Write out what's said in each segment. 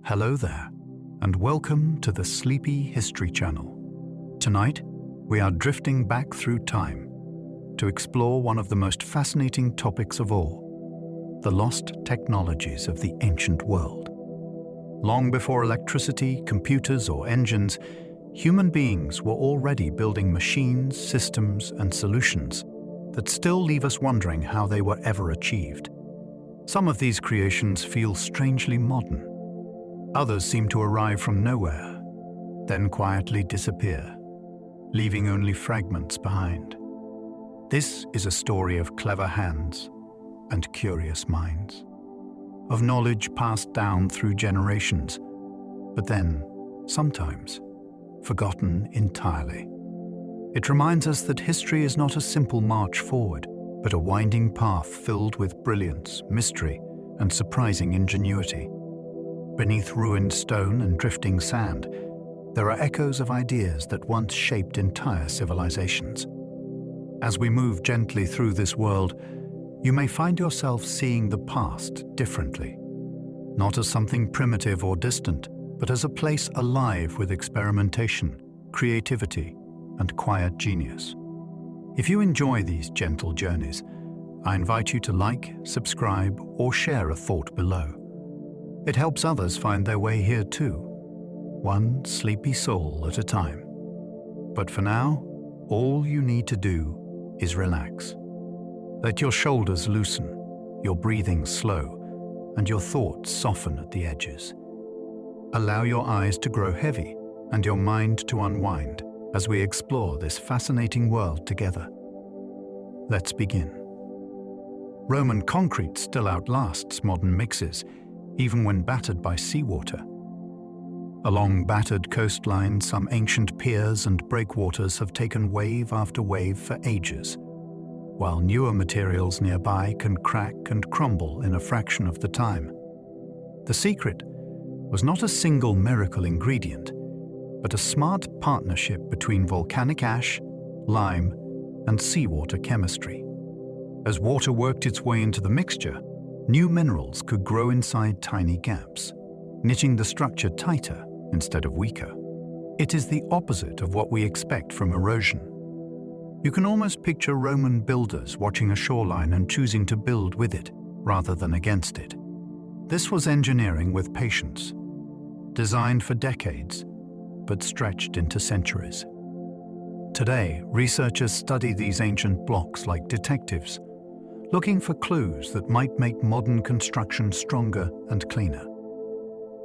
Hello there, and welcome to the Sleepy History Channel. Tonight, we are drifting back through time to explore one of the most fascinating topics of all, the lost technologies of the ancient world. Long before electricity, computers, or engines, human beings were already building machines, systems, and solutions that still leave us wondering how they were ever achieved. Some of these creations feel strangely modern. Others seem to arrive from nowhere, then quietly disappear, leaving only fragments behind. This is a story of clever hands and curious minds, of knowledge passed down through generations, but then, sometimes, forgotten entirely. It reminds us that history is not a simple march forward, but a winding path filled with brilliance, mystery, and surprising ingenuity. Beneath ruined stone and drifting sand, there are echoes of ideas that once shaped entire civilizations. As we move gently through this world, you may find yourself seeing the past differently, not as something primitive or distant, but as a place alive with experimentation, creativity, and quiet genius. If you enjoy these gentle journeys, I invite you to like, subscribe, or share a thought below. It helps others find their way here too, one sleepy soul at a time. But for now, all you need to do is relax. Let your shoulders loosen, your breathing slow, and your thoughts soften at the edges. Allow your eyes to grow heavy and your mind to unwind as we explore this fascinating world together. Let's begin. Roman concrete still outlasts modern mixes, even when battered by seawater. Along battered coastlines, some ancient piers and breakwaters have taken wave after wave for ages, while newer materials nearby can crack and crumble in a fraction of the time. The secret was not a single miracle ingredient, but a smart partnership between volcanic ash, lime, and seawater chemistry. As water worked its way into the mixture, new minerals could grow inside tiny gaps, knitting the structure tighter instead of weaker. It is the opposite of what we expect from erosion. You can almost picture Roman builders watching a shoreline and choosing to build with it rather than against it. This was engineering with patience, designed for decades, but stretched into centuries. Today, researchers study these ancient blocks like detectives, looking for clues that might make modern construction stronger and cleaner.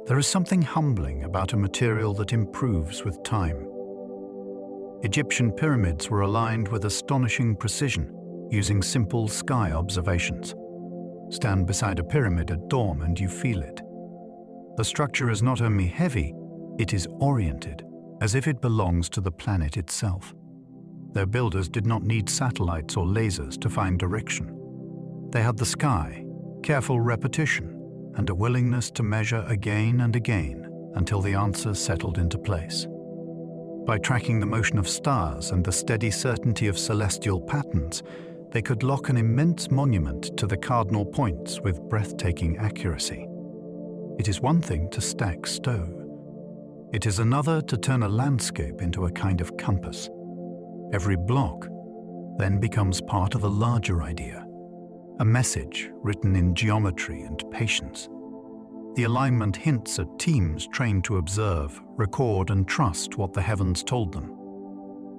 There is something humbling about a material that improves with time. Egyptian pyramids were aligned with astonishing precision using simple sky observations. Stand beside a pyramid at dawn and you feel it. The structure is not only heavy, it is oriented, as if it belongs to the planet itself. Their builders did not need satellites or lasers to find direction. They had the sky, careful repetition, and a willingness to measure again and again until the answer settled into place. By tracking the motion of stars and the steady certainty of celestial patterns, they could lock an immense monument to the cardinal points with breathtaking accuracy. It is one thing to stack stone. It is another to turn a landscape into a kind of compass. Every block then becomes part of a larger idea, a message written in geometry and patience. The alignment hints at teams trained to observe, record, and trust what the heavens told them.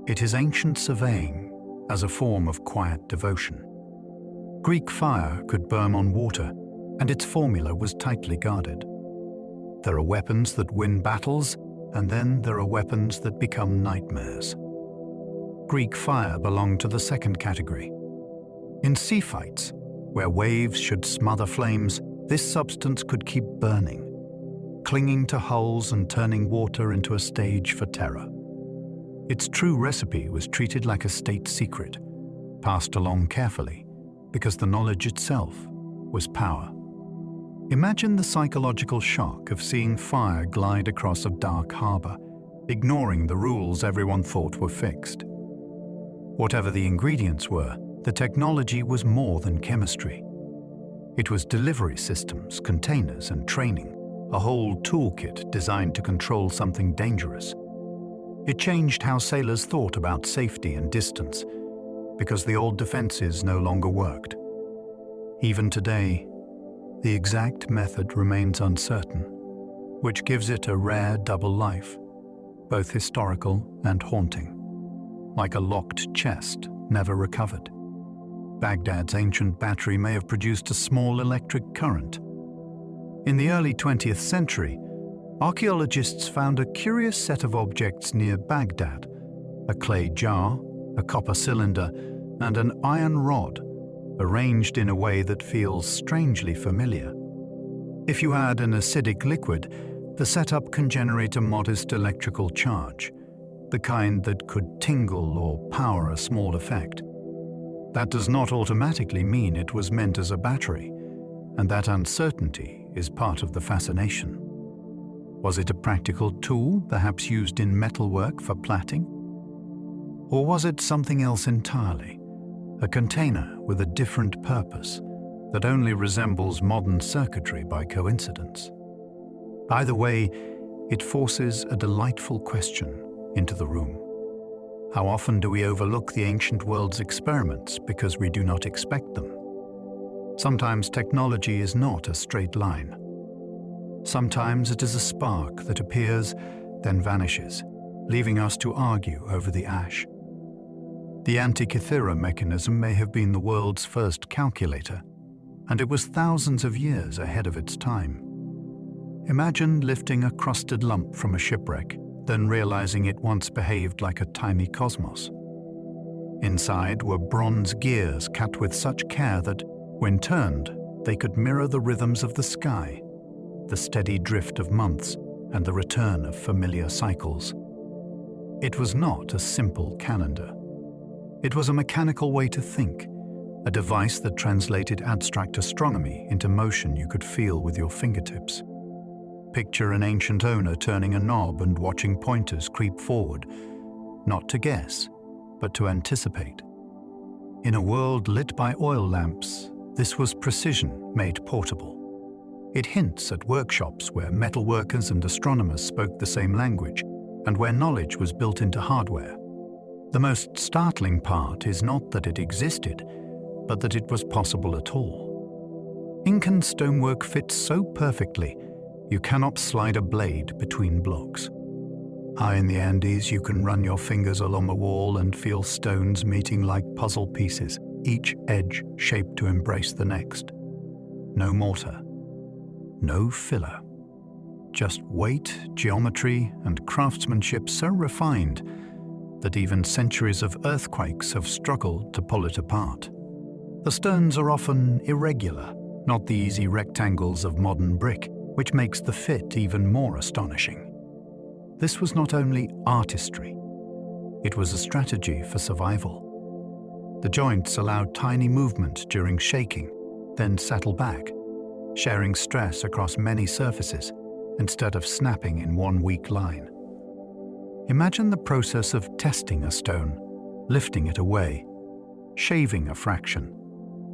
It is ancient surveying as a form of quiet devotion. Greek fire could burn on water, and its formula was tightly guarded. There are weapons that win battles, and then there are weapons that become nightmares. Greek fire belonged to the second category. In sea fights, where waves should smother flames, this substance could keep burning, clinging to hulls and turning water into a stage for terror. Its true recipe was treated like a state secret, passed along carefully, because the knowledge itself was power. Imagine the psychological shock of seeing fire glide across a dark harbor, ignoring the rules everyone thought were fixed. Whatever the ingredients were, the technology was more than chemistry. It was delivery systems, containers, and training. a whole toolkit designed to control something dangerous. It changed how sailors thought about safety and distance, because the old defenses no longer worked. Even today, the exact method remains uncertain, which gives it a rare double life, both historical and haunting, like a locked chest never recovered. Baghdad's ancient battery may have produced a small electric current. In the early 20th century, archaeologists found a curious set of objects near Baghdad: a clay jar, a copper cylinder, and an iron rod, arranged in a way that feels strangely familiar. If you add an acidic liquid, the setup can generate a modest electrical charge, the kind that could tingle or power a small effect. That does not automatically mean it was meant as a battery, and that uncertainty is part of the fascination. Was it a practical tool, perhaps used in metalwork for plaiting? Or was it something else entirely, a container with a different purpose that only resembles modern circuitry by coincidence? Either way, it forces a delightful question into the room. How often do we overlook the ancient world's experiments because we do not expect them? Sometimes technology is not a straight line. Sometimes it is a spark that appears, then vanishes, leaving us to argue over the ash. The Antikythera mechanism may have been the world's first calculator, and it was thousands of years ahead of its time. Imagine lifting a crusted lump from a shipwreck, then realizing it once behaved like a tiny cosmos. Inside were bronze gears cut with such care that, when turned, they could mirror the rhythms of the sky, the steady drift of months, and the return of familiar cycles. It was not a simple calendar. It was a mechanical way to think, a device that translated abstract astronomy into motion you could feel with your fingertips. Picture an ancient owner turning a knob and watching pointers creep forward, not to guess, but to anticipate. In a world lit by oil lamps, this was precision made portable. It hints at workshops where metalworkers and astronomers spoke the same language, and where knowledge was built into hardware. The most startling part is not that it existed, but that it was possible at all. Incan stonework fits so perfectly, you cannot slide a blade between blocks. High in the Andes, you can run your fingers along a wall and feel stones meeting like puzzle pieces, each edge shaped to embrace the next. No mortar, no filler. Just weight, geometry, and craftsmanship so refined that even centuries of earthquakes have struggled to pull it apart. The stones are often irregular, not the easy rectangles of modern brick, which makes the fit even more astonishing. This was not only artistry, it was a strategy for survival. The joints allowed tiny movement during shaking, then settle back, sharing stress across many surfaces instead of snapping in one weak line. Imagine the process of testing a stone, lifting it away, shaving a fraction,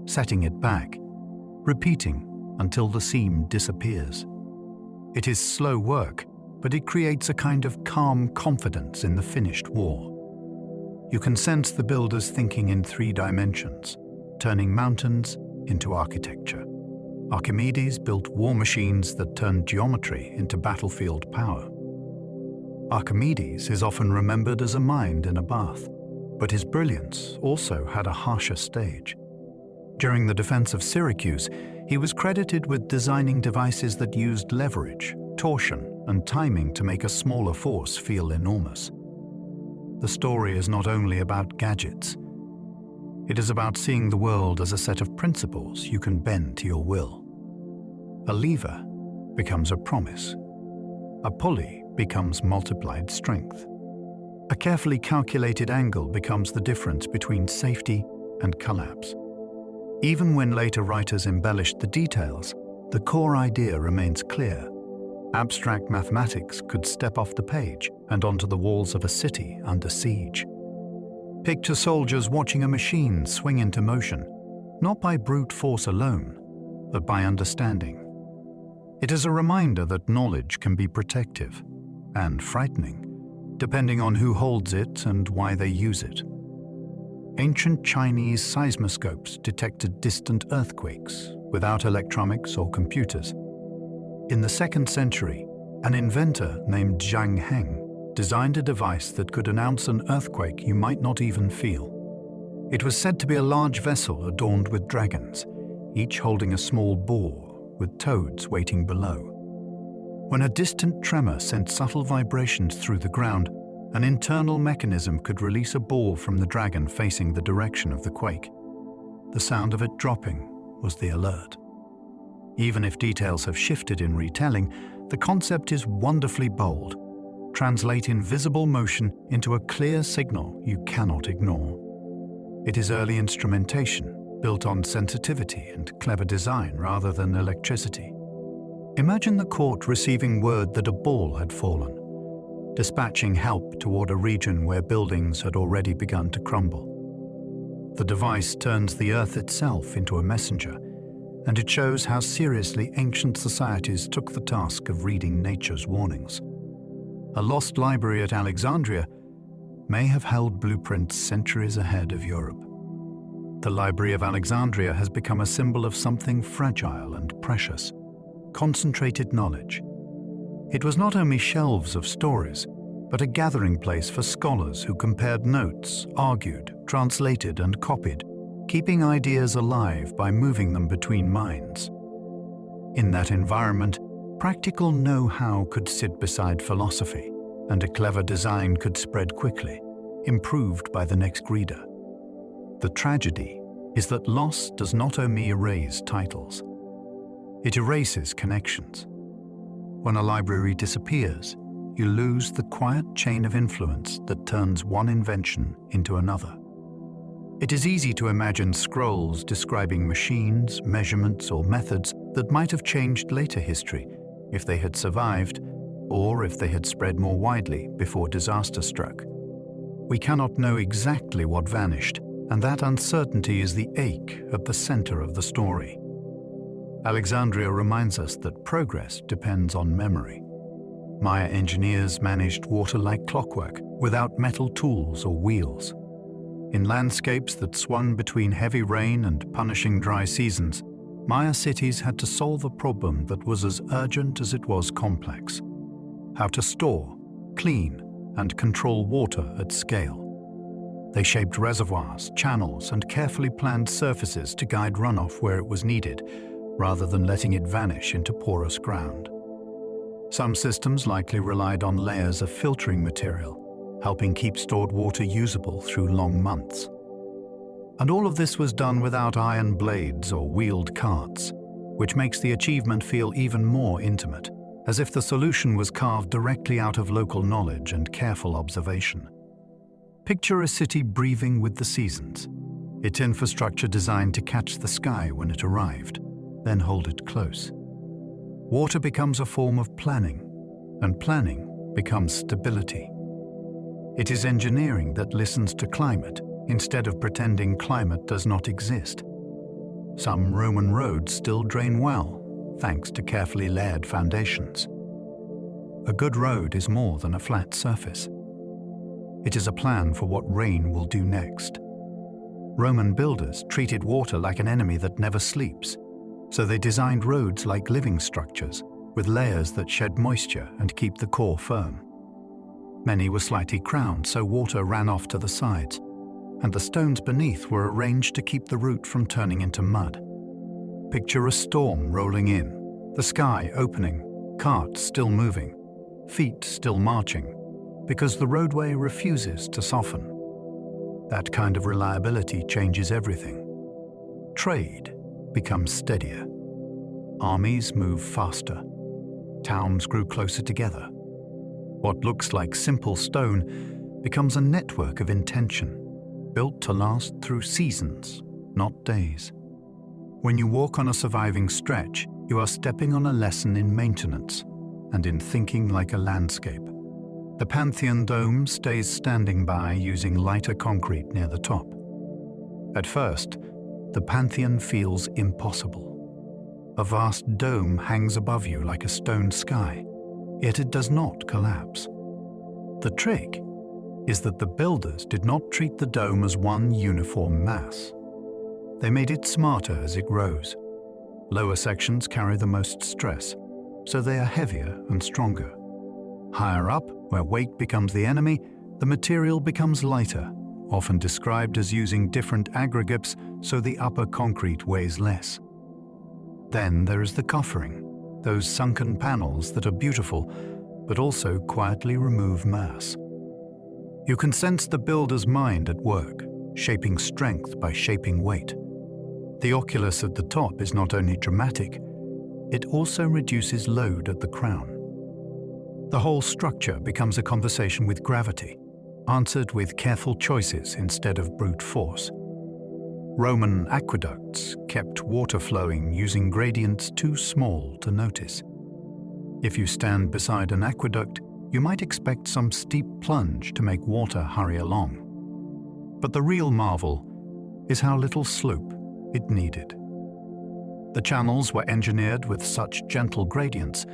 setting it back, repeating until the seam disappears. It is slow work, but it creates a kind of calm confidence in the finished war. You can sense the builders thinking in 3 dimensions, turning mountains into architecture. Archimedes built war machines that turned geometry into battlefield power. Archimedes is often remembered as a mind in a bath, but his brilliance also had a harsher stage. During the defense of Syracuse, he was credited with designing devices that used leverage, torsion, and timing to make a smaller force feel enormous. The story is not only about gadgets. It is about seeing the world as a set of principles you can bend to your will. A lever becomes a promise. A pulley becomes multiplied strength. A carefully calculated angle becomes the difference between safety and collapse. Even when later writers embellished the details, the core idea remains clear. Abstract mathematics could step off the page and onto the walls of a city under siege. Picture soldiers watching a machine swing into motion, not by brute force alone, but by understanding. It is a reminder that knowledge can be protective and frightening, depending on who holds it and why they use it. Ancient Chinese seismoscopes detected distant earthquakes without electronics or computers. In the 2nd century, an inventor named Zhang Heng designed a device that could announce an earthquake you might not even feel. It was said to be a large vessel adorned with dragons, each holding a small boar with toads waiting below. When a distant tremor sent subtle vibrations through the ground, an internal mechanism could release a ball from the dragon facing the direction of the quake. The sound of it dropping was the alert. Even if details have shifted in retelling, the concept is wonderfully bold. Translate invisible motion into a clear signal you cannot ignore. It is early instrumentation, built on sensitivity and clever design rather than electricity. Imagine the court receiving word that a ball had fallen, dispatching help toward a region where buildings had already begun to crumble. The device turns the earth itself into a messenger, and it shows how seriously ancient societies took the task of reading nature's warnings. A lost library at Alexandria may have held blueprints centuries ahead of Europe. The Library of Alexandria has become a symbol of something fragile and precious, concentrated knowledge. It was not only shelves of stories, but a gathering place for scholars who compared notes, argued, translated, and copied, keeping ideas alive by moving them between minds. In that environment, practical know-how could sit beside philosophy, and a clever design could spread quickly, improved by the next reader. The tragedy is that loss does not only erase titles, it erases connections. When a library disappears, you lose the quiet chain of influence that turns one invention into another. It is easy to imagine scrolls describing machines, measurements, or methods that might have changed later history if they had survived, or if they had spread more widely before disaster struck. We cannot know exactly what vanished, and that uncertainty is the ache at the center of the story. Alexandria reminds us that progress depends on memory. Maya engineers managed water like clockwork, without metal tools or wheels. In landscapes that swung between heavy rain and punishing dry seasons, Maya cities had to solve a problem that was as urgent as it was complex: how to store, clean, and control water at scale. They shaped reservoirs, channels, and carefully planned surfaces to guide runoff where it was needed, rather than letting it vanish into porous ground. Some systems likely relied on layers of filtering material, helping keep stored water usable through long months. And all of this was done without iron blades or wheeled carts, which makes the achievement feel even more intimate, as if the solution was carved directly out of local knowledge and careful observation. Picture a city breathing with the seasons, its infrastructure designed to catch the sky when it arrived, then hold it close. Water becomes a form of planning, and planning becomes stability. It is engineering that listens to climate instead of pretending climate does not exist. Some Roman roads still drain well, thanks to carefully layered foundations. A good road is more than a flat surface. It is a plan for what rain will do next. Roman builders treated water like an enemy that never sleeps, so they designed roads like living structures, with layers that shed moisture and keep the core firm. Many were slightly crowned so water ran off to the sides, and the stones beneath were arranged to keep the root from turning into mud. Picture a storm rolling in, the sky opening, carts still moving, feet still marching, because the roadway refuses to soften. That kind of reliability changes everything. Trade becomes steadier. Armies move faster. Towns grew closer together. What looks like simple stone becomes a network of intention, built to last through seasons, not days. When you walk on a surviving stretch, you are stepping on a lesson in maintenance and in thinking like a landscape. The Pantheon dome stays standing by using lighter concrete near the top. At first, the Pantheon feels impossible. A vast dome hangs above you like a stone sky, yet it does not collapse. The trick is that the builders did not treat the dome as one uniform mass. They made it smarter as it rose. Lower sections carry the most stress, so they are heavier and stronger. Higher up, where weight becomes the enemy, the material becomes lighter, often described as using different aggregates so the upper concrete weighs less. Then there is the coffering, those sunken panels that are beautiful, but also quietly remove mass. You can sense the builder's mind at work, shaping strength by shaping weight. The oculus at the top is not only dramatic, it also reduces load at the crown. The whole structure becomes a conversation with gravity, answered with careful choices instead of brute force. Roman aqueducts kept water flowing using gradients too small to notice. If you stand beside an aqueduct, you might expect some steep plunge to make water hurry along. But the real marvel is how little slope it needed. The channels were engineered with such gentle gradients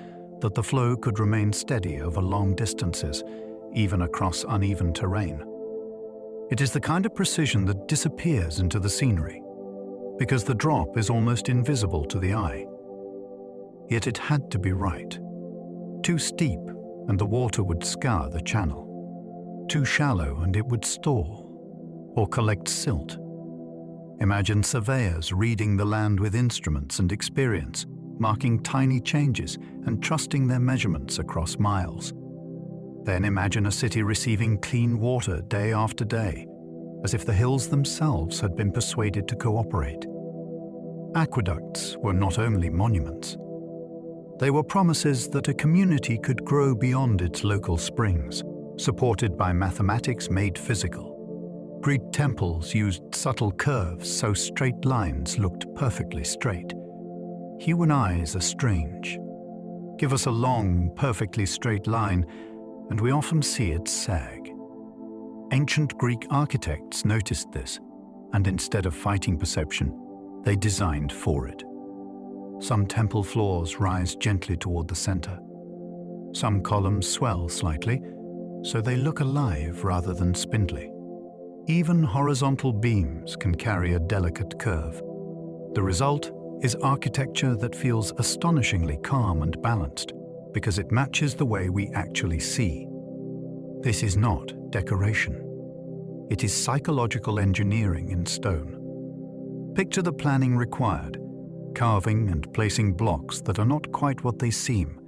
that the flow could remain steady over long distances, even across uneven terrain. It is the kind of precision that disappears into the scenery, because the drop is almost invisible to the eye. Yet it had to be right. Too steep, and the water would scour the channel. Too shallow, and it would store or collect silt. Imagine surveyors reading the land with instruments and experience, marking tiny changes and trusting their measurements across miles. Then imagine a city receiving clean water day after day, as if the hills themselves had been persuaded to cooperate. Aqueducts were not only monuments. They were promises that a community could grow beyond its local springs, supported by mathematics made physical. Greek temples used subtle curves so straight lines looked perfectly straight. Human eyes are strange. Give us a long, perfectly straight line, and we often see it sag. Ancient Greek architects noticed this, and instead of fighting perception, they designed for it. Some temple floors rise gently toward the center. Some columns swell slightly, so they look alive rather than spindly. Even horizontal beams can carry a delicate curve. The result is architecture that feels astonishingly calm and balanced, because it matches the way we actually see. This is not decoration. It is psychological engineering in stone. Picture the planning required, carving and placing blocks that are not quite what they seem,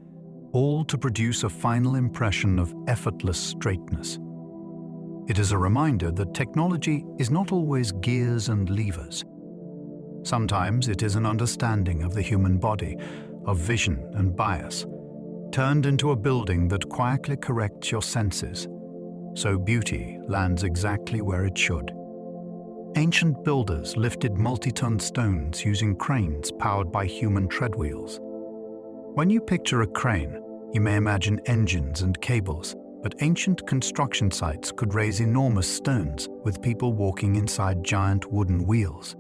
all to produce a final impression of effortless straightness. It is a reminder that technology is not always gears and levers. Sometimes it is an understanding of the human body, of vision and bias, turned into a building that quietly corrects your senses, so beauty lands exactly where it should. Ancient builders lifted multi-ton stones using cranes powered by human treadwheels. When you picture a crane, you may imagine engines and cables, but ancient construction sites could raise enormous stones with people walking inside giant wooden wheels.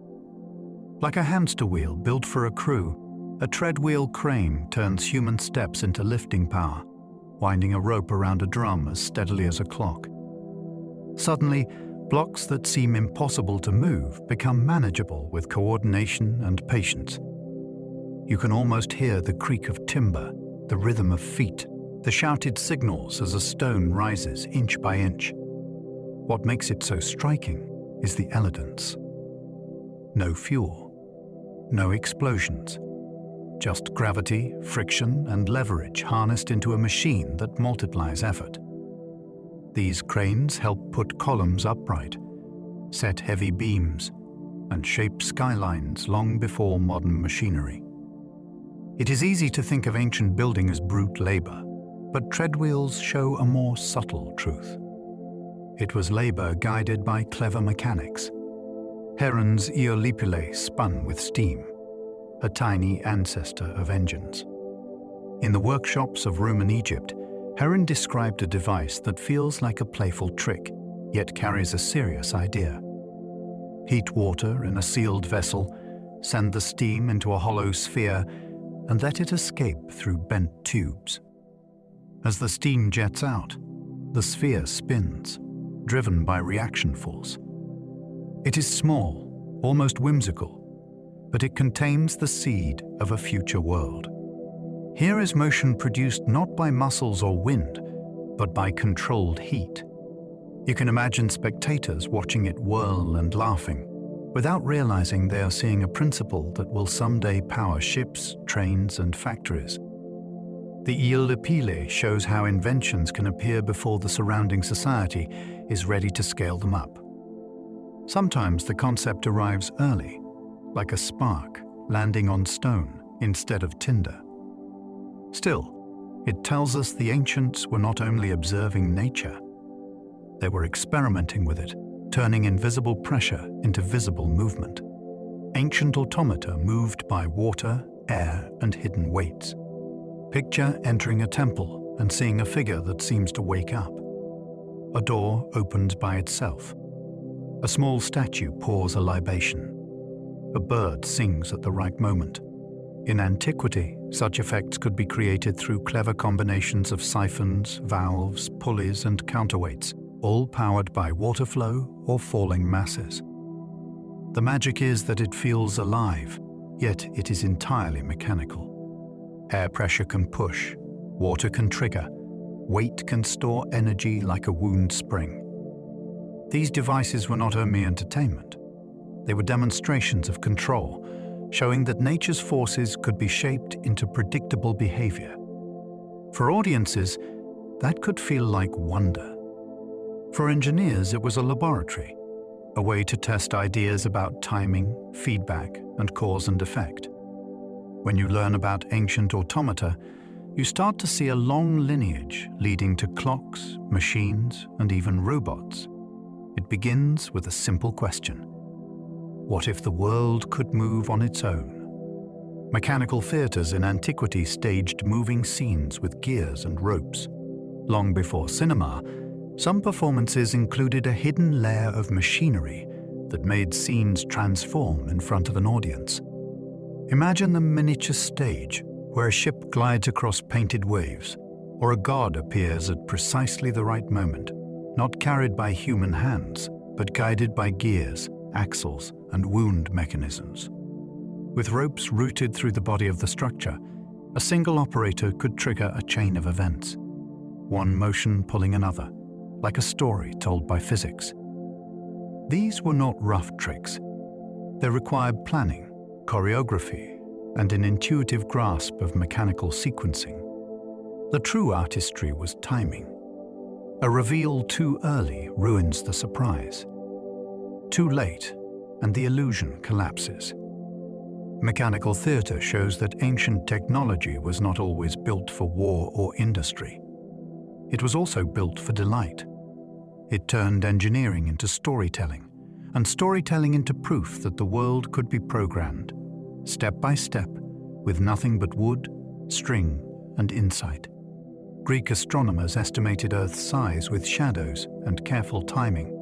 Like a hamster wheel built for a crew, a treadwheel crane turns human steps into lifting power, winding a rope around a drum as steadily as a clock. Suddenly, blocks that seem impossible to move become manageable with coordination and patience. You can almost hear the creak of timber, the rhythm of feet, the shouted signals as a stone rises inch by inch. What makes it so striking is the elegance. No fuel, no explosions, just gravity, friction, and leverage harnessed into a machine that multiplies effort. These cranes help put columns upright, set heavy beams, and shape skylines long before modern machinery. It is easy to think of ancient building as brute labor, but treadwheels show a more subtle truth. It was labor guided by clever mechanics. Heron's Eolipile spun with steam, a tiny ancestor of engines. In the workshops of Roman Egypt, Heron described a device that feels like a playful trick, yet carries a serious idea. Heat water in a sealed vessel, send the steam into a hollow sphere, and let it escape through bent tubes. As the steam jets out, the sphere spins, driven by reaction force. It is small, almost whimsical, but it contains the seed of a future world. Here is motion produced not by muscles or wind, but by controlled heat. You can imagine spectators watching it whirl and laughing, without realizing they are seeing a principle that will someday power ships, trains, and factories. The Ile de Pile shows how inventions can appear before the surrounding society is ready to scale them up. Sometimes the concept arrives early, like a spark landing on stone instead of tinder. Still, it tells us the ancients were not only observing nature, they were experimenting with it, turning invisible pressure into visible movement. Ancient automata moved by water, air, and hidden weights. Picture entering a temple and seeing a figure that seems to wake up. A door opens by itself. A small statue pours a libation. A bird sings at the right moment. In antiquity, such effects could be created through clever combinations of siphons, valves, pulleys, and counterweights, all powered by water flow or falling masses. The magic is that it feels alive, yet it is entirely mechanical. Air pressure can push, water can trigger, weight can store energy like a wound spring. These devices were not only entertainment, they were demonstrations of control, showing that nature's forces could be shaped into predictable behavior. For audiences, that could feel like wonder. For engineers, it was a laboratory, a way to test ideas about timing, feedback, and cause and effect. When you learn about ancient automata, you start to see a long lineage leading to clocks, machines, and even robots. It begins with a simple question. What if the world could move on its own? Mechanical theatres in antiquity staged moving scenes with gears and ropes. Long before cinema, some performances included a hidden layer of machinery that made scenes transform in front of an audience. Imagine the miniature stage where a ship glides across painted waves, or a god appears at precisely the right moment, not carried by human hands, but guided by gears, axles, and wound mechanisms. With ropes routed through the body of the structure, a single operator could trigger a chain of events, one motion pulling another, like a story told by physics. These were not rough tricks. They required planning, choreography, and an intuitive grasp of mechanical sequencing. The true artistry was timing. A reveal too early ruins the surprise. Too late, and the illusion collapses. Mechanical theatre shows that ancient technology was not always built for war or industry. It was also built for delight. It turned engineering into storytelling, and storytelling into proof that the world could be programmed, step by step, with nothing but wood, string, and insight. Greek astronomers estimated Earth's size with shadows and careful timing.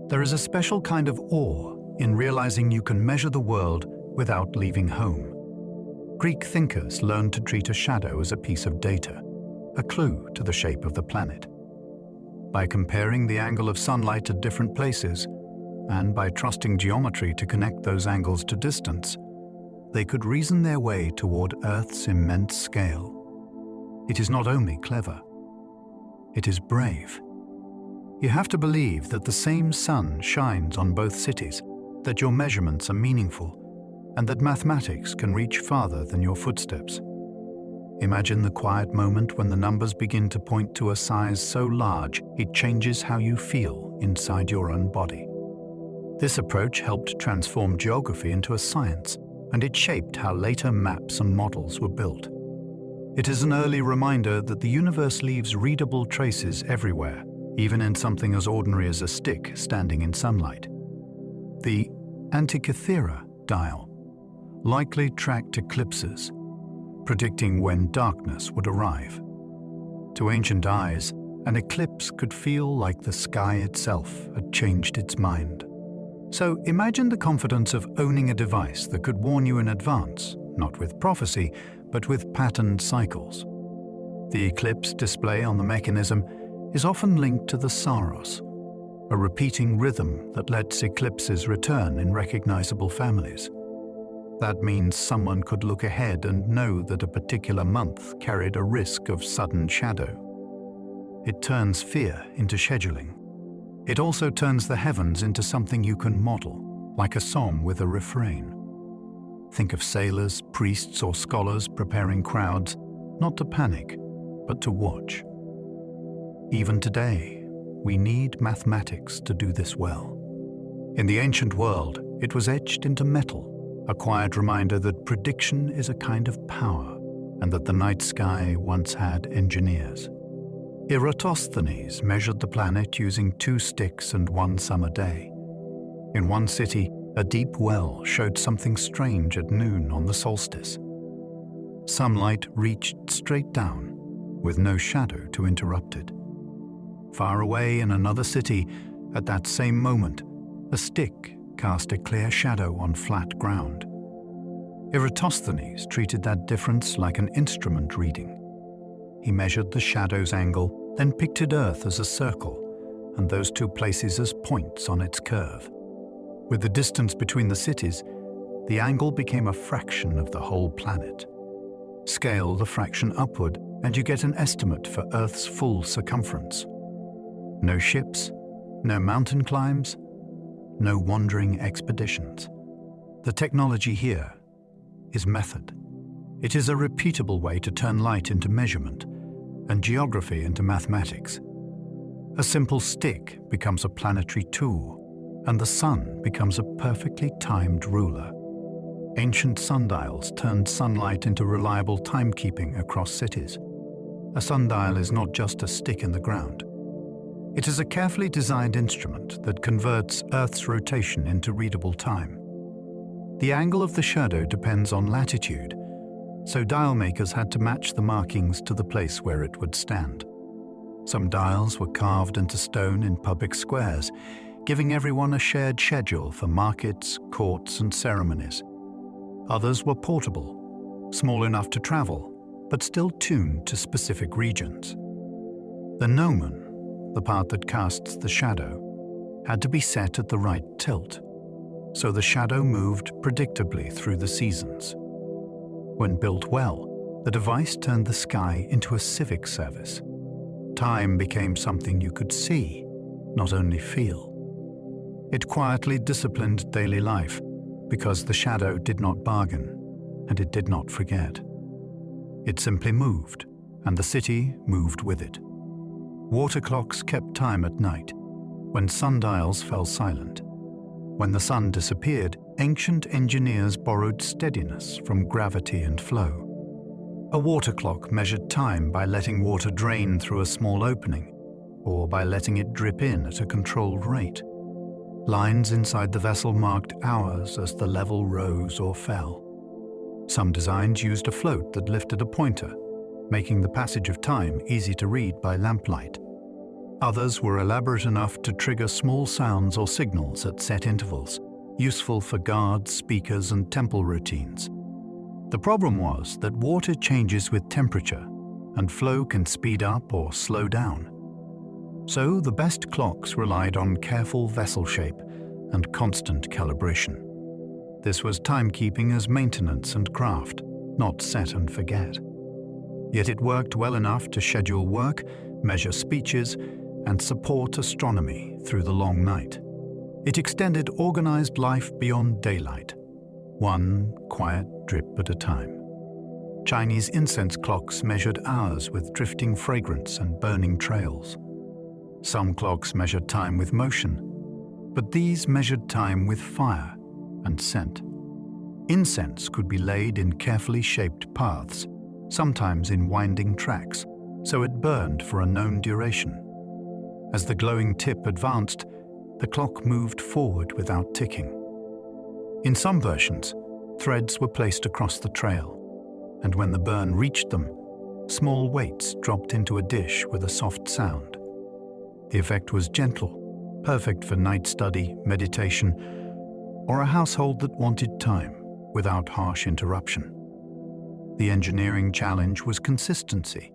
There is a special kind of awe in realizing you can measure the world without leaving home. Greek thinkers learned to treat a shadow as a piece of data, a clue to the shape of the planet. By comparing the angle of sunlight at different places, and by trusting geometry to connect those angles to distance, they could reason their way toward Earth's immense scale. It is not only clever, it is brave. You have to believe that the same sun shines on both cities, that your measurements are meaningful, and that mathematics can reach farther than your footsteps. Imagine the quiet moment when the numbers begin to point to a size so large it changes how you feel inside your own body. This approach helped transform geography into a science, and it shaped how later maps and models were built. It is an early reminder that the universe leaves readable traces everywhere, even in something as ordinary as a stick standing in sunlight. The Antikythera dial likely tracked eclipses, predicting when darkness would arrive. To ancient eyes, an eclipse could feel like the sky itself had changed its mind. So imagine the confidence of owning a device that could warn you in advance, not with prophecy, but with patterned cycles. The eclipse display on the mechanism is often linked to the Saros, a repeating rhythm that lets eclipses return in recognizable families. That means someone could look ahead and know that a particular month carried a risk of sudden shadow. It turns fear into scheduling. It also turns the heavens into something you can model, like a psalm with a refrain. Think of sailors, priests, or scholars preparing crowds, not to panic, but to watch. Even today, we need mathematics to do this well. In the ancient world, it was etched into metal, a quiet reminder that prediction is a kind of power, and that the night sky once had engineers. Eratosthenes measured the planet using 2 sticks and 1 summer day. In one city, a deep well showed something strange at noon on the solstice. Sunlight reached straight down, with no shadow to interrupt it. Far away in another city, at that same moment, a stick cast a clear shadow on flat ground. Eratosthenes treated that difference like an instrument reading. He measured the shadow's angle, then pictured Earth as a circle, and those 2 places as points on its curve. With the distance between the cities, the angle became a fraction of the whole planet. Scale the fraction upward, and you get an estimate for Earth's full circumference. No ships, no mountain climbs, no wandering expeditions. The technology here is method. It is a repeatable way to turn light into measurement and geography into mathematics. A simple stick becomes a planetary tool, and the sun becomes a perfectly timed ruler. Ancient sundials turned sunlight into reliable timekeeping across cities. A sundial is not just a stick in the ground. It is a carefully designed instrument that converts Earth's rotation into readable time. The angle of the shadow depends on latitude, so dial makers had to match the markings to the place where it would stand. Some dials were carved into stone in public squares, giving everyone a shared schedule for markets, courts, and ceremonies. Others were portable, small enough to travel, but still tuned to specific regions. The gnomon, the part that casts the shadow, had to be set at the right tilt, so the shadow moved predictably through the seasons. When built well, the device turned the sky into a civic service. Time became something you could see, not only feel. It quietly disciplined daily life, because the shadow did not bargain, and it did not forget. It simply moved, and the city moved with it. Water clocks kept time at night, when sundials fell silent. When the sun disappeared, ancient engineers borrowed steadiness from gravity and flow. A water clock measured time by letting water drain through a small opening, or by letting it drip in at a controlled rate. Lines inside the vessel marked hours as the level rose or fell. Some designs used a float that lifted a pointer, making the passage of time easy to read by lamplight. Others were elaborate enough to trigger small sounds or signals at set intervals, useful for guards, speakers, and temple routines. The problem was that water changes with temperature, and flow can speed up or slow down. So the best clocks relied on careful vessel shape and constant calibration. This was timekeeping as maintenance and craft, not set and forget. Yet it worked well enough to schedule work, measure speeches, and support astronomy through the long night. It extended organized life beyond daylight, one quiet drip at a time. Chinese incense clocks measured hours with drifting fragrance and burning trails. Some clocks measured time with motion, but these measured time with fire and scent. Incense could be laid in carefully shaped paths, sometimes in winding tracks, so it burned for a known duration. As the glowing tip advanced, the clock moved forward without ticking. In some versions, threads were placed across the trail, and when the burn reached them, small weights dropped into a dish with a soft sound. The effect was gentle, perfect for night study, meditation, or a household that wanted time without harsh interruption. The engineering challenge was consistency.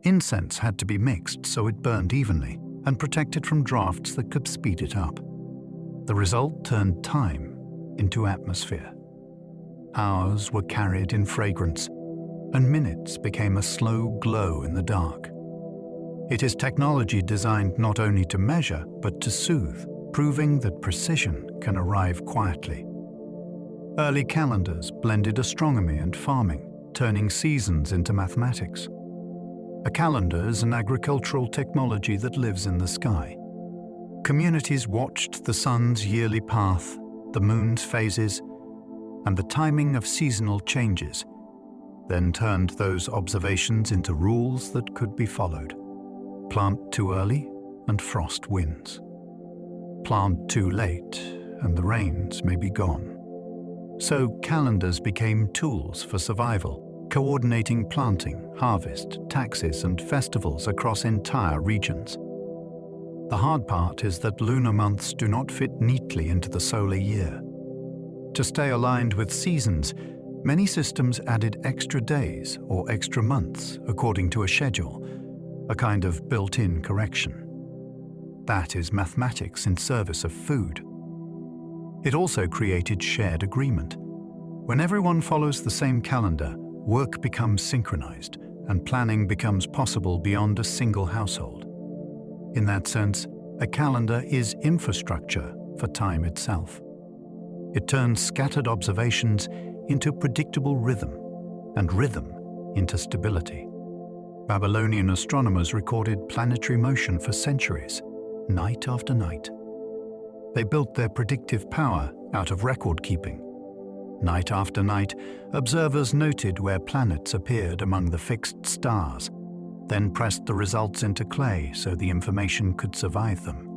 Incense had to be mixed so it burned evenly and protected from drafts that could speed it up. The result turned time into atmosphere. Hours were carried in fragrance, and minutes became a slow glow in the dark. It is technology designed not only to measure, but to soothe, proving that precision can arrive quietly. Early calendars blended astronomy and farming, turning seasons into mathematics. A calendar is an agricultural technology that lives in the sky. Communities watched the sun's yearly path, the moon's phases, and the timing of seasonal changes, then turned those observations into rules that could be followed. Plant too early, and frost wins. Plant too late, and the rains may be gone. So calendars became tools for survival, coordinating planting, harvest, taxes, and festivals across entire regions. The hard part is that lunar months do not fit neatly into the solar year. To stay aligned with seasons, many systems added extra days or extra months according to a schedule, a kind of built-in correction. That is mathematics in service of food. It also created shared agreement. When everyone follows the same calendar, work becomes synchronized and planning becomes possible beyond a single household. In that sense, a calendar is infrastructure for time itself. It turns scattered observations into predictable rhythm, and rhythm into stability. Babylonian astronomers recorded planetary motion for centuries, night after night. They built their predictive power out of record-keeping. Night after night, observers noted where planets appeared among the fixed stars, then pressed the results into clay so the information could survive them.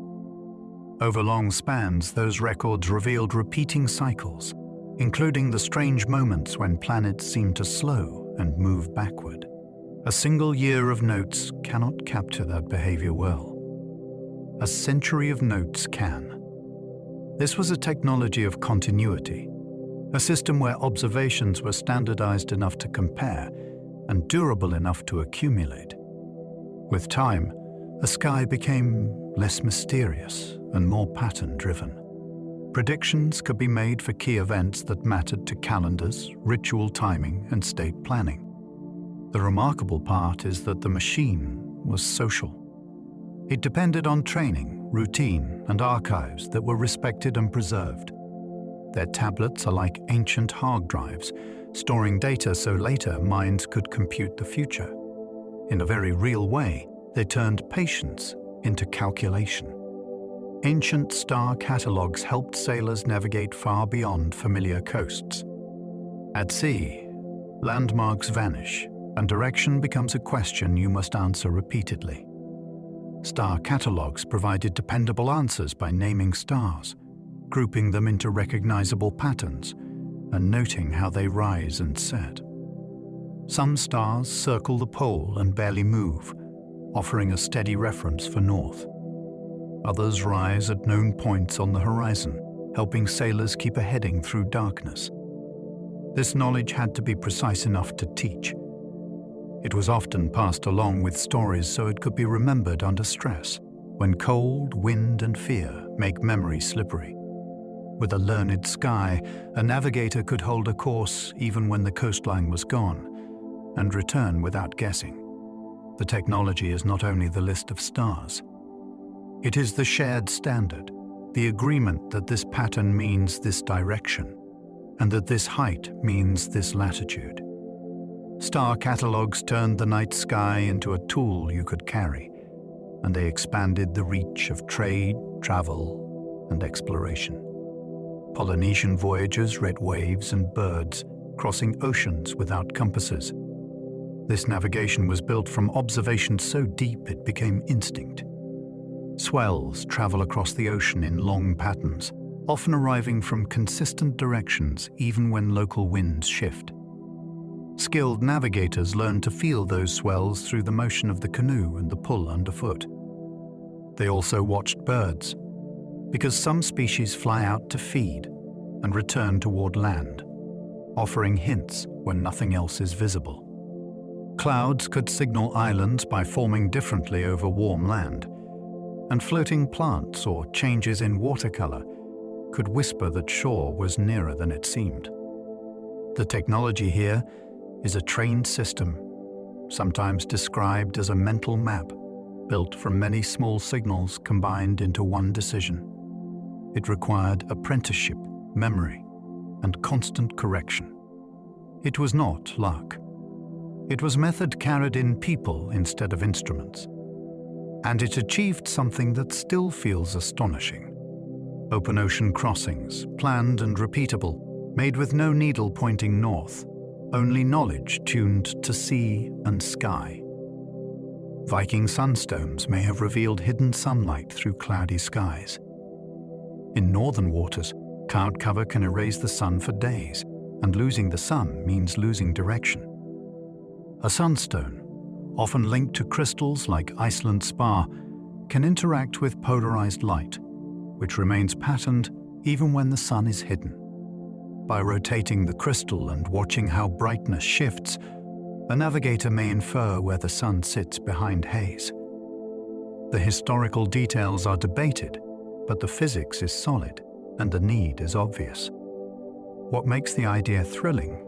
Over long spans, those records revealed repeating cycles, including the strange moments when planets seemed to slow and move backward. A single year of notes cannot capture that behavior well. A century of notes can. This was a technology of continuity, a system where observations were standardized enough to compare and durable enough to accumulate. With time, the sky became less mysterious and more pattern-driven. Predictions could be made for key events that mattered to calendars, ritual timing, and state planning. The remarkable part is that the machine was social. It depended on training, routine, and archives that were respected and preserved. Their tablets are like ancient hard drives, storing data so later minds could compute the future. In a very real way, they turned patience into calculation. Ancient star catalogues helped sailors navigate far beyond familiar coasts. At sea, landmarks vanish, and direction becomes a question you must answer repeatedly. Star catalogues provided dependable answers by naming stars, grouping them into recognizable patterns, and noting how they rise and set. Some stars circle the pole and barely move, offering a steady reference for north. Others rise at known points on the horizon, helping sailors keep a heading through darkness. This knowledge had to be precise enough to teach. It was often passed along with stories so it could be remembered under stress, when cold, wind, and fear make memory slippery. With a learned sky, a navigator could hold a course even when the coastline was gone, and return without guessing. The technology is not only the list of stars. It is the shared standard, the agreement that this pattern means this direction, and that this height means this latitude. Star catalogues turned the night sky into a tool you could carry, and they expanded the reach of trade, travel, and exploration. Polynesian voyagers read waves and birds, crossing oceans without compasses. This navigation was built from observation so deep it became instinct. Swells travel across the ocean in long patterns, often arriving from consistent directions even when local winds shift. Skilled navigators learn to feel those swells through the motion of the canoe and the pull underfoot. They also watched birds, because some species fly out to feed, and return toward land, offering hints when nothing else is visible. Clouds could signal islands by forming differently over warm land, and floating plants or changes in watercolor could whisper that shore was nearer than it seemed. The technology here is a trained system, sometimes described as a mental map, built from many small signals combined into one decision. It required apprenticeship, memory, and constant correction. It was not luck. It was method carried in people instead of instruments. And it achieved something that still feels astonishing. Open ocean crossings, planned and repeatable, made with no needle pointing north, only knowledge tuned to sea and sky. Viking sunstones may have revealed hidden sunlight through cloudy skies. In northern waters, cloud cover can erase the sun for days, and losing the sun means losing direction. A sunstone, often linked to crystals like Iceland spar, can interact with polarized light, which remains patterned even when the sun is hidden. By rotating the crystal and watching how brightness shifts, a navigator may infer where the sun sits behind haze. The historical details are debated, but the physics is solid and the need is obvious. What makes the idea thrilling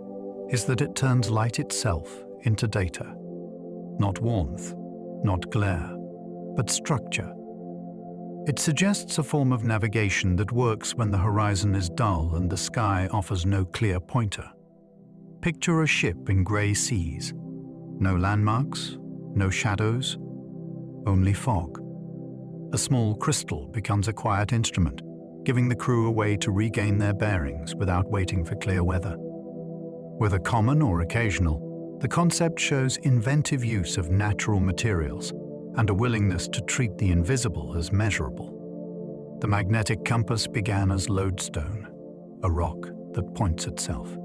is that it turns light itself into data. Not warmth, not glare, but structure. It suggests a form of navigation that works when the horizon is dull and the sky offers no clear pointer. Picture a ship in grey seas. No landmarks, no shadows, only fog. A small crystal becomes a quiet instrument, giving the crew a way to regain their bearings without waiting for clear weather. Whether common or occasional, the concept shows inventive use of natural materials and a willingness to treat the invisible as measurable. The magnetic compass began as lodestone, a rock that points itself.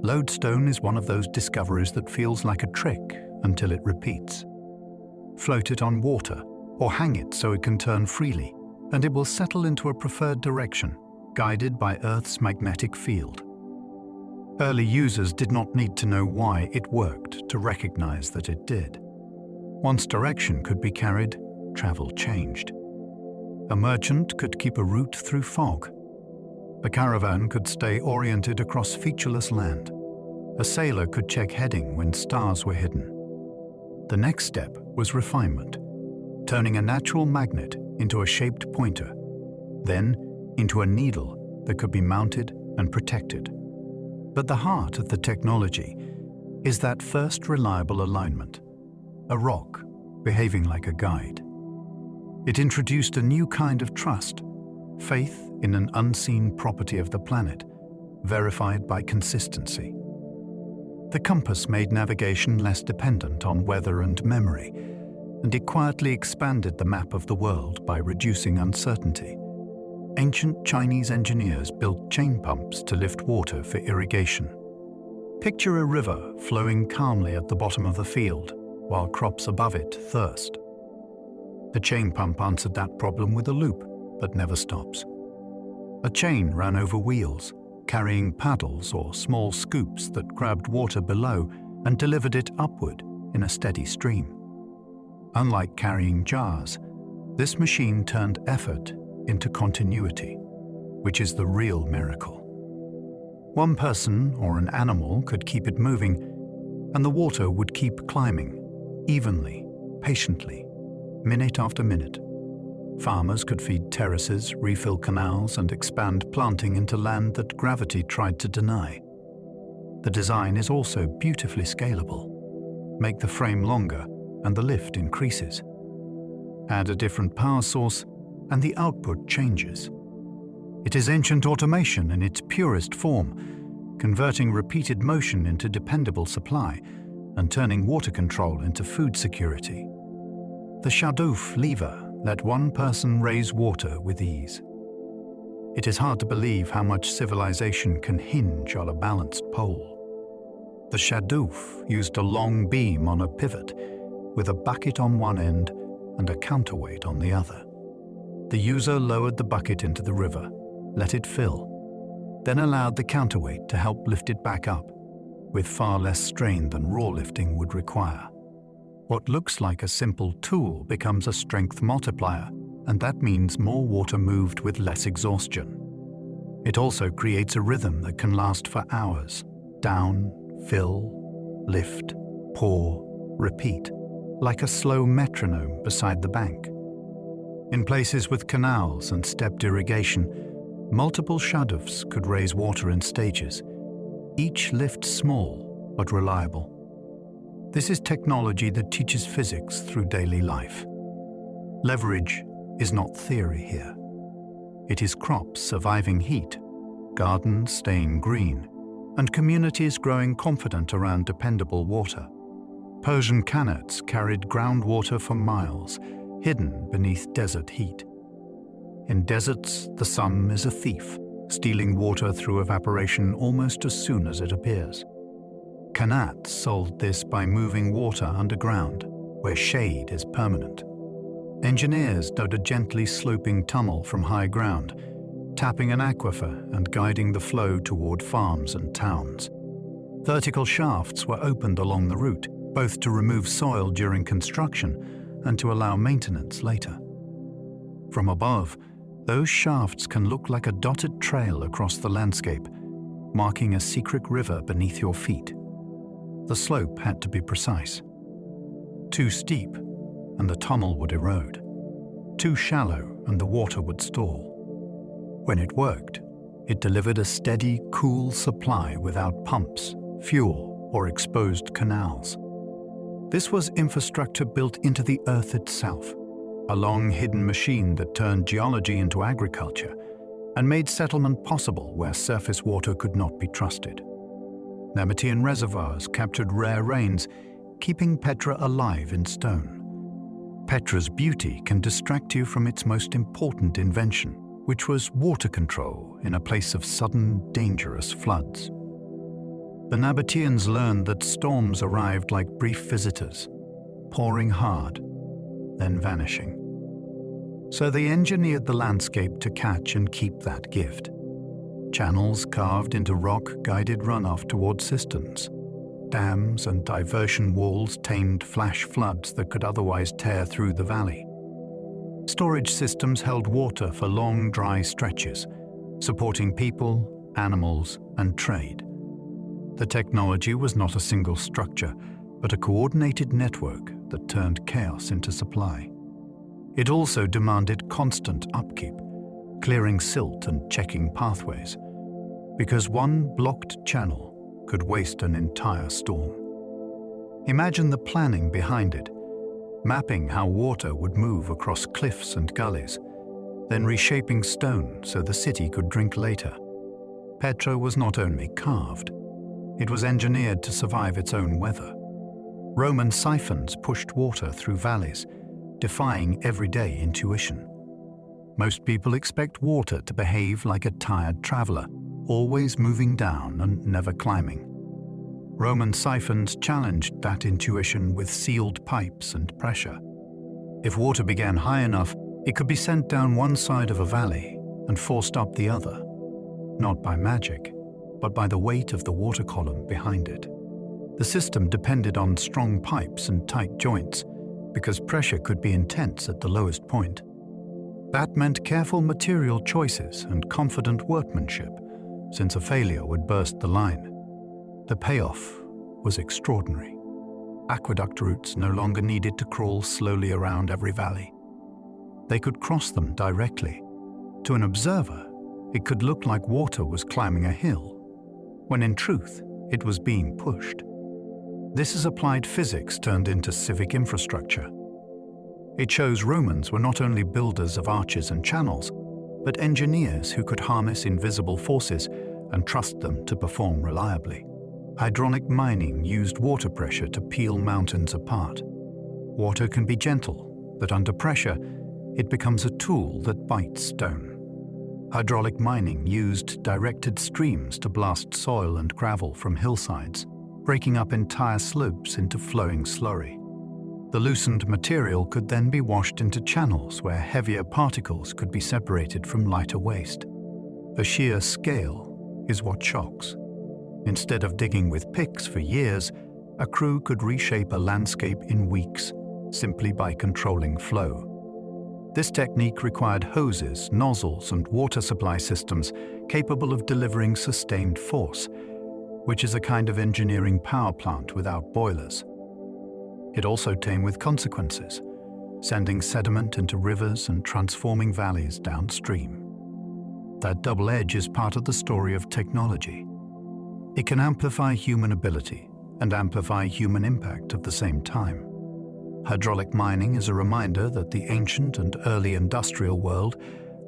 Lodestone is one of those discoveries that feels like a trick until it repeats. Float it on water or hang it so it can turn freely, and it will settle into a preferred direction, guided by Earth's magnetic field. Early users did not need to know why it worked to recognize that it did. Once direction could be carried, travel changed. A merchant could keep a route through fog. A caravan could stay oriented across featureless land. A sailor could check heading when stars were hidden. The next step was refinement, turning a natural magnet into a shaped pointer, then into a needle that could be mounted and protected. But the heart of the technology is that first reliable alignment, a rock behaving like a guide. It introduced a new kind of trust, faith in an unseen property of the planet, verified by consistency. The compass made navigation less dependent on weather and memory, and it quietly expanded the map of the world by reducing uncertainty. Ancient Chinese engineers built chain pumps to lift water for irrigation. Picture a river flowing calmly at the bottom of the field, while crops above it thirst. The chain pump answered that problem with a loop, but never stops. A chain ran over wheels, carrying paddles or small scoops that grabbed water below and delivered it upward in a steady stream. Unlike carrying jars, this machine turned effort into continuity, which is the real miracle. One person or an animal could keep it moving, and the water would keep climbing, evenly, patiently, minute after minute. Farmers could feed terraces, refill canals, and expand planting into land that gravity tried to deny. The design is also beautifully scalable. Make the frame longer, and the lift increases. Add a different power source, and the output changes. It is ancient automation in its purest form, converting repeated motion into dependable supply and turning water control into food security. The Shadouf lever let one person raise water with ease. It is hard to believe how much civilization can hinge on a balanced pole. The Shadouf used a long beam on a pivot, with a bucket on one end and a counterweight on the other. The user lowered the bucket into the river, let it fill. then allowed the counterweight to help lift it back up, with far less strain than raw lifting would require. What looks like a simple tool becomes a strength multiplier, and that means more water moved with less exhaustion. It also creates a rhythm that can last for hours. Down, fill, lift, pour, repeat, like a slow metronome beside the bank. In places with canals and stepped irrigation, multiple shadufs could raise water in stages, each lift small but reliable. This is technology that teaches physics through daily life. Leverage is not theory here. It is crops surviving heat, gardens staying green, and communities growing confident around dependable water. Persian qanats carried groundwater for miles, hidden beneath desert heat. In deserts, the sun is a thief, stealing water through evaporation almost as soon as it appears. Qanats solved this by moving water underground, where shade is permanent. Engineers dug a gently sloping tunnel from high ground, tapping an aquifer and guiding the flow toward farms and towns. Vertical shafts were opened along the route, both to remove soil during construction and to allow maintenance later. From above, those shafts can look like a dotted trail across the landscape, marking a secret river beneath your feet. The slope had to be precise. Too steep, and the tunnel would erode. Too shallow, and the water would stall. When it worked, it delivered a steady, cool supply without pumps, fuel, or exposed canals. This was infrastructure built into the earth itself, a long-hidden machine that turned geology into agriculture and made settlement possible where surface water could not be trusted. Nabatean reservoirs captured rare rains, keeping Petra alive in stone. Petra's beauty can distract you from its most important invention, which was water control in a place of sudden, dangerous floods. The Nabateans learned that storms arrived like brief visitors, pouring hard, then vanishing. So they engineered the landscape to catch and keep that gift. Channels carved into rock guided runoff toward cisterns. Dams and diversion walls tamed flash floods that could otherwise tear through the valley. Storage systems held water for long, dry stretches, supporting people, animals, and trade. The technology was not a single structure, but a coordinated network that turned chaos into supply. It also demanded constant upkeep, clearing silt and checking pathways, because one blocked channel could waste an entire storm. Imagine the planning behind it, mapping how water would move across cliffs and gullies, then reshaping stone so the city could drink later. Petra was not only carved, it was engineered to survive its own weather. Roman siphons pushed water through valleys, defying everyday intuition. Most people expect water to behave like a tired traveler, always moving down and never climbing. Roman siphons challenged that intuition with sealed pipes and pressure. If water began high enough, it could be sent down one side of a valley and forced up the other, not by magic, but by the weight of the water column behind it. The system depended on strong pipes and tight joints, because pressure could be intense at the lowest point. That meant careful material choices and confident workmanship, since a failure would burst the line. The payoff was extraordinary. Aqueduct routes no longer needed to crawl slowly around every valley. They could cross them directly. To an observer, it could look like water was climbing a hill, when in truth, it was being pushed. This is applied physics turned into civic infrastructure. It shows Romans were not only builders of arches and channels, but engineers who could harness invisible forces and trust them to perform reliably. Hydraulic mining used water pressure to peel mountains apart. Water can be gentle, but under pressure, it becomes a tool that bites stone. Hydraulic mining used directed streams to blast soil and gravel from hillsides, breaking up entire slopes into flowing slurry. The loosened material could then be washed into channels where heavier particles could be separated from lighter waste. The sheer scale is what shocks. Instead of digging with picks for years, a crew could reshape a landscape in weeks, simply by controlling flow. This technique required hoses, nozzles, and water supply systems capable of delivering sustained force, which is a kind of engineering power plant without boilers. It also came with consequences, sending sediment into rivers and transforming valleys downstream. That double edge is part of the story of technology. It can amplify human ability and amplify human impact at the same time. Hydraulic mining is a reminder that the ancient and early industrial world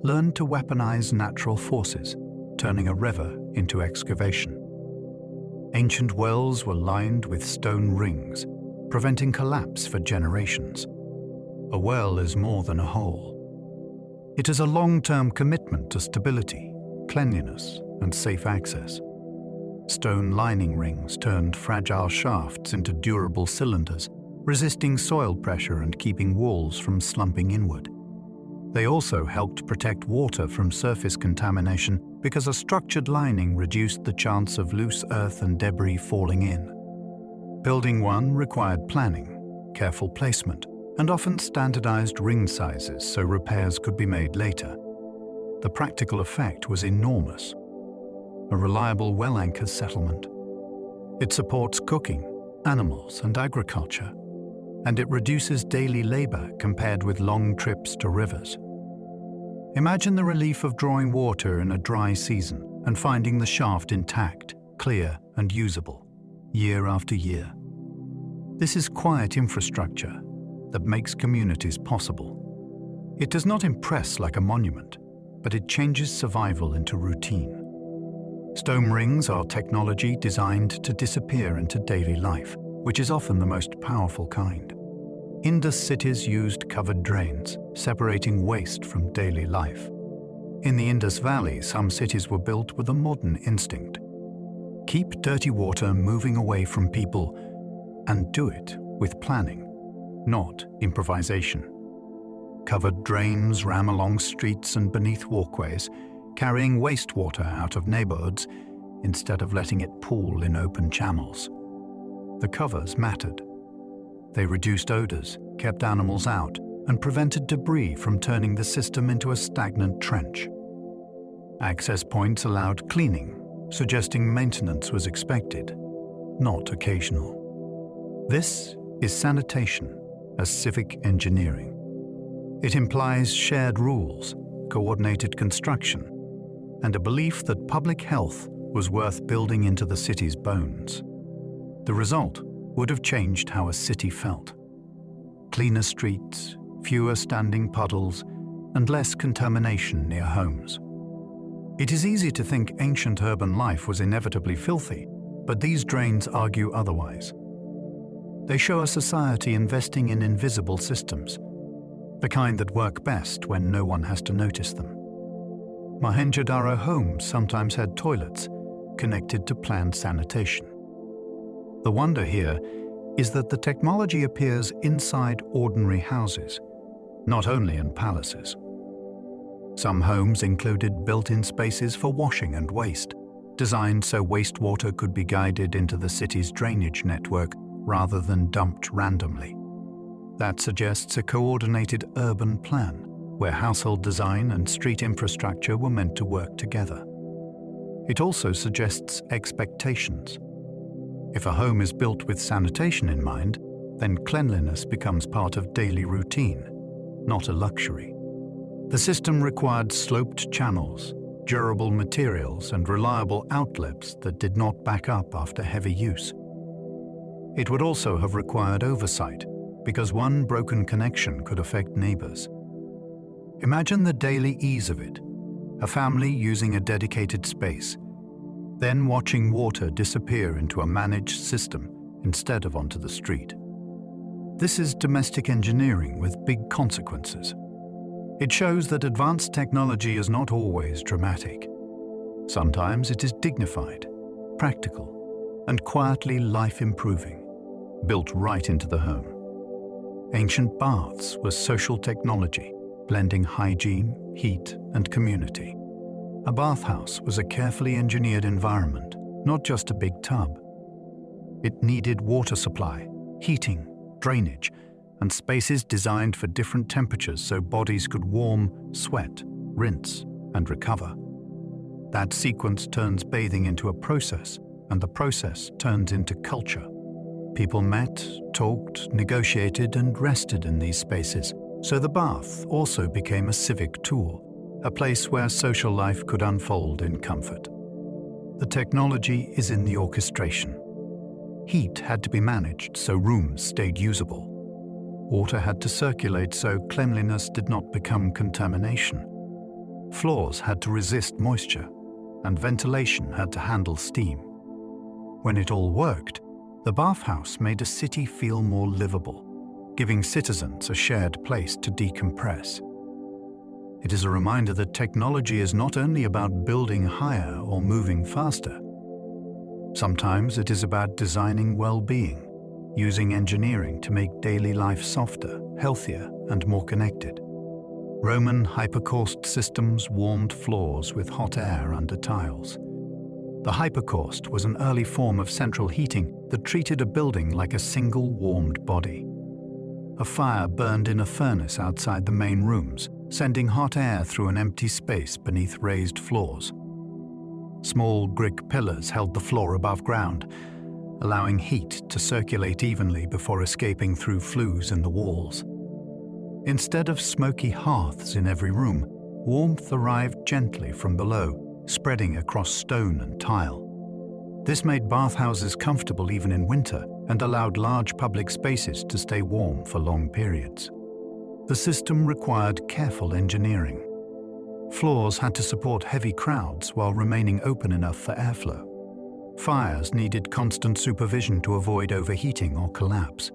learned to weaponize natural forces, turning a river into excavation. Ancient wells were lined with stone rings, preventing collapse for generations. A well is more than a hole. It is a long-term commitment to stability, cleanliness, and safe access. Stone lining rings turned fragile shafts into durable cylinders, resisting soil pressure and keeping walls from slumping inward. They also helped protect water from surface contamination because a structured lining reduced the chance of loose earth and debris falling in. Building one required planning, careful placement, and often standardized ring sizes so repairs could be made later. The practical effect was enormous. A reliable well anchor settlement. It supports cooking, animals, and agriculture, and it reduces daily labor compared with long trips to rivers. Imagine the relief of drawing water in a dry season and finding the shaft intact, clear, and usable, year after year. This is quiet infrastructure that makes communities possible. It does not impress like a monument, but it changes survival into routine. Stone rings are technology designed to disappear into daily life, which is often the most powerful kind. Indus cities used covered drains, separating waste from daily life. In the Indus Valley, some cities were built with a modern instinct. Keep dirty water moving away from people, and do it with planning, not improvisation. Covered drains ran along streets and beneath walkways, carrying wastewater out of neighborhoods instead of letting it pool in open channels. The covers mattered. They reduced odors, kept animals out, and prevented debris from turning the system into a stagnant trench. Access points allowed cleaning, suggesting maintenance was expected, not occasional. This is sanitation as civic engineering. It implies shared rules, coordinated construction, and a belief that public health was worth building into the city's bones. The result would have changed how a city felt. Cleaner streets, fewer standing puddles, and less contamination near homes. It is easy to think ancient urban life was inevitably filthy, but these drains argue otherwise. They show a society investing in invisible systems, the kind that work best when no one has to notice them. Mohenjo-daro homes sometimes had toilets connected to planned sanitation. The wonder here is that the technology appears inside ordinary houses, not only in palaces. Some homes included built-in spaces for washing and waste, designed so wastewater could be guided into the city's drainage network rather than dumped randomly. That suggests a coordinated urban plan, where household design and street infrastructure were meant to work together. It also suggests expectations. If a home is built with sanitation in mind, then cleanliness becomes part of daily routine, not a luxury. The system required sloped channels, durable materials, and reliable outlets that did not back up after heavy use. It would also have required oversight, because one broken connection could affect neighbors. Imagine the daily ease of it, a family using a dedicated space, then watching water disappear into a managed system instead of onto the street. This is domestic engineering with big consequences. It shows that advanced technology is not always dramatic. Sometimes it is dignified, practical, and quietly life-improving, built right into the home. Ancient baths were social technology, blending hygiene, heat, and community. A bathhouse was a carefully engineered environment, not just a big tub. It needed water supply, heating, drainage, and spaces designed for different temperatures so bodies could warm, sweat, rinse, and recover. That sequence turns bathing into a process, and the process turns into culture. People met, talked, negotiated, and rested in these spaces, so the bath also became a civic tool, a place where social life could unfold in comfort. The technology is in the orchestration. Heat had to be managed so rooms stayed usable. Water had to circulate so cleanliness did not become contamination. Floors had to resist moisture, and ventilation had to handle steam. When it all worked, the bathhouse made a city feel more livable, giving citizens a shared place to decompress. It is a reminder that technology is not only about building higher or moving faster. Sometimes it is about designing well-being, using engineering to make daily life softer, healthier, and more connected. Roman hypocaust systems warmed floors with hot air under tiles. The hypocaust was an early form of central heating that treated a building like a single warmed body. A fire burned in a furnace outside the main rooms, sending hot air through an empty space beneath raised floors. Small brick pillars held the floor above ground, allowing heat to circulate evenly before escaping through flues in the walls. Instead of smoky hearths in every room, warmth arrived gently from below, spreading across stone and tile. This made bathhouses comfortable even in winter and allowed large public spaces to stay warm for long periods. The system required careful engineering. Floors had to support heavy crowds while remaining open enough for airflow. Fires needed constant supervision to avoid overheating or collapse.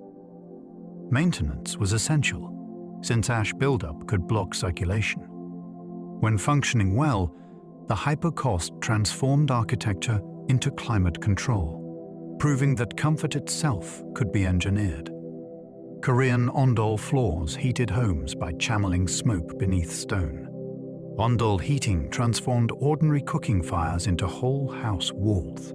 Maintenance was essential, since ash buildup could block circulation. When functioning well, the hypocaust transformed architecture into climate control, proving that comfort itself could be engineered. Korean ondol floors heated homes by channeling smoke beneath stone. Ondol heating transformed ordinary cooking fires into whole house warmth.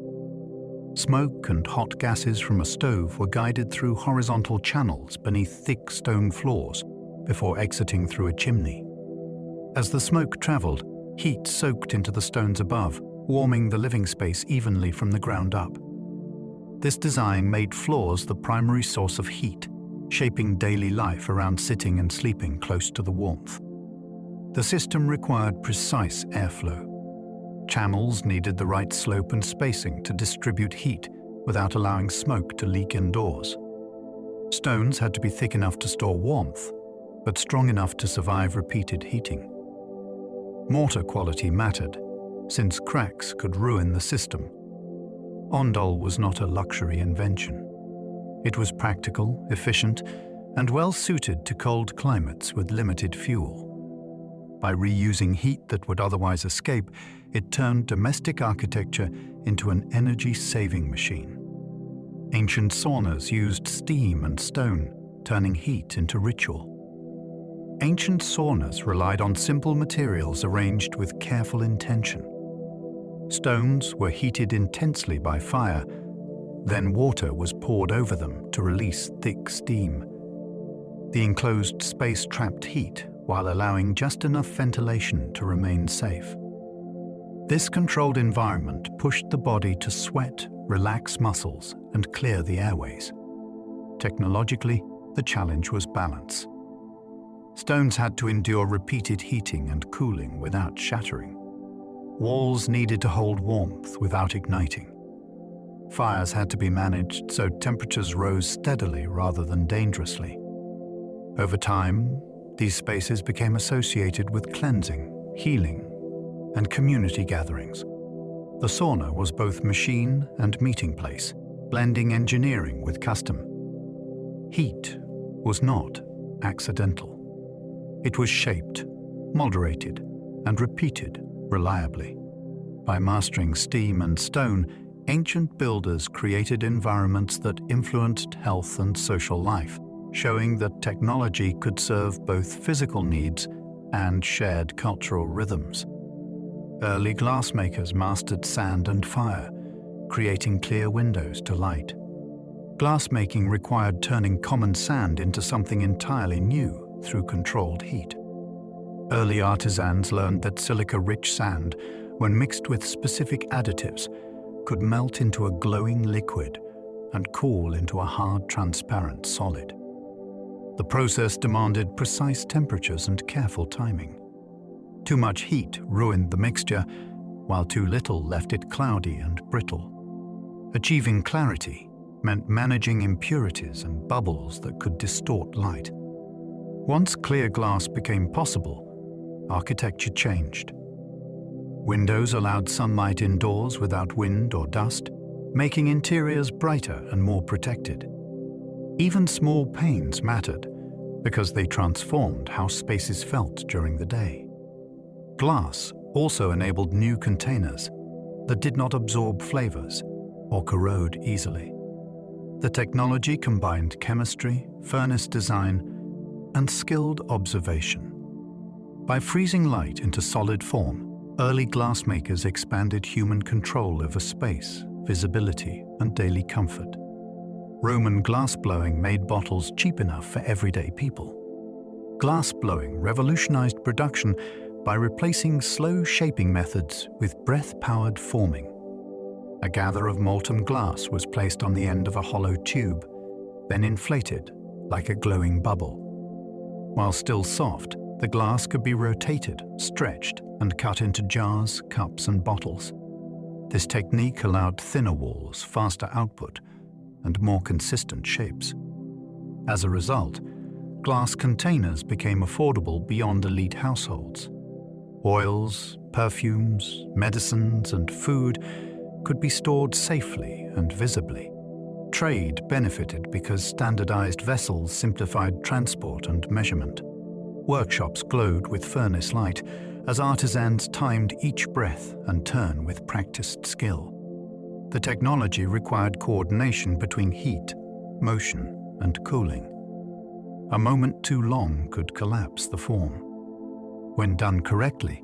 Smoke and hot gases from a stove were guided through horizontal channels beneath thick stone floors before exiting through a chimney. As the smoke traveled, heat soaked into the stones above, warming the living space evenly from the ground up. This design made floors the primary source of heat, shaping daily life around sitting and sleeping close to the warmth. The system required precise airflow. Channels needed the right slope and spacing to distribute heat without allowing smoke to leak indoors. Stones had to be thick enough to store warmth, but strong enough to survive repeated heating. Mortar quality mattered, since cracks could ruin the system. Ondol was not a luxury invention. It was practical, efficient, and well-suited to cold climates with limited fuel. By reusing heat that would otherwise escape, it turned domestic architecture into an energy-saving machine. Ancient saunas used steam and stone, turning heat into ritual. Ancient saunas relied on simple materials arranged with careful intention. Stones were heated intensely by fire, then water was poured over them to release thick steam. The enclosed space trapped heat while allowing just enough ventilation to remain safe. This controlled environment pushed the body to sweat, relax muscles, and clear the airways. Technologically, the challenge was balance. Stones had to endure repeated heating and cooling without shattering. Walls needed to hold warmth without igniting. Fires had to be managed so temperatures rose steadily rather than dangerously. Over time, these spaces became associated with cleansing, healing, and community gatherings. The sauna was both machine and meeting place, blending engineering with custom. Heat was not accidental. It was shaped, moderated, and repeated reliably. By mastering steam and stone, ancient builders created environments that influenced health and social life, showing that technology could serve both physical needs and shared cultural rhythms. Early glassmakers mastered sand and fire, creating clear windows to light. Glassmaking required turning common sand into something entirely new through controlled heat. Early artisans learned that silica-rich sand, when mixed with specific additives, could melt into a glowing liquid and cool into a hard, transparent solid. The process demanded precise temperatures and careful timing. Too much heat ruined the mixture, while too little left it cloudy and brittle. Achieving clarity meant managing impurities and bubbles that could distort light. Once clear glass became possible, architecture changed. Windows allowed sunlight indoors without wind or dust, making interiors brighter and more protected. Even small panes mattered because they transformed how spaces felt during the day. Glass also enabled new containers that did not absorb flavors or corrode easily. The technology combined chemistry, furnace design, and skilled observation. By freezing light into solid form, early glassmakers expanded human control over space, visibility, and daily comfort. Roman glassblowing made bottles cheap enough for everyday people. Glassblowing revolutionized production by replacing slow shaping methods with breath-powered forming. A gather of molten glass was placed on the end of a hollow tube, then inflated like a glowing bubble. While still soft, the glass could be rotated, stretched, and cut into jars, cups, and bottles. This technique allowed thinner walls, faster output, and more consistent shapes. As a result, glass containers became affordable beyond elite households. Oils, perfumes, medicines, and food could be stored safely and visibly. Trade benefited because standardized vessels simplified transport and measurement. Workshops glowed with furnace light as artisans timed each breath and turn with practiced skill. The technology required coordination between heat, motion, and cooling. A moment too long could collapse the form. When done correctly,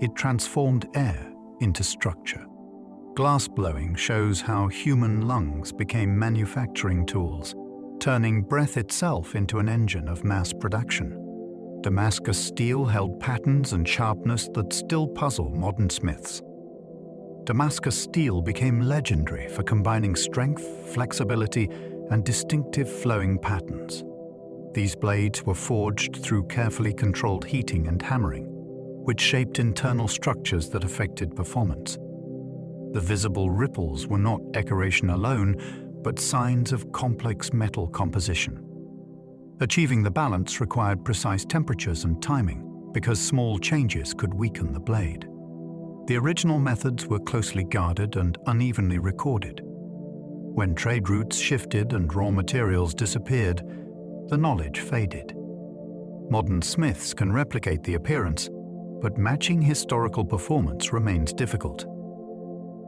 it transformed air into structure. Glassblowing shows how human lungs became manufacturing tools, turning breath itself into an engine of mass production. Damascus steel held patterns and sharpness that still puzzle modern smiths. Damascus steel became legendary for combining strength, flexibility, and distinctive flowing patterns. These blades were forged through carefully controlled heating and hammering, which shaped internal structures that affected performance. The visible ripples were not decoration alone, but signs of complex metal composition. Achieving the balance required precise temperatures and timing, because small changes could weaken the blade. The original methods were closely guarded and unevenly recorded. When trade routes shifted and raw materials disappeared, the knowledge faded. Modern smiths can replicate the appearance, but matching historical performance remains difficult.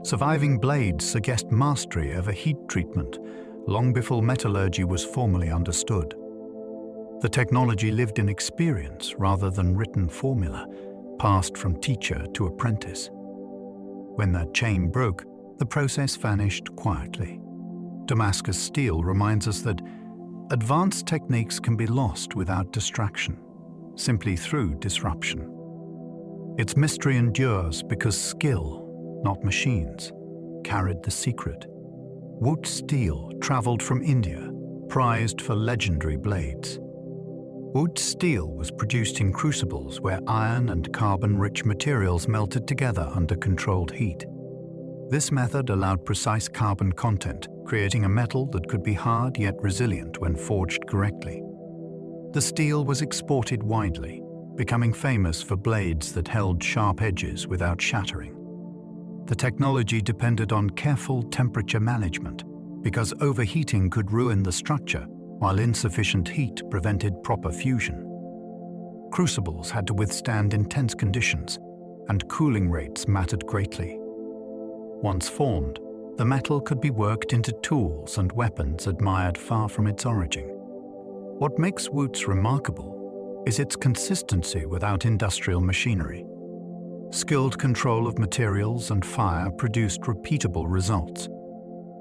Surviving blades suggest mastery over heat treatment, long before metallurgy was formally understood. The technology lived in experience rather than written formula, passed from teacher to apprentice. When that chain broke, the process vanished quietly. Damascus steel reminds us that advanced techniques can be lost without distraction, simply through disruption. Its mystery endures because skill, not machines, carried the secret. Wood steel traveled from India, prized for legendary blades. Wood steel was produced in crucibles where iron and carbon-rich materials melted together under controlled heat. This method allowed precise carbon content, creating a metal that could be hard yet resilient when forged correctly. The steel was exported widely, becoming famous for blades that held sharp edges without shattering. The technology depended on careful temperature management, because overheating could ruin the structure, while insufficient heat prevented proper fusion. Crucibles had to withstand intense conditions, and cooling rates mattered greatly. Once formed, the metal could be worked into tools and weapons admired far from its origin. What makes Wootz remarkable is its consistency without industrial machinery. Skilled control of materials and fire produced repeatable results.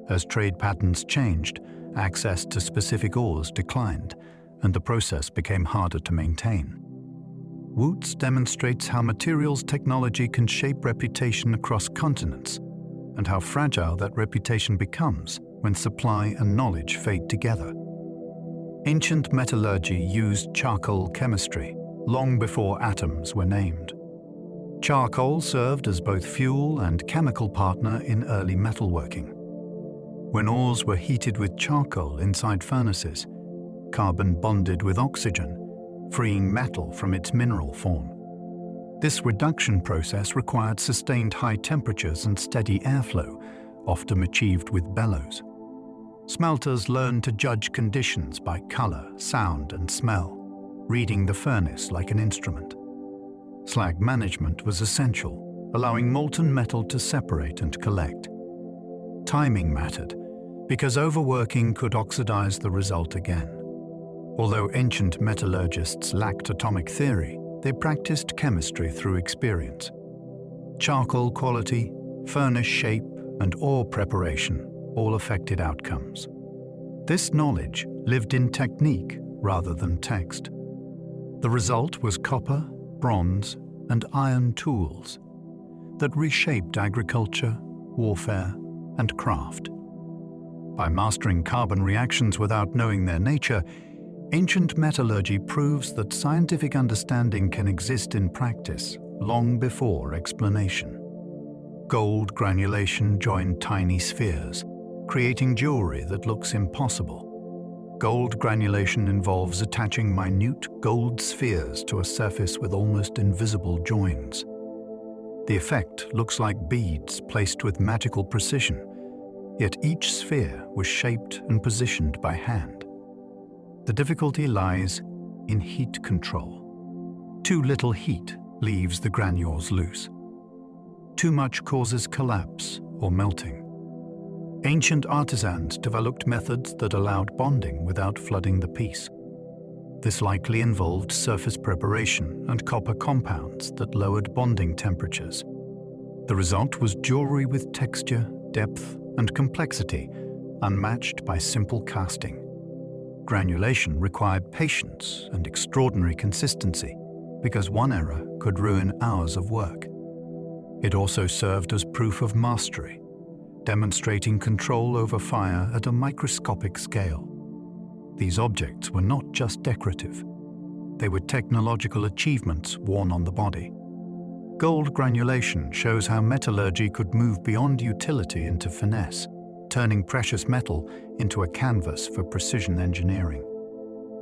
As trade patterns changed, access to specific ores declined, and the process became harder to maintain. Woods demonstrates how materials technology can shape reputation across continents, and how fragile that reputation becomes when supply and knowledge fade together. Ancient metallurgy used charcoal chemistry long before atoms were named. Charcoal served as both fuel and chemical partner in early metalworking. When ores were heated with charcoal inside furnaces, carbon bonded with oxygen, freeing metal from its mineral form. This reduction process required sustained high temperatures and steady airflow, often achieved with bellows. Smelters learned to judge conditions by color, sound, and smell, reading the furnace like an instrument. Slag management was essential, allowing molten metal to separate and collect. Timing mattered, because overworking could oxidize the result again. Although ancient metallurgists lacked atomic theory, they practiced chemistry through experience. Charcoal quality, furnace shape, and ore preparation all affected outcomes. This knowledge lived in technique rather than text. The result was copper, bronze, and iron tools that reshaped agriculture, warfare, and craft. By mastering carbon reactions without knowing their nature, ancient metallurgy proves that scientific understanding can exist in practice long before explanation. Gold granulation joined tiny spheres, creating jewelry that looks impossible. Gold granulation involves attaching minute gold spheres to a surface with almost invisible joins. The effect looks like beads placed with magical precision, yet each sphere was shaped and positioned by hand. The difficulty lies in heat control. Too little heat leaves the granules loose. Too much causes collapse or melting. Ancient artisans developed methods that allowed bonding without flooding the piece. This likely involved surface preparation and copper compounds that lowered bonding temperatures. The result was jewelry with texture, depth, and complexity unmatched by simple casting. Granulation required patience and extraordinary consistency because one error could ruin hours of work. It also served as proof of mastery, demonstrating control over fire at a microscopic scale. These objects were not just decorative. They were technological achievements worn on the body. Gold granulation shows how metallurgy could move beyond utility into finesse, turning precious metal into a canvas for precision engineering.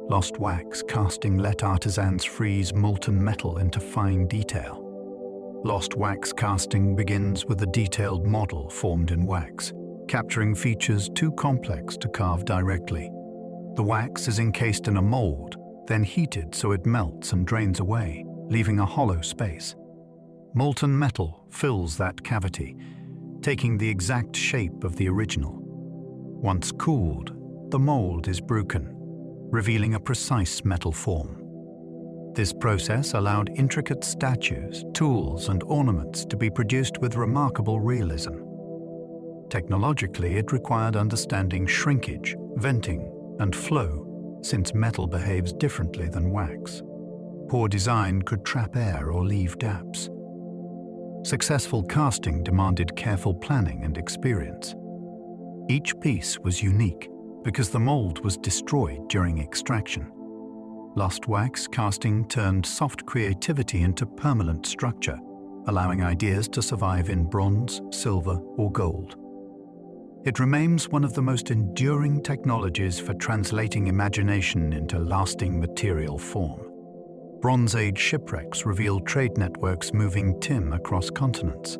Lost wax casting let artisans freeze molten metal into fine detail. Lost wax casting begins with a detailed model formed in wax, capturing features too complex to carve directly. The wax is encased in a mold, then heated so it melts and drains away, leaving a hollow space. Molten metal fills that cavity, taking the exact shape of the original. Once cooled, the mold is broken, revealing a precise metal form. This process allowed intricate statues, tools, and ornaments to be produced with remarkable realism. Technologically, it required understanding shrinkage, venting, and flow, since metal behaves differently than wax. Poor design could trap air or leave gaps. Successful casting demanded careful planning and experience. Each piece was unique because the mold was destroyed during extraction. Lost wax casting turned soft creativity into permanent structure, allowing ideas to survive in bronze, silver, or gold. It remains one of the most enduring technologies for translating imagination into lasting material form. Bronze Age shipwrecks reveal trade networks moving tin across continents.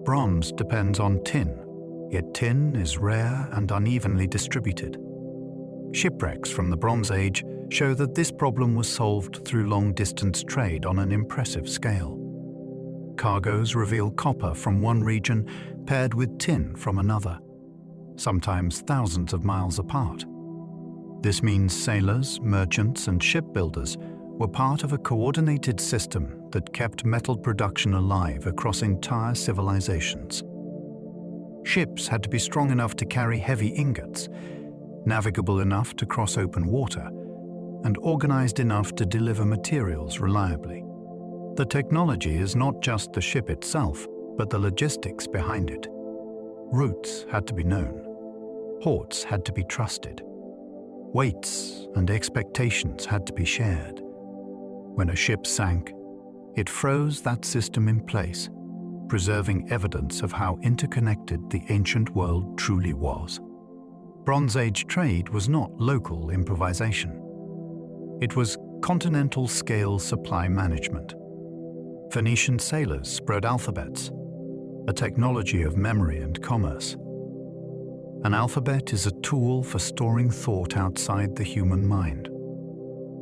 Bronze depends on tin, yet tin is rare and unevenly distributed. Shipwrecks from the Bronze Age show that this problem was solved through long-distance trade on an impressive scale. Cargoes reveal copper from one region paired with tin from another, sometimes thousands of miles apart. This means sailors, merchants, and shipbuilders were part of a coordinated system that kept metal production alive across entire civilizations. Ships had to be strong enough to carry heavy ingots, navigable enough to cross open water, and organized enough to deliver materials reliably. The technology is not just the ship itself, but the logistics behind it. Routes had to be known. Ports had to be trusted. Weights and expectations had to be shared. When a ship sank, it froze that system in place, preserving evidence of how interconnected the ancient world truly was. Bronze Age trade was not local improvisation. It was continental-scale supply management. Phoenician sailors spread alphabets, a technology of memory and commerce. An alphabet is a tool for storing thought outside the human mind.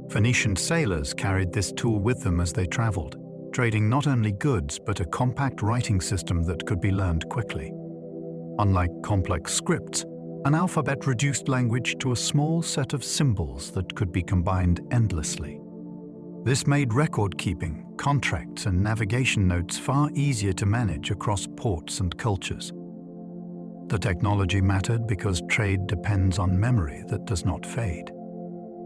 Phoenician sailors carried this tool with them as they traveled, trading not only goods but a compact writing system that could be learned quickly. Unlike complex scripts, an alphabet reduced language to a small set of symbols that could be combined endlessly. This made record-keeping, contracts, and navigation notes far easier to manage across ports and cultures. The technology mattered because trade depends on memory that does not fade.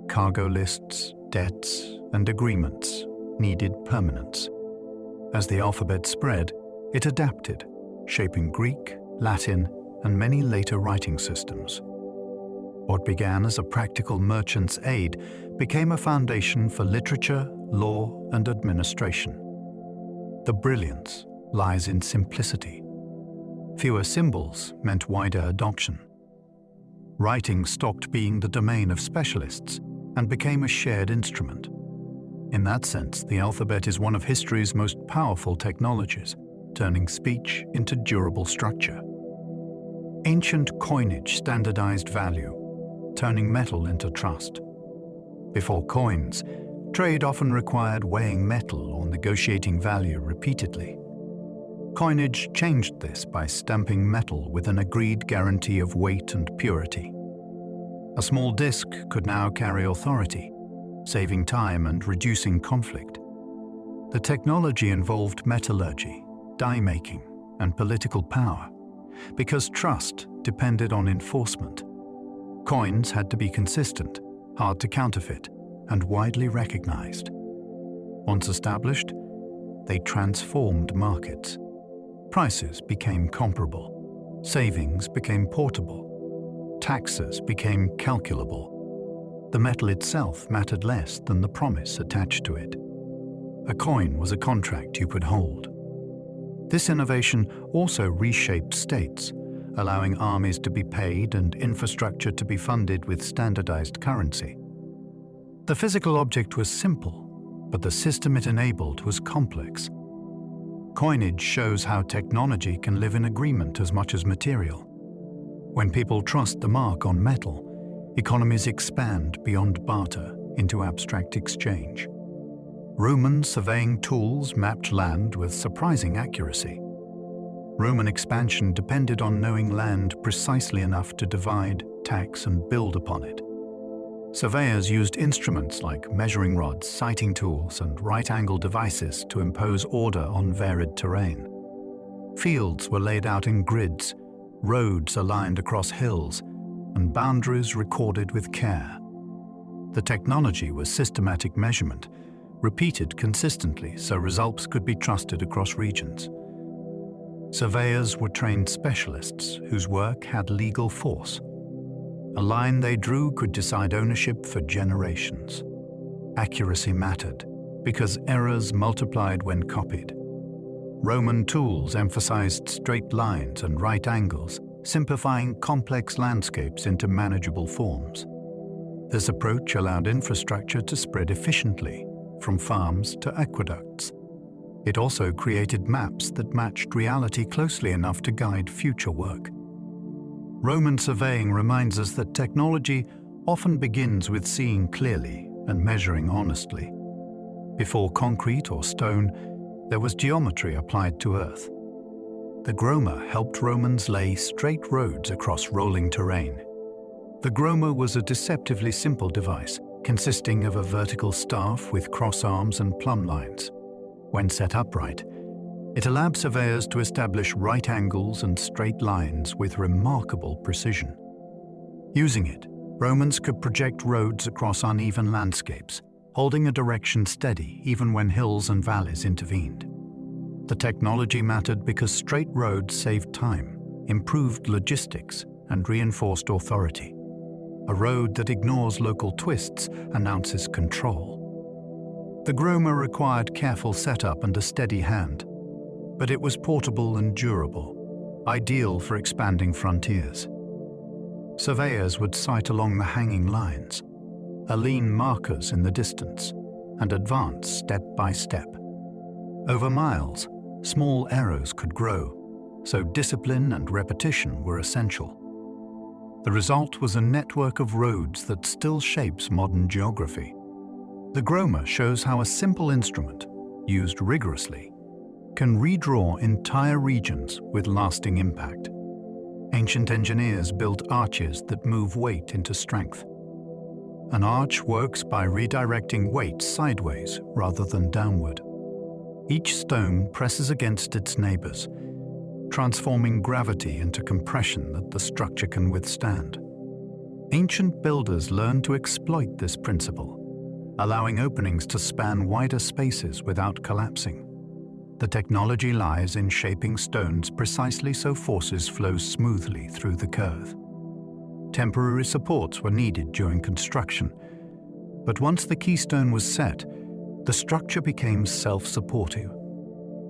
Cargo lists, debts, and agreements needed permanence. As the alphabet spread, it adapted, shaping Greek, Latin, and many later writing systems. What began as a practical merchant's aid became a foundation for literature, law, and administration. The brilliance lies in simplicity. Fewer symbols meant wider adoption. Writing stopped being the domain of specialists and became a shared instrument. In that sense, the alphabet is one of history's most powerful technologies, turning speech into durable structure. Ancient coinage standardized value, turning metal into trust. Before coins, trade often required weighing metal or negotiating value repeatedly. Coinage changed this by stamping metal with an agreed guarantee of weight and purity. A small disc could now carry authority, saving time and reducing conflict. The technology involved metallurgy, die-making, and political power, because trust depended on enforcement. Coins had to be consistent, hard to counterfeit, and widely recognized. Once established, they transformed markets. Prices became comparable, savings became portable, taxes became calculable. The metal itself mattered less than the promise attached to it. A coin was a contract you could hold. This innovation also reshaped states, allowing armies to be paid and infrastructure to be funded with standardized currency. The physical object was simple, but the system it enabled was complex. Coinage shows how technology can live in agreement as much as material. When people trust the mark on metal, economies expand beyond barter into abstract exchange. Roman surveying tools mapped land with surprising accuracy. Roman expansion depended on knowing land precisely enough to divide, tax, and build upon it. Surveyors used instruments like measuring rods, sighting tools, and right-angle devices to impose order on varied terrain. Fields were laid out in grids, roads aligned across hills, and boundaries recorded with care. The technology was systematic measurement, repeated consistently so results could be trusted across regions. Surveyors were trained specialists whose work had legal force. A line they drew could decide ownership for generations. Accuracy mattered because errors multiplied when copied. Roman tools emphasized straight lines and right angles, simplifying complex landscapes into manageable forms. This approach allowed infrastructure to spread efficiently, from farms to aqueducts. It also created maps that matched reality closely enough to guide future work. Roman surveying reminds us that technology often begins with seeing clearly and measuring honestly. Before concrete or stone, there was geometry applied to earth. The groma helped Romans lay straight roads across rolling terrain. The groma was a deceptively simple device, consisting of a vertical staff with cross arms and plumb lines. When set upright, it allowed surveyors to establish right angles and straight lines with remarkable precision. Using it, Romans could project roads across uneven landscapes, holding a direction steady even when hills and valleys intervened. The technology mattered because straight roads saved time, improved logistics, and reinforced authority. A road that ignores local twists announces control. The Groma required careful setup and a steady hand, but it was portable and durable, ideal for expanding frontiers. Surveyors would sight along the hanging lines, lean markers in the distance, and advance step by step. Over miles, small errors could grow, so discipline and repetition were essential. The result was a network of roads that still shapes modern geography. The Groma shows how a simple instrument, used rigorously, can redraw entire regions with lasting impact. Ancient engineers built arches that move weight into strength. An arch works by redirecting weight sideways rather than downward. Each stone presses against its neighbors, transforming gravity into compression that the structure can withstand. Ancient builders learned to exploit this principle, allowing openings to span wider spaces without collapsing. The technology lies in shaping stones precisely so forces flow smoothly through the curve. Temporary supports were needed during construction, but once the keystone was set, the structure became self-supportive.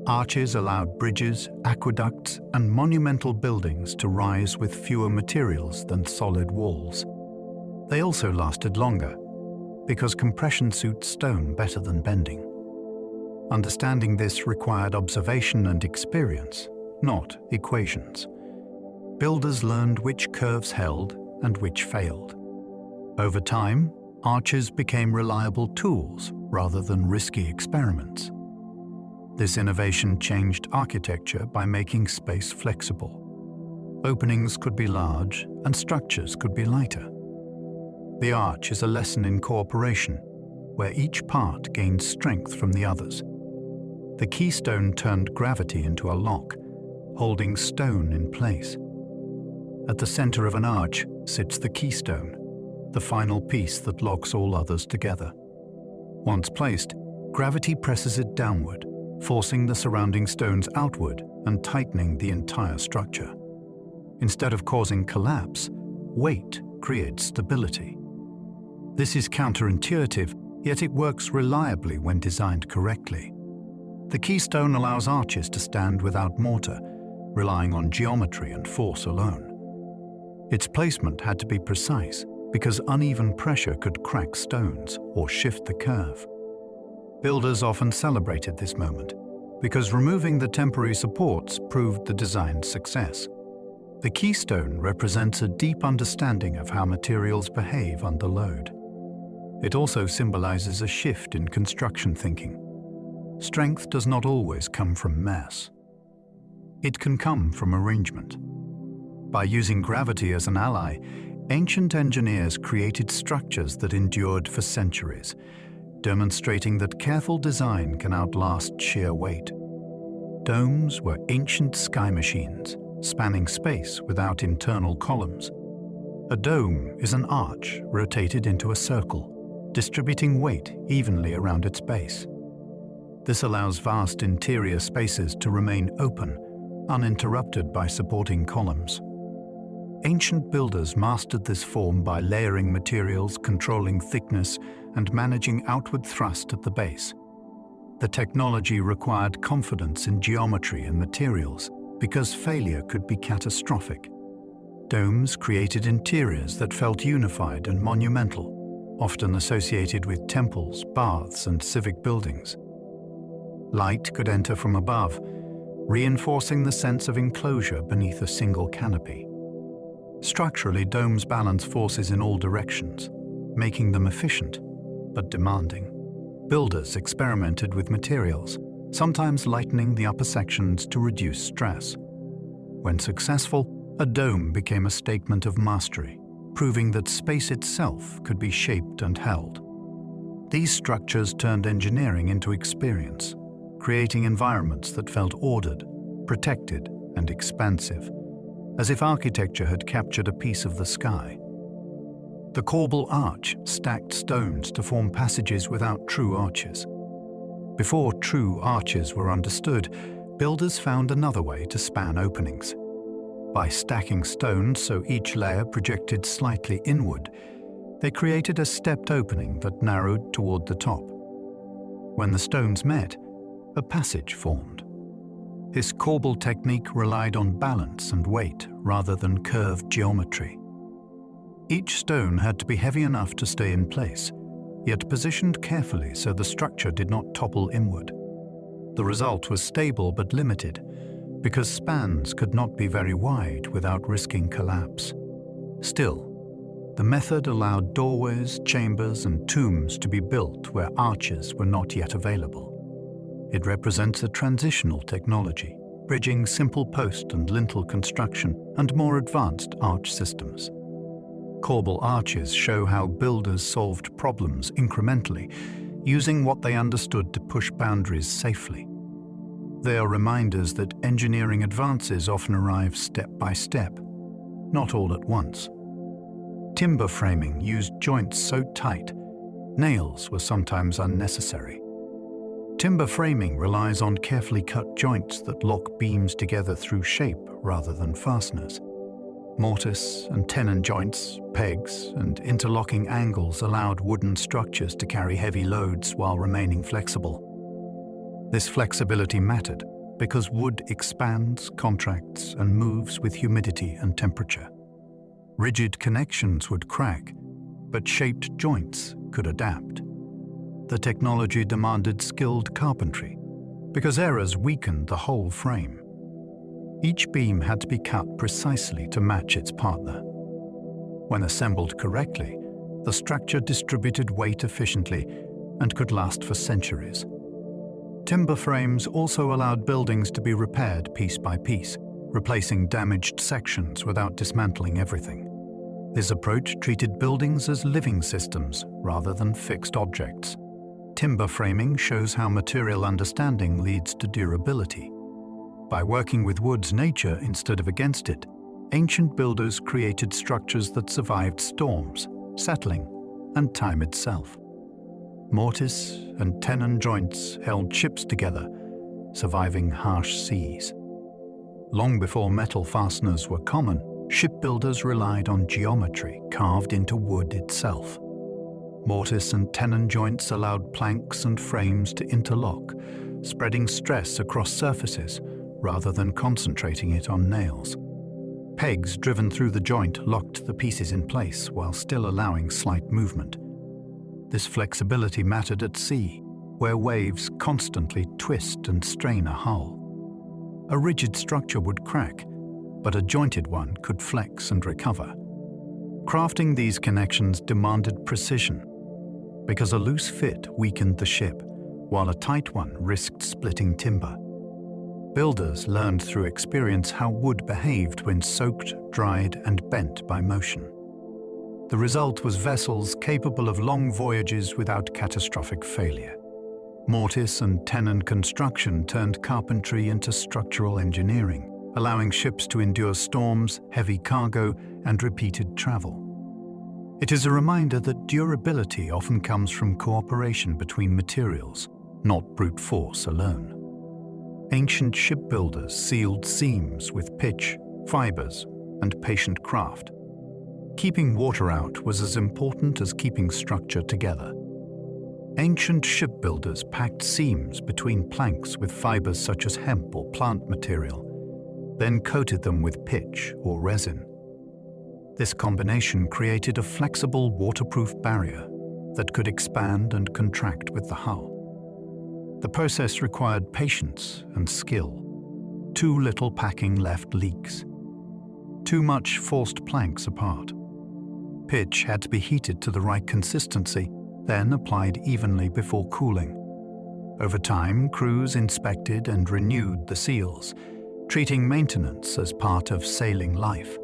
Arches allowed bridges, aqueducts, and monumental buildings to rise with fewer materials than solid walls. They also lasted longer, because compression suits stone better than bending. Understanding this required observation and experience, not equations. Builders learned which curves held and which failed. Over time, arches became reliable tools rather than risky experiments. This innovation changed architecture by making space flexible. Openings could be large and structures could be lighter. The arch is a lesson in cooperation, where each part gains strength from the others. The keystone turned gravity into a lock, holding stone in place. At the center of an arch sits the keystone, the final piece that locks all others together. Once placed, gravity presses it downward, forcing the surrounding stones outward and tightening the entire structure. Instead of causing collapse, weight creates stability. This is counterintuitive, yet it works reliably when designed correctly. The keystone allows arches to stand without mortar, relying on geometry and force alone. Its placement had to be precise because uneven pressure could crack stones or shift the curve. Builders often celebrated this moment because removing the temporary supports proved the design's success. The keystone represents a deep understanding of how materials behave under load. It also symbolizes a shift in construction thinking. Strength does not always come from mass. It can come from arrangement. By using gravity as an ally, ancient engineers created structures that endured for centuries, demonstrating that careful design can outlast sheer weight. Domes were ancient sky machines, spanning space without internal columns. A dome is an arch rotated into a circle, distributing weight evenly around its base. This allows vast interior spaces to remain open, uninterrupted by supporting columns. Ancient builders mastered this form by layering materials, controlling thickness, and managing outward thrust at the base. The technology required confidence in geometry and materials because failure could be catastrophic. Domes created interiors that felt unified and monumental, often associated with temples, baths, and civic buildings. Light could enter from above, reinforcing the sense of enclosure beneath a single canopy. Structurally, domes balance forces in all directions, making them efficient but demanding. Builders experimented with materials, sometimes lightening the upper sections to reduce stress. When successful, a dome became a statement of mastery, proving that space itself could be shaped and held. These structures turned engineering into experience, creating environments that felt ordered, protected, and expansive, as if architecture had captured a piece of the sky. The corbel arch stacked stones to form passages without true arches. Before true arches were understood, builders found another way to span openings. By stacking stones so each layer projected slightly inward, they created a stepped opening that narrowed toward the top. When the stones met, a passage formed. This corbel technique relied on balance and weight rather than curved geometry. Each stone had to be heavy enough to stay in place, yet positioned carefully so the structure did not topple inward. The result was stable but limited, because spans could not be very wide without risking collapse. Still, the method allowed doorways, chambers, and tombs to be built where arches were not yet available. It represents a transitional technology, bridging simple post and lintel construction and more advanced arch systems. Corbel arches show how builders solved problems incrementally, using what they understood to push boundaries safely. They are reminders that engineering advances often arrive step by step, not all at once. Timber framing used joints so tight, nails were sometimes unnecessary. Timber framing relies on carefully cut joints that lock beams together through shape rather than fasteners. Mortise and tenon joints, pegs, and interlocking angles allowed wooden structures to carry heavy loads while remaining flexible. This flexibility mattered because wood expands, contracts, and moves with humidity and temperature. Rigid connections would crack, but shaped joints could adapt. The technology demanded skilled carpentry because errors weakened the whole frame. Each beam had to be cut precisely to match its partner. When assembled correctly, the structure distributed weight efficiently and could last for centuries. Timber frames also allowed buildings to be repaired piece by piece, replacing damaged sections without dismantling everything. This approach treated buildings as living systems rather than fixed objects. Timber framing shows how material understanding leads to durability. By working with wood's nature instead of against it, ancient builders created structures that survived storms, settling, and time itself. Mortise and tenon joints held ships together, surviving harsh seas. Long before metal fasteners were common, shipbuilders relied on geometry carved into wood itself. Mortise and tenon joints allowed planks and frames to interlock, spreading stress across surfaces rather than concentrating it on nails. Pegs driven through the joint locked the pieces in place while still allowing slight movement. This flexibility mattered at sea, where waves constantly twist and strain a hull. A rigid structure would crack, but a jointed one could flex and recover. Crafting these connections demanded precision, because a loose fit weakened the ship, while a tight one risked splitting timber. Builders learned through experience how wood behaved when soaked, dried, and bent by motion. The result was vessels capable of long voyages without catastrophic failure. Mortise and tenon construction turned carpentry into structural engineering, allowing ships to endure storms, heavy cargo, and repeated travel. It is a reminder that durability often comes from cooperation between materials, not brute force alone. Ancient shipbuilders sealed seams with pitch, fibers, and patient craft. Keeping water out was as important as keeping structure together. Ancient shipbuilders packed seams between planks with fibers such as hemp or plant material, then coated them with pitch or resin. This combination created a flexible, waterproof barrier that could expand and contract with the hull. The process required patience and skill. Too little packing left leaks. Too much forced planks apart. Pitch had to be heated to the right consistency, then applied evenly before cooling. Over time, crews inspected and renewed the seals, treating maintenance as part of sailing life.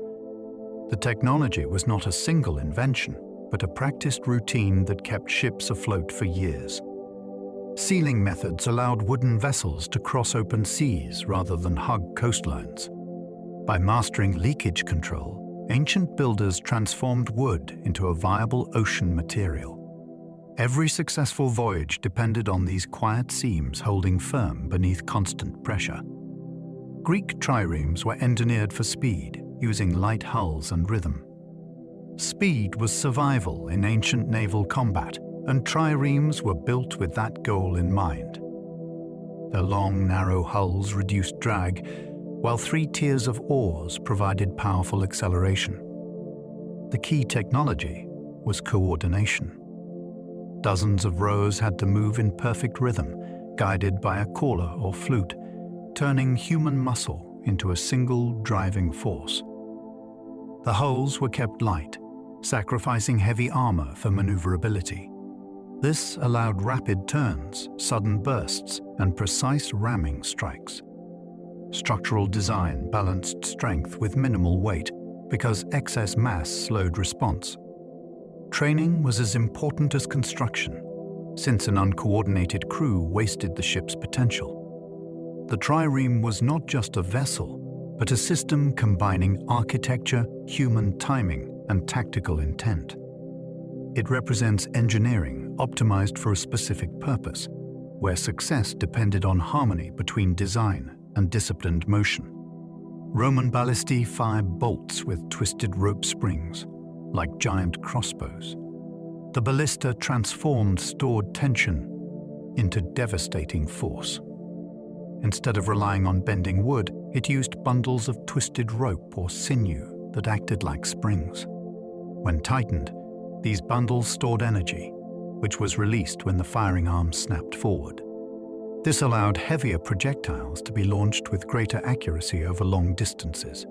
The technology was not a single invention. but a practiced routine that kept ships afloat for years. Sealing methods allowed wooden vessels to cross open seas rather than hug coastlines. By mastering leakage control, ancient builders transformed wood into a viable ocean material. Every successful voyage depended on these quiet seams holding firm beneath constant pressure. Greek triremes were engineered for speed, using light hulls and rhythm. Speed was survival in ancient naval combat, and triremes were built with that goal in mind. Their long, narrow hulls reduced drag, while 3 tiers of oars provided powerful acceleration. The key technology was coordination. Dozens of rowers had to move in perfect rhythm, guided by a caller or flute, turning human muscle into a single driving force. The hulls were kept light, sacrificing heavy armor for maneuverability. This allowed rapid turns, sudden bursts, and precise ramming strikes. Structural design balanced strength with minimal weight because excess mass slowed response. Training was as important as construction, since an uncoordinated crew wasted the ship's potential. The trireme was not just a vessel, but a system combining architecture, human timing, and tactical intent. It represents engineering optimized for a specific purpose, where success depended on harmony between design and disciplined motion. Roman ballistae fired bolts with twisted rope springs, like giant crossbows. The ballista transformed stored tension into devastating force. Instead of relying on bending wood, it used bundles of twisted rope or sinew that acted like springs. When tightened, these bundles stored energy, which was released when the firing arm snapped forward. This allowed heavier projectiles to be launched with greater accuracy over long distances.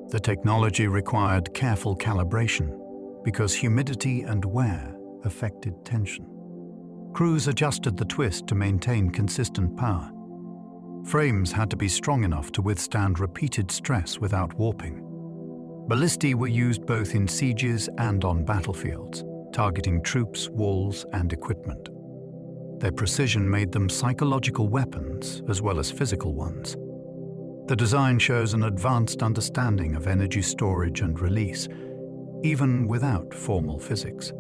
The technology required careful calibration because humidity and wear affected tension. Crews adjusted the twist to maintain consistent power. Frames had to be strong enough to withstand repeated stress without warping. Ballistae were used both in sieges and on battlefields, targeting troops, walls, and equipment. Their precision made them psychological weapons as well as physical ones. The design shows an advanced understanding of energy storage and release, even without formal physics.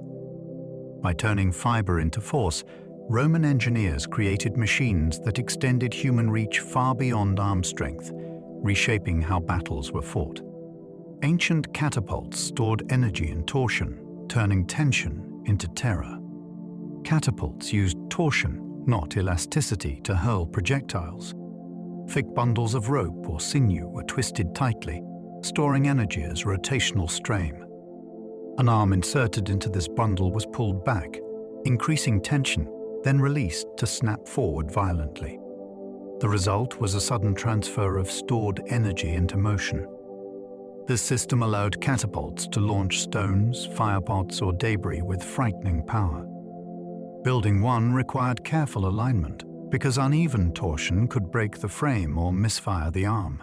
By turning fiber into force, Roman engineers created machines that extended human reach far beyond arm strength, reshaping how battles were fought. Ancient catapults stored energy in torsion, turning tension into terror. Catapults used torsion, not elasticity, to hurl projectiles. Thick bundles of rope or sinew were twisted tightly, storing energy as rotational strain. An arm inserted into this bundle was pulled back, increasing tension, then released to snap forward violently. The result was a sudden transfer of stored energy into motion. This system allowed catapults to launch stones, firepots, or debris with frightening power. Building one required careful alignment because uneven torsion could break the frame or misfire the arm.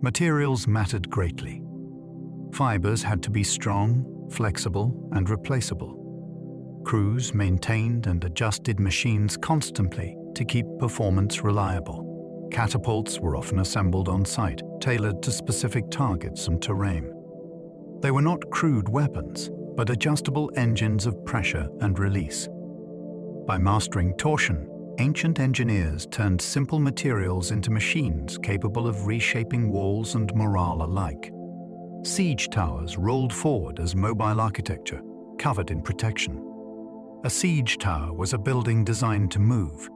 Materials mattered greatly. Fibers had to be strong, flexible, and replaceable. Crews maintained and adjusted machines constantly to keep performance reliable. Catapults were often assembled on site, tailored to specific targets and terrain. They were not crude weapons, but adjustable engines of pressure and release. By mastering torsion, ancient engineers turned simple materials into machines capable of reshaping walls and morale alike. Siege towers rolled forward as mobile architecture, covered in protection. A siege tower was a building designed to move.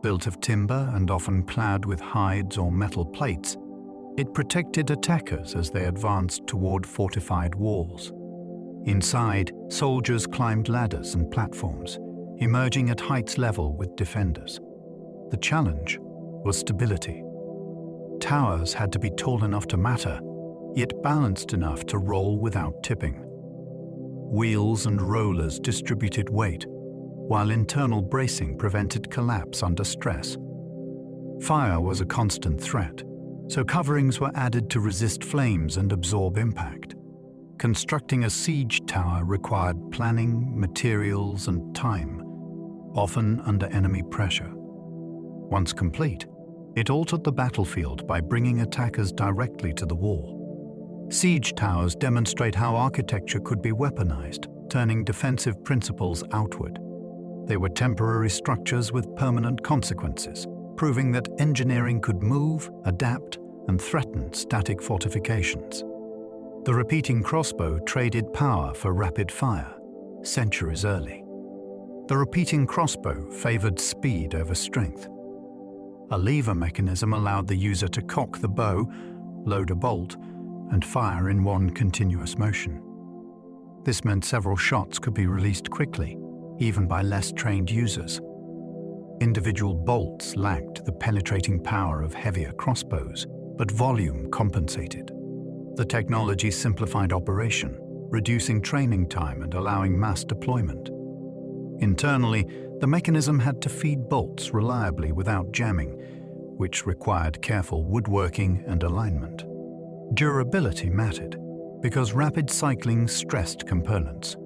Built of timber and often clad with hides or metal plates, it protected attackers as they advanced toward fortified walls. Inside, soldiers climbed ladders and platforms, emerging at heights level with defenders. The challenge was stability. Towers had to be tall enough to matter, yet balanced enough to roll without tipping. Wheels and rollers distributed weight, while internal bracing prevented collapse under stress. Fire was a constant threat, so coverings were added to resist flames and absorb impact. Constructing a siege tower required planning, materials, and time, often under enemy pressure. Once complete, it altered the battlefield by bringing attackers directly to the wall. Siege towers demonstrate how architecture could be weaponized, turning defensive principles outward. They were temporary structures with permanent consequences, proving that engineering could move, adapt, and threaten static fortifications. The repeating crossbow traded power for rapid fire, centuries early. The repeating crossbow favored speed over strength. A lever mechanism allowed the user to cock the bow, load a bolt, and fire in one continuous motion. This meant several shots could be released quickly, even by less trained users. Individual bolts lacked the penetrating power of heavier crossbows, but volume compensated. The technology simplified operation, reducing training time and allowing mass deployment. Internally, the mechanism had to feed bolts reliably without jamming, which required careful woodworking and alignment. Durability mattered, because rapid cycling stressed components.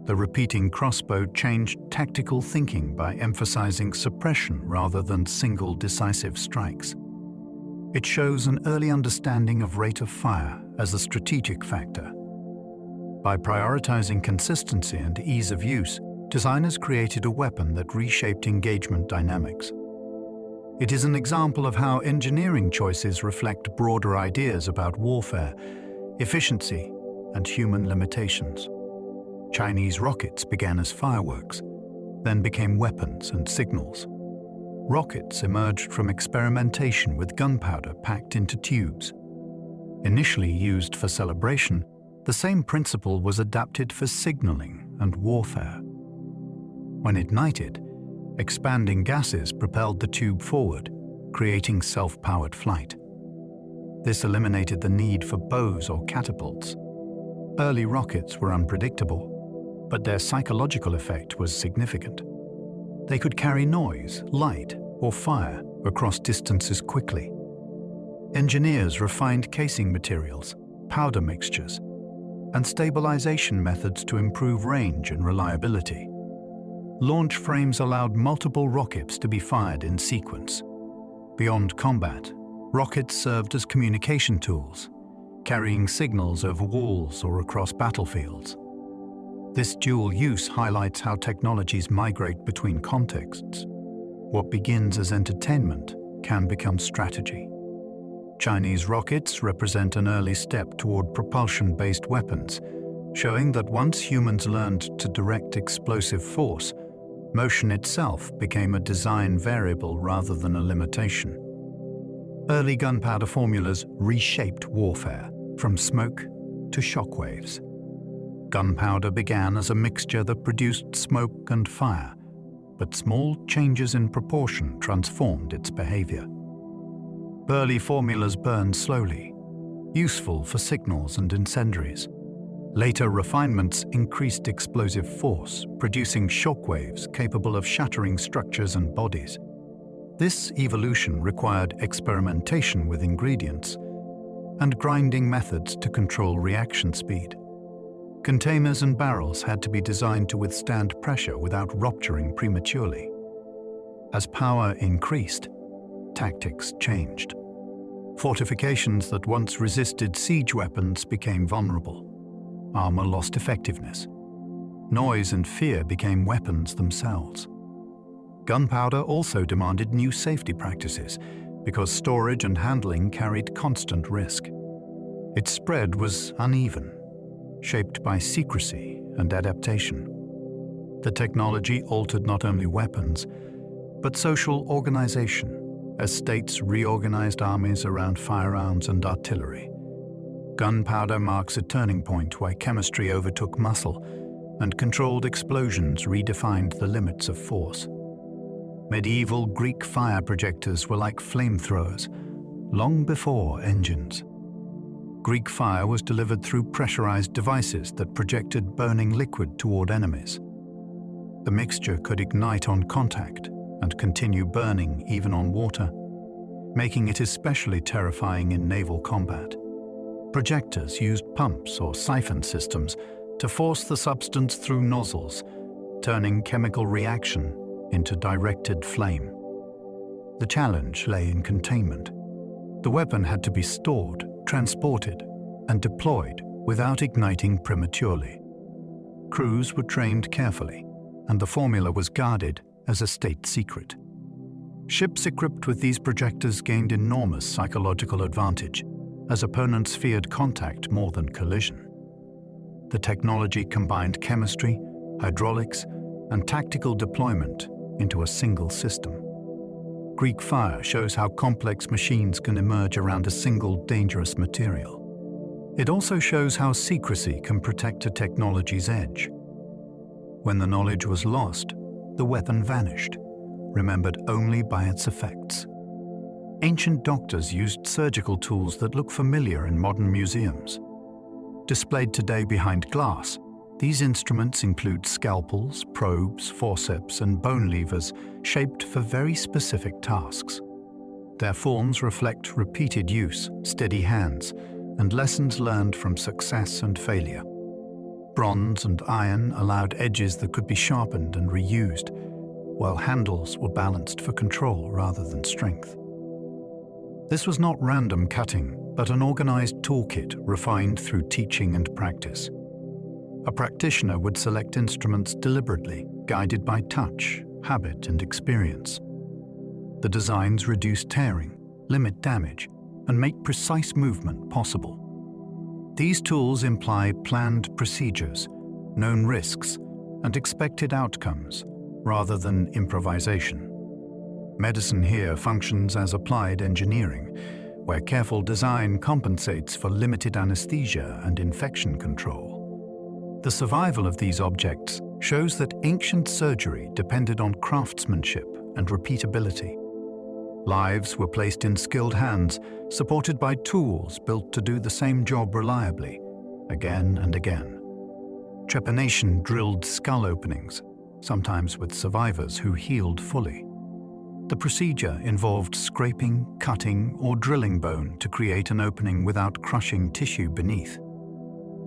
The repeating crossbow changed tactical thinking by emphasizing suppression rather than single decisive strikes. It shows an early understanding of rate of fire as a strategic factor. By prioritizing consistency and ease of use, designers created a weapon that reshaped engagement dynamics. It is an example of how engineering choices reflect broader ideas about warfare, efficiency, and human limitations. Chinese rockets began as fireworks, then became weapons and signals. Rockets emerged from experimentation with gunpowder packed into tubes. Initially used for celebration, the same principle was adapted for signaling and warfare. When ignited, expanding gases propelled the tube forward, creating self-powered flight. This eliminated the need for bows or catapults. Early rockets were unpredictable, but their psychological effect was significant. They could carry noise, light, or fire across distances quickly. Engineers refined casing materials, powder mixtures, and stabilization methods to improve range and reliability. Launch frames allowed multiple rockets to be fired in sequence. Beyond combat, rockets served as communication tools, carrying signals over walls or across battlefields. This dual use highlights how technologies migrate between contexts. What begins as entertainment can become strategy. Chinese rockets represent an early step toward propulsion-based weapons, showing that once humans learned to direct explosive force, motion itself became a design variable rather than a limitation. Early gunpowder formulas reshaped warfare, from smoke to shockwaves. Gunpowder began as a mixture that produced smoke and fire, but small changes in proportion transformed its behavior. Early formulas burned slowly, useful for signals and incendiaries. Later refinements increased explosive force, producing shockwaves capable of shattering structures and bodies. This evolution required experimentation with ingredients and grinding methods to control reaction speed. Containers and barrels had to be designed to withstand pressure without rupturing prematurely. As power increased, tactics changed. Fortifications that once resisted siege weapons became vulnerable. Armor lost effectiveness. Noise and fear became weapons themselves. Gunpowder also demanded new safety practices because storage and handling carried constant risk. Its spread was uneven, shaped by secrecy and adaptation. The technology altered not only weapons, but social organization, as states reorganized armies around firearms and artillery. Gunpowder marks a turning point where chemistry overtook muscle, and controlled explosions redefined the limits of force. Medieval Greek fire projectors were like flamethrowers, long before engines. Greek fire was delivered through pressurized devices that projected burning liquid toward enemies. The mixture could ignite on contact and continue burning even on water, making it especially terrifying in naval combat. Projectors used pumps or siphon systems to force the substance through nozzles, turning chemical reaction into directed flame. The challenge lay in containment. The weapon had to be stored, transported, and deployed without igniting prematurely. Crews were trained carefully, and the formula was guarded as a state secret. Ships equipped with these projectors gained enormous psychological advantage, as opponents feared contact more than collision. The technology combined chemistry, hydraulics, and tactical deployment into a single system. Greek fire shows how complex machines can emerge around a single dangerous material. It also shows how secrecy can protect a technology's edge. When the knowledge was lost, the weapon vanished, remembered only by its effects. Ancient doctors used surgical tools that look familiar in modern museums. Displayed today behind glass, these instruments include scalpels, probes, forceps, and bone levers shaped for very specific tasks. Their forms reflect repeated use, steady hands, and lessons learned from success and failure. Bronze and iron allowed edges that could be sharpened and reused, while handles were balanced for control rather than strength. This was not random cutting, but an organized toolkit refined through teaching and practice. A practitioner would select instruments deliberately, guided by touch, habit, and experience. The designs reduce tearing, limit damage, and make precise movement possible. These tools imply planned procedures, known risks, and expected outcomes, rather than improvisation. Medicine here functions as applied engineering, where careful design compensates for limited anesthesia and infection control. The survival of these objects shows that ancient surgery depended on craftsmanship and repeatability. Lives were placed in skilled hands, supported by tools built to do the same job reliably, again and again. Trepanation drilled skull openings, sometimes with survivors who healed fully. The procedure involved scraping, cutting, or drilling bone to create an opening without crushing tissue beneath.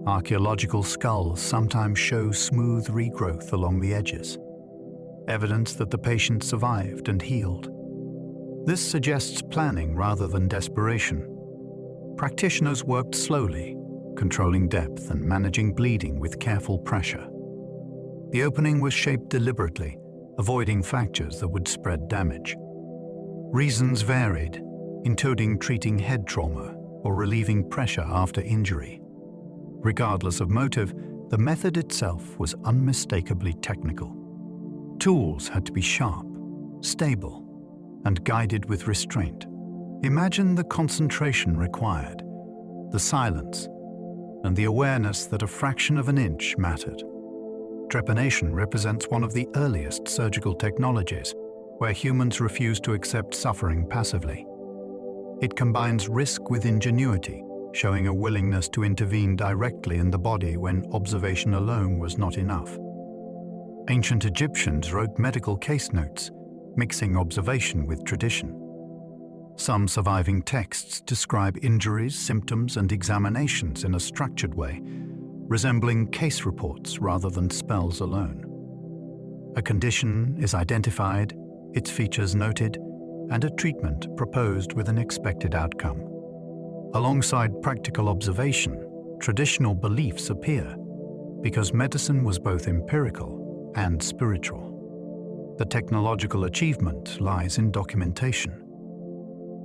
Archaeological skulls sometimes show smooth regrowth along the edges, evidence that the patient survived and healed. This suggests planning rather than desperation. Practitioners worked slowly, controlling depth and managing bleeding with careful pressure. The opening was shaped deliberately, avoiding fractures that would spread damage. Reasons varied, including treating head trauma or relieving pressure after injury. Regardless of motive, the method itself was unmistakably technical. Tools had to be sharp, stable, and guided with restraint. Imagine the concentration required, the silence, and the awareness that a fraction of an inch mattered. Trepanation represents one of the earliest surgical technologies, where humans refuse to accept suffering passively. It combines risk with ingenuity, showing a willingness to intervene directly in the body when observation alone was not enough. Ancient Egyptians wrote medical case notes, mixing observation with tradition. Some surviving texts describe injuries, symptoms, and examinations in a structured way, resembling case reports rather than spells alone. A condition is identified, its features noted, and a treatment proposed with an expected outcome. Alongside practical observation, traditional beliefs appear, because medicine was both empirical and spiritual. The technological achievement lies in documentation.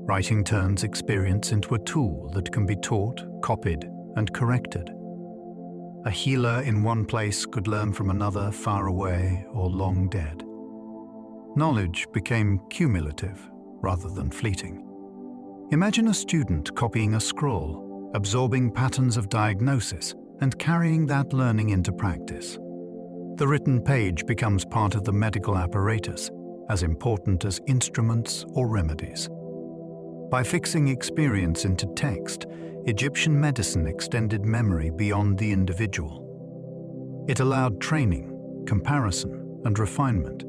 Writing turns experience into a tool that can be taught, copied, and corrected. A healer in one place could learn from another far away or long dead. Knowledge became cumulative rather than fleeting. Imagine a student copying a scroll, absorbing patterns of diagnosis, and carrying that learning into practice. The written page becomes part of the medical apparatus, as important as instruments or remedies. By fixing experience into text, Egyptian medicine extended memory beyond the individual. It allowed training, comparison, and refinement,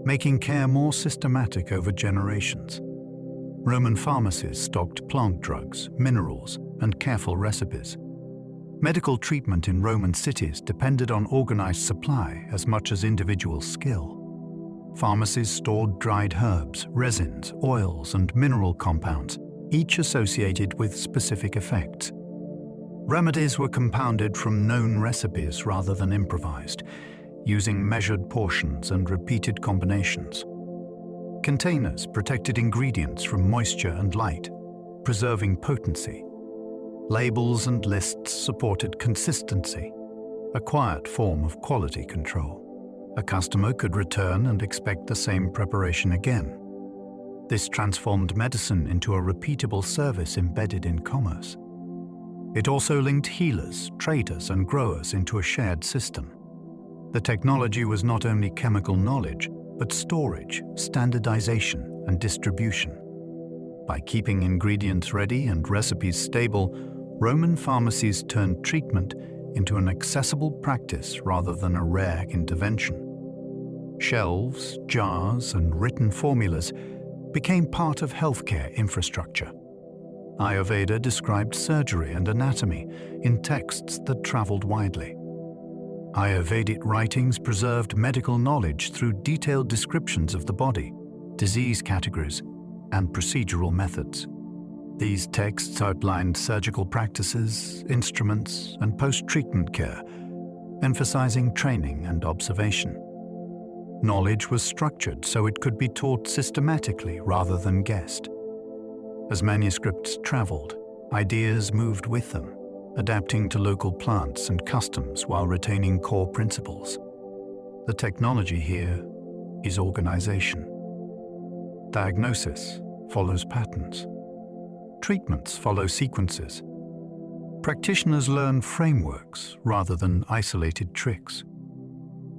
making care more systematic over generations. Roman pharmacies stocked plant drugs, minerals, and careful recipes. Medical treatment in Roman cities depended on organized supply as much as individual skill. Pharmacies stored dried herbs, resins, oils, and mineral compounds, each associated with specific effects. Remedies were compounded from known recipes rather than improvised, using measured portions and repeated combinations. Containers protected ingredients from moisture and light, preserving potency. Labels and lists supported consistency, a quiet form of quality control. A customer could return and expect the same preparation again. This transformed medicine into a repeatable service embedded in commerce. It also linked healers, traders, and growers into a shared system. The technology was not only chemical knowledge, but storage, standardization, and distribution. By keeping ingredients ready and recipes stable, Roman pharmacies turned treatment into an accessible practice rather than a rare intervention. Shelves, jars, and written formulas became part of healthcare infrastructure. Ayurveda described surgery and anatomy in texts that traveled widely. Ayurvedic writings preserved medical knowledge through detailed descriptions of the body, disease categories, and procedural methods. These texts outlined surgical practices, instruments, and post-treatment care, emphasizing training and observation. Knowledge was structured so it could be taught systematically rather than guessed. As manuscripts traveled, ideas moved with them, adapting to local plants and customs while retaining core principles. The technology here is organization. Diagnosis follows patterns. Treatments follow sequences. Practitioners learn frameworks rather than isolated tricks.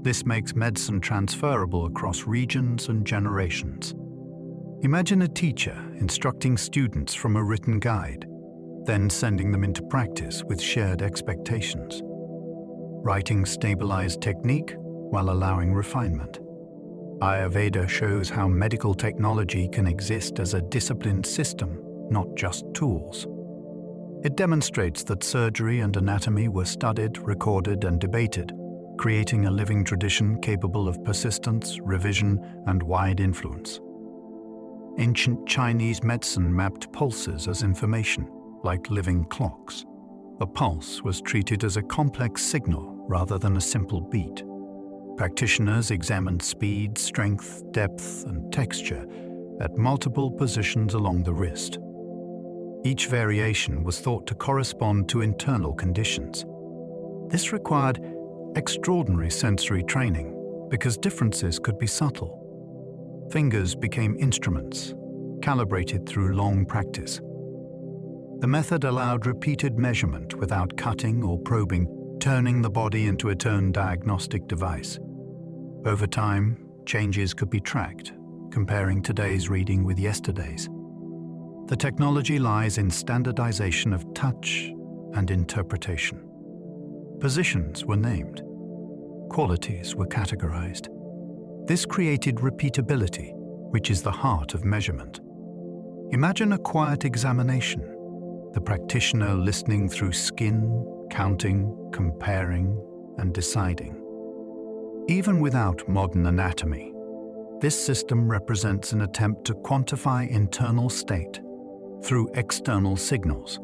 This makes medicine transferable across regions and generations. Imagine a teacher instructing students from a written guide, then sending them into practice with shared expectations. Writing stabilized technique while allowing refinement. Ayurveda shows how medical technology can exist as a disciplined system, not just tools. It demonstrates that surgery and anatomy were studied, recorded, and debated, creating a living tradition capable of persistence, revision, and wide influence. Ancient Chinese medicine mapped pulses as information, like living clocks. A pulse was treated as a complex signal rather than a simple beat. Practitioners examined speed, strength, depth, and texture at multiple positions along the wrist. Each variation was thought to correspond to internal conditions. This required extraordinary sensory training because differences could be subtle. Fingers became instruments, calibrated through long practice. The method allowed repeated measurement without cutting or probing, turning the body into its own diagnostic device. Over time, changes could be tracked, comparing today's reading with yesterday's. The technology lies in standardization of touch and interpretation. Positions were named. Qualities were categorized. This created repeatability, which is the heart of measurement. Imagine a quiet examination, the practitioner listening through skin, counting, comparing, and deciding. Even without modern anatomy, this system represents an attempt to quantify internal state through external signals,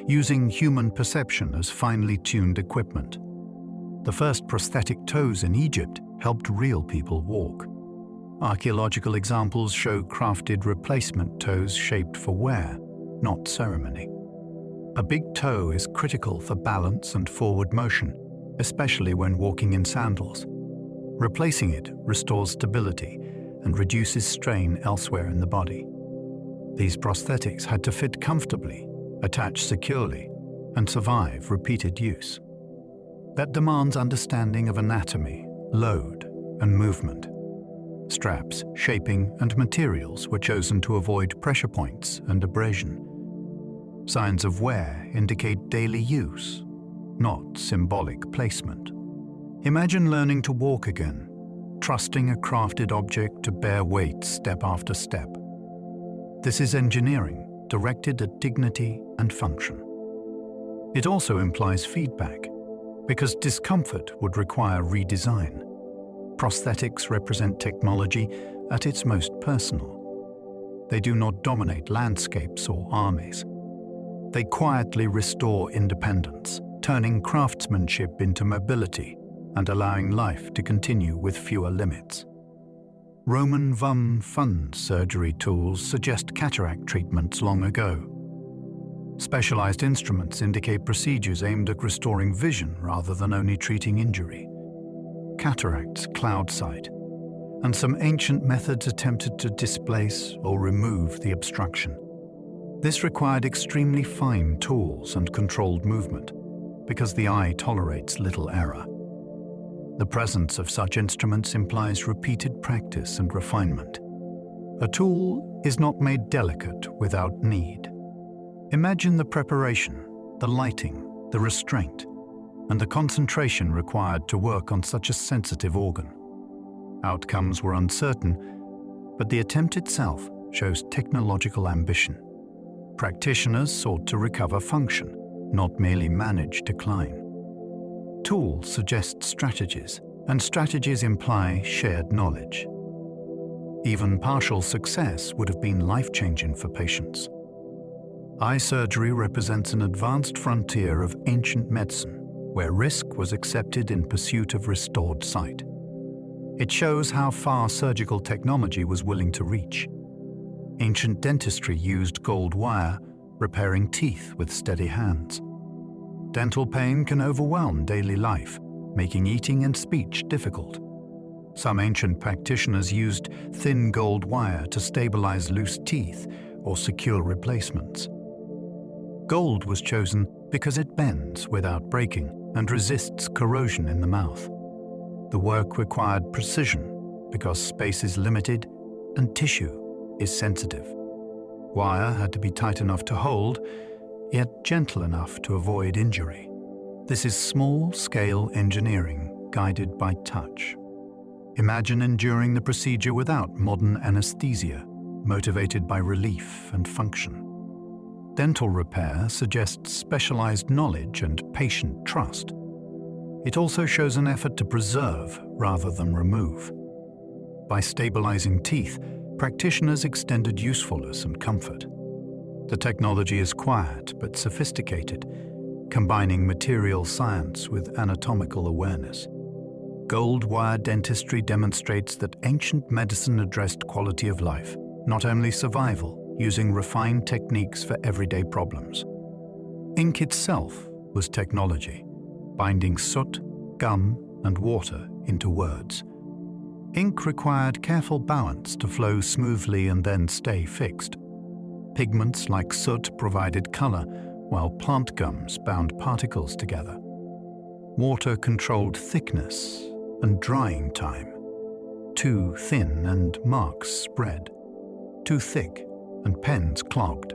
using human perception as finely tuned equipment. The first prosthetic toes in Egypt helped real people walk. Archaeological examples show crafted replacement toes shaped for wear, not ceremony. A big toe is critical for balance and forward motion, especially when walking in sandals. Replacing it restores stability and reduces strain elsewhere in the body. These prosthetics had to fit comfortably, attach securely, and survive repeated use. That demands understanding of anatomy, load, and movement. Straps, shaping, and materials were chosen to avoid pressure points and abrasion. Signs of wear indicate daily use, not symbolic placement. Imagine learning to walk again, trusting a crafted object to bear weight step after step. This is engineering, directed at dignity and function. It also implies feedback, because discomfort would require redesign. Prosthetics represent technology at its most personal. They do not dominate landscapes or armies. They quietly restore independence, turning craftsmanship into mobility and allowing life to continue with fewer limits. Roman fun surgery tools suggest cataract treatments long ago. Specialized instruments indicate procedures aimed at restoring vision rather than only treating injury. Cataracts cloud sight, and some ancient methods attempted to displace or remove the obstruction. This required extremely fine tools and controlled movement, because the eye tolerates little error. The presence of such instruments implies repeated practice and refinement. A tool is not made delicate without need. Imagine the preparation, the lighting, the restraint, and the concentration required to work on such a sensitive organ. Outcomes were uncertain, but the attempt itself shows technological ambition. Practitioners sought to recover function, not merely manage decline. Tools suggest strategies, and strategies imply shared knowledge. Even partial success would have been life-changing for patients. Eye surgery represents an advanced frontier of ancient medicine, where risk was accepted in pursuit of restored sight. It shows how far surgical technology was willing to reach. Ancient dentistry used gold wire, repairing teeth with steady hands. Dental pain can overwhelm daily life, making eating and speech difficult. Some ancient practitioners used thin gold wire to stabilize loose teeth or secure replacements. Gold was chosen because it bends without breaking and resists corrosion in the mouth. The work required precision because space is limited and tissue is sensitive. Wire had to be tight enough to hold, yet gentle enough to avoid injury. This is small-scale engineering guided by touch. Imagine enduring the procedure without modern anesthesia, motivated by relief and function. Dental repair suggests specialized knowledge and patient trust. It also shows an effort to preserve rather than remove. By stabilizing teeth, practitioners extended usefulness and comfort. The technology is quiet but sophisticated, combining material science with anatomical awareness. Gold wire dentistry demonstrates that ancient medicine addressed quality of life, not only survival, using refined techniques for everyday problems. Ink itself was technology, binding soot, gum, and water into words. Ink required careful balance to flow smoothly and then stay fixed. Pigments like soot provided color, while plant gums bound particles together. Water controlled thickness and drying time. Too thin and marks spread. Too thick and pens clogged.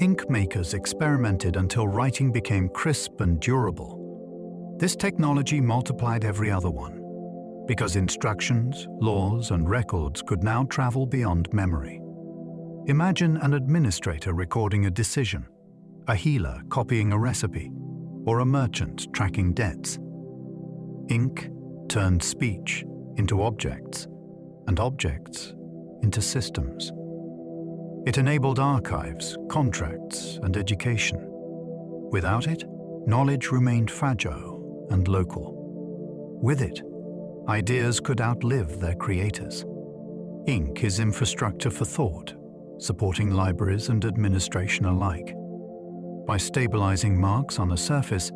Ink makers experimented until writing became crisp and durable. This technology multiplied every other one, because instructions, laws, and records could now travel beyond memory. Imagine an administrator recording a decision, a healer copying a recipe, or a merchant tracking debts. Ink turned speech into objects, and objects into systems. It enabled archives, contracts, and education. Without it, knowledge remained fragile and local. With it, ideas could outlive their creators. Ink is infrastructure for thought, supporting libraries and administration alike. By stabilizing marks on a surface,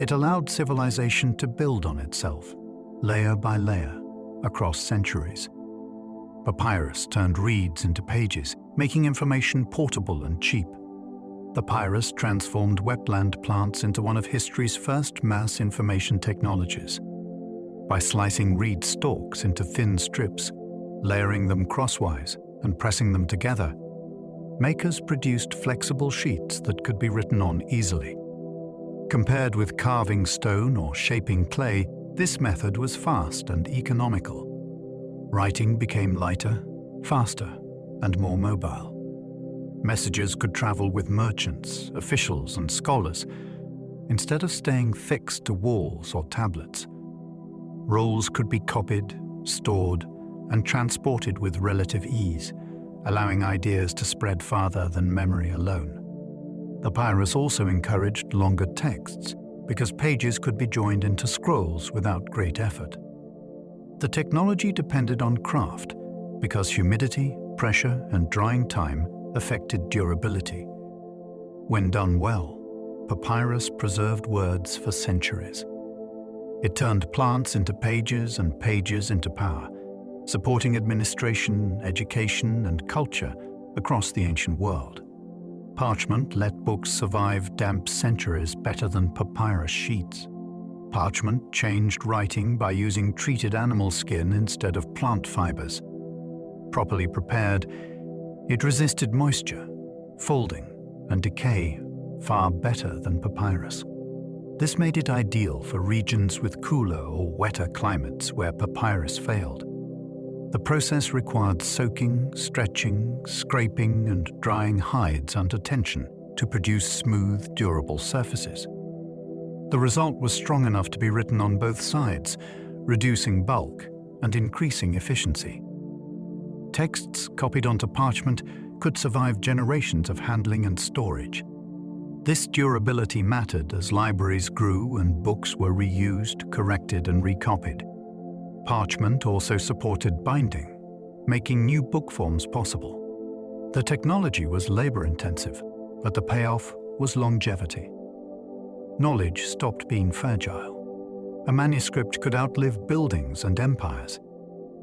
it allowed civilization to build on itself, layer by layer, across centuries. Papyrus turned reeds into pages, making information portable and cheap. The papyrus transformed wetland plants into one of history's first mass information technologies. By slicing reed stalks into thin strips, layering them crosswise, and pressing them together, makers produced flexible sheets that could be written on easily. Compared with carving stone or shaping clay, this method was fast and economical. Writing became lighter, faster, and more mobile. Messages could travel with merchants, officials, and scholars, instead of staying fixed to walls or tablets. Rolls could be copied, stored, and transported with relative ease, allowing ideas to spread farther than memory alone. Papyrus also encouraged longer texts because pages could be joined into scrolls without great effort. The technology depended on craft because humidity, pressure, and drying time affected durability. When done well, papyrus preserved words for centuries. It turned plants into pages and pages into power, supporting administration, education, and culture across the ancient world. Parchment let books survive damp centuries better than papyrus sheets. Parchment changed writing by using treated animal skin instead of plant fibers. Properly prepared, it resisted moisture, folding, and decay far better than papyrus. This made it ideal for regions with cooler or wetter climates where papyrus failed. The process required soaking, stretching, scraping, and drying hides under tension to produce smooth, durable surfaces. The result was strong enough to be written on both sides, reducing bulk and increasing efficiency. Texts copied onto parchment could survive generations of handling and storage. This durability mattered as libraries grew and books were reused, corrected, and recopied. Parchment also supported binding, making new book forms possible. The technology was labor-intensive, but the payoff was longevity. Knowledge stopped being fragile. A manuscript could outlive buildings and empires.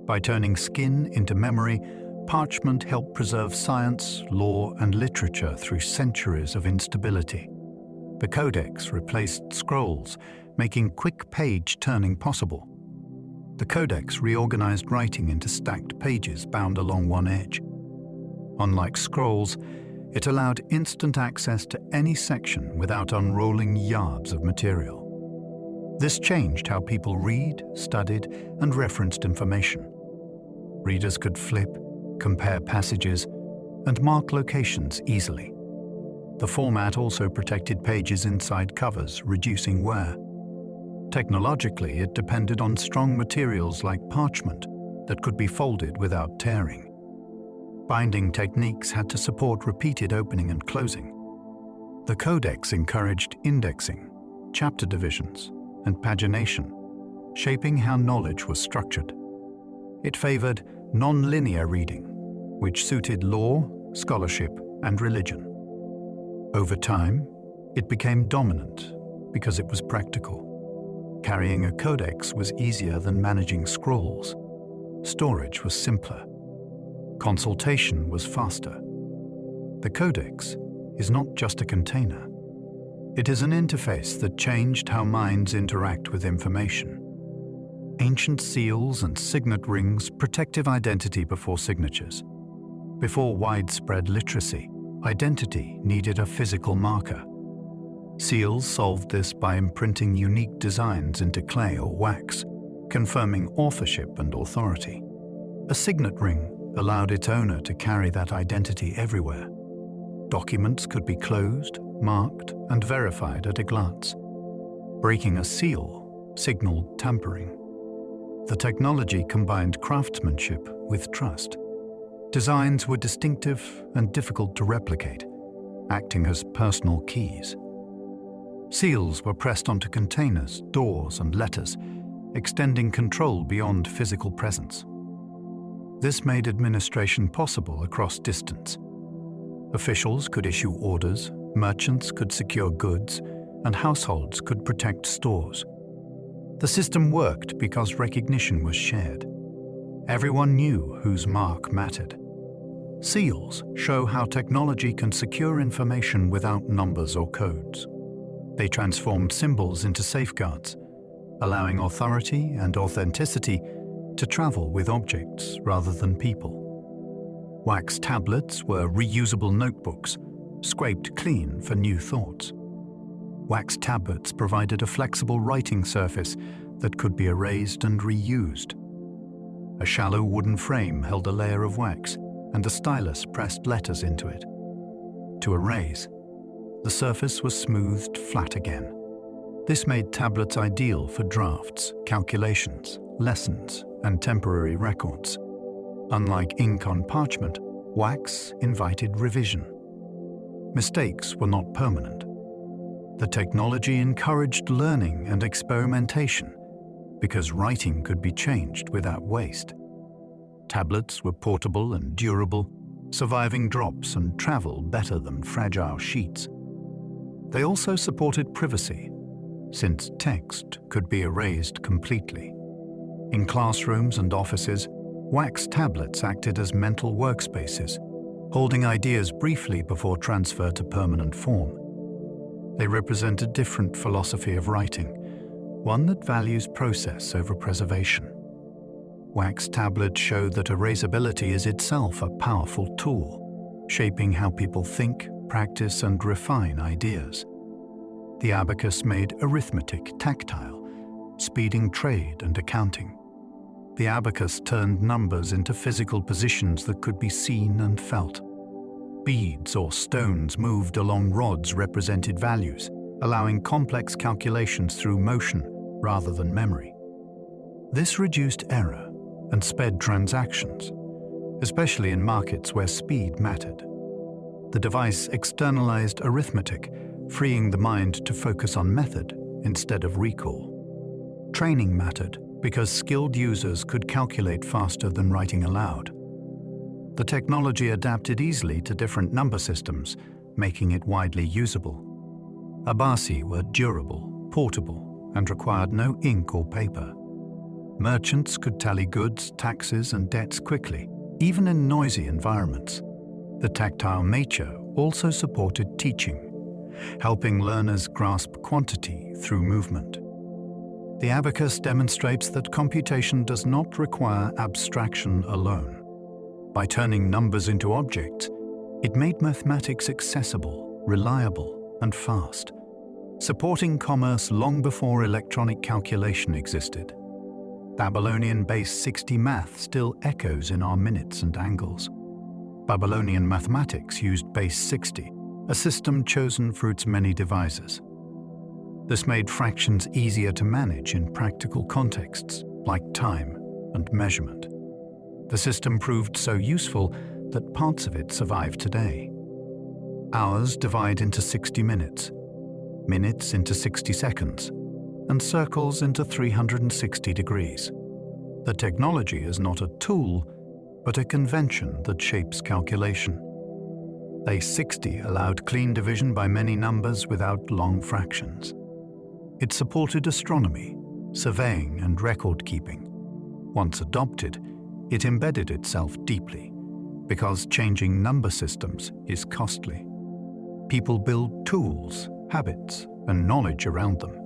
By turning skin into memory, parchment helped preserve science, law, and literature through centuries of instability. The codex replaced scrolls, making quick page turning possible. The codex reorganized writing into stacked pages bound along one edge. Unlike scrolls, it allowed instant access to any section without unrolling yards of material. This changed how people read, studied, and referenced information. Readers could flip, compare passages, and mark locations easily. The format also protected pages inside covers, reducing wear. Technologically, it depended on strong materials like parchment that could be folded without tearing. Binding techniques had to support repeated opening and closing. The codex encouraged indexing, chapter divisions, and pagination, shaping how knowledge was structured. It favored non-linear reading, which suited law, scholarship, and religion. Over time, it became dominant because it was practical. Carrying a codex was easier than managing scrolls. Storage was simpler. Consultation was faster. The codex is not just a container. It is an interface that changed how minds interact with information. Ancient seals and signet rings protected identity before signatures. Before widespread literacy, identity needed a physical marker. Seals solved this by imprinting unique designs into clay or wax, confirming authorship and authority. A signet ring allowed its owner to carry that identity everywhere. Documents could be closed, marked, and verified at a glance. Breaking a seal signaled tampering. The technology combined craftsmanship with trust. Designs were distinctive and difficult to replicate, acting as personal keys. Seals were pressed onto containers, doors, and letters, extending control beyond physical presence. This made administration possible across distance. Officials could issue orders, merchants could secure goods, and households could protect stores. The system worked because recognition was shared. Everyone knew whose mark mattered. Seals show how technology can secure information without numbers or codes. They transformed symbols into safeguards, allowing authority and authenticity to travel with objects rather than people. Wax tablets were reusable notebooks, scraped clean for new thoughts. Wax tablets provided a flexible writing surface that could be erased and reused. A shallow wooden frame held a layer of wax, and a stylus pressed letters into it. To erase, the surface was smoothed flat again. This made tablets ideal for drafts, calculations, lessons, and temporary records. Unlike ink on parchment, wax invited revision. Mistakes were not permanent. The technology encouraged learning and experimentation because writing could be changed without waste. Tablets were portable and durable, surviving drops and travel better than fragile sheets. They also supported privacy, since text could be erased completely. In classrooms and offices, wax tablets acted as mental workspaces, holding ideas briefly before transfer to permanent form. They represent a different philosophy of writing, one that values process over preservation. Wax tablets show that erasability is itself a powerful tool, shaping how people think, practice, and refine ideas. The abacus made arithmetic tactile, speeding trade and accounting. The abacus turned numbers into physical positions that could be seen and felt. Beads or stones moved along rods represented values, allowing complex calculations through motion rather than memory. This reduced error and sped transactions, especially in markets where speed mattered. The device externalized arithmetic, freeing the mind to focus on method instead of recall. Training mattered because skilled users could calculate faster than writing aloud. The technology adapted easily to different number systems, making it widely usable. Abasi were durable, portable, and required no ink or paper. Merchants could tally goods, taxes, and debts quickly, even in noisy environments. The tactile nature also supported teaching, helping learners grasp quantity through movement. The abacus demonstrates that computation does not require abstraction alone. By turning numbers into objects, it made mathematics accessible, reliable, and fast, supporting commerce long before electronic calculation existed. Babylonian base 60 math still echoes in our minutes and angles. Babylonian mathematics used base 60, a system chosen for its many divisors. This made fractions easier to manage in practical contexts like time and measurement. The system proved so useful that parts of it survive today. Hours divide into 60 minutes, minutes into 60 seconds, and circles into 360 degrees. The technology is not a tool, but a convention that shapes calculation. Base 60 allowed clean division by many numbers without long fractions. It supported astronomy, surveying, and record-keeping. Once adopted, it embedded itself deeply, because changing number systems is costly. People build tools, habits, and knowledge around them.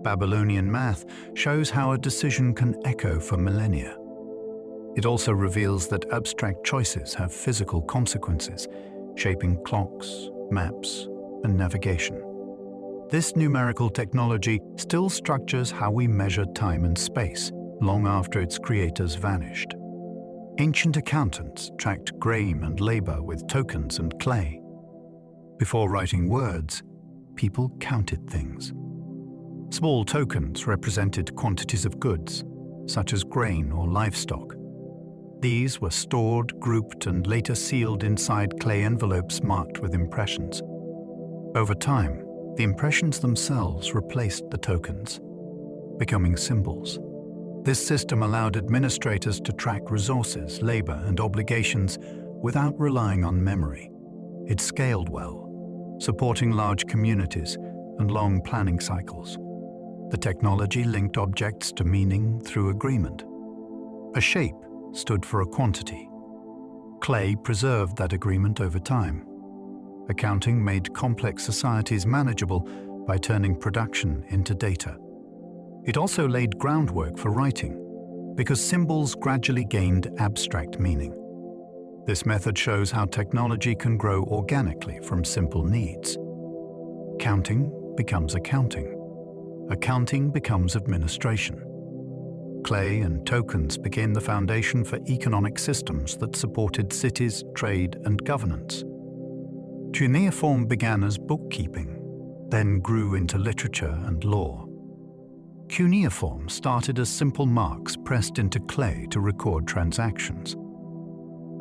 Babylonian math shows how a decision can echo for millennia. It also reveals that abstract choices have physical consequences, shaping clocks, maps, and navigation. This numerical technology still structures how we measure time and space, long after its creators vanished. Ancient accountants tracked grain and labor with tokens and clay. Before writing words, people counted things. Small tokens represented quantities of goods, such as grain or livestock. These were stored, grouped, and later sealed inside clay envelopes marked with impressions. Over time, the impressions themselves replaced the tokens, becoming symbols. This system allowed administrators to track resources, labor, and obligations without relying on memory. It scaled well, supporting large communities and long planning cycles. The technology linked objects to meaning through agreement. A shape stood for a quantity. Clay preserved that agreement over time. Accounting made complex societies manageable by turning production into data. It also laid groundwork for writing, because symbols gradually gained abstract meaning. This method shows how technology can grow organically from simple needs. Counting becomes accounting. Accounting becomes administration. Clay and tokens became the foundation for economic systems that supported cities, trade, and governance. Cuneiform began as bookkeeping, then grew into literature and law. Cuneiform started as simple marks pressed into clay to record transactions.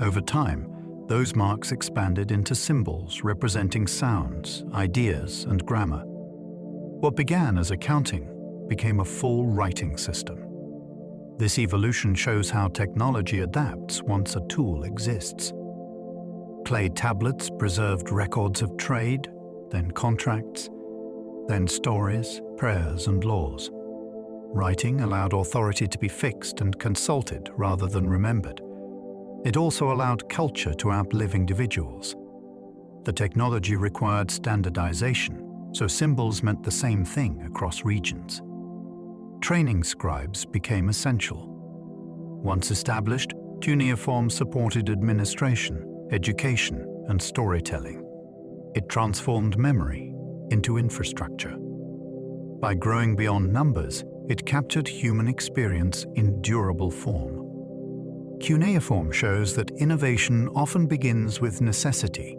Over time, those marks expanded into symbols representing sounds, ideas, and grammar. What began as accounting became a full writing system. This evolution shows how technology adapts once a tool exists. Clay tablets preserved records of trade, then contracts, then stories, prayers, and laws. Writing allowed authority to be fixed and consulted rather than remembered. It also allowed culture to outlive individuals. The technology required standardization, so symbols meant the same thing across regions. Training scribes became essential. Once established, cuneiform supported administration, education, and storytelling. It transformed memory into infrastructure. By growing beyond numbers, it captured human experience in durable form. Cuneiform shows that innovation often begins with necessity,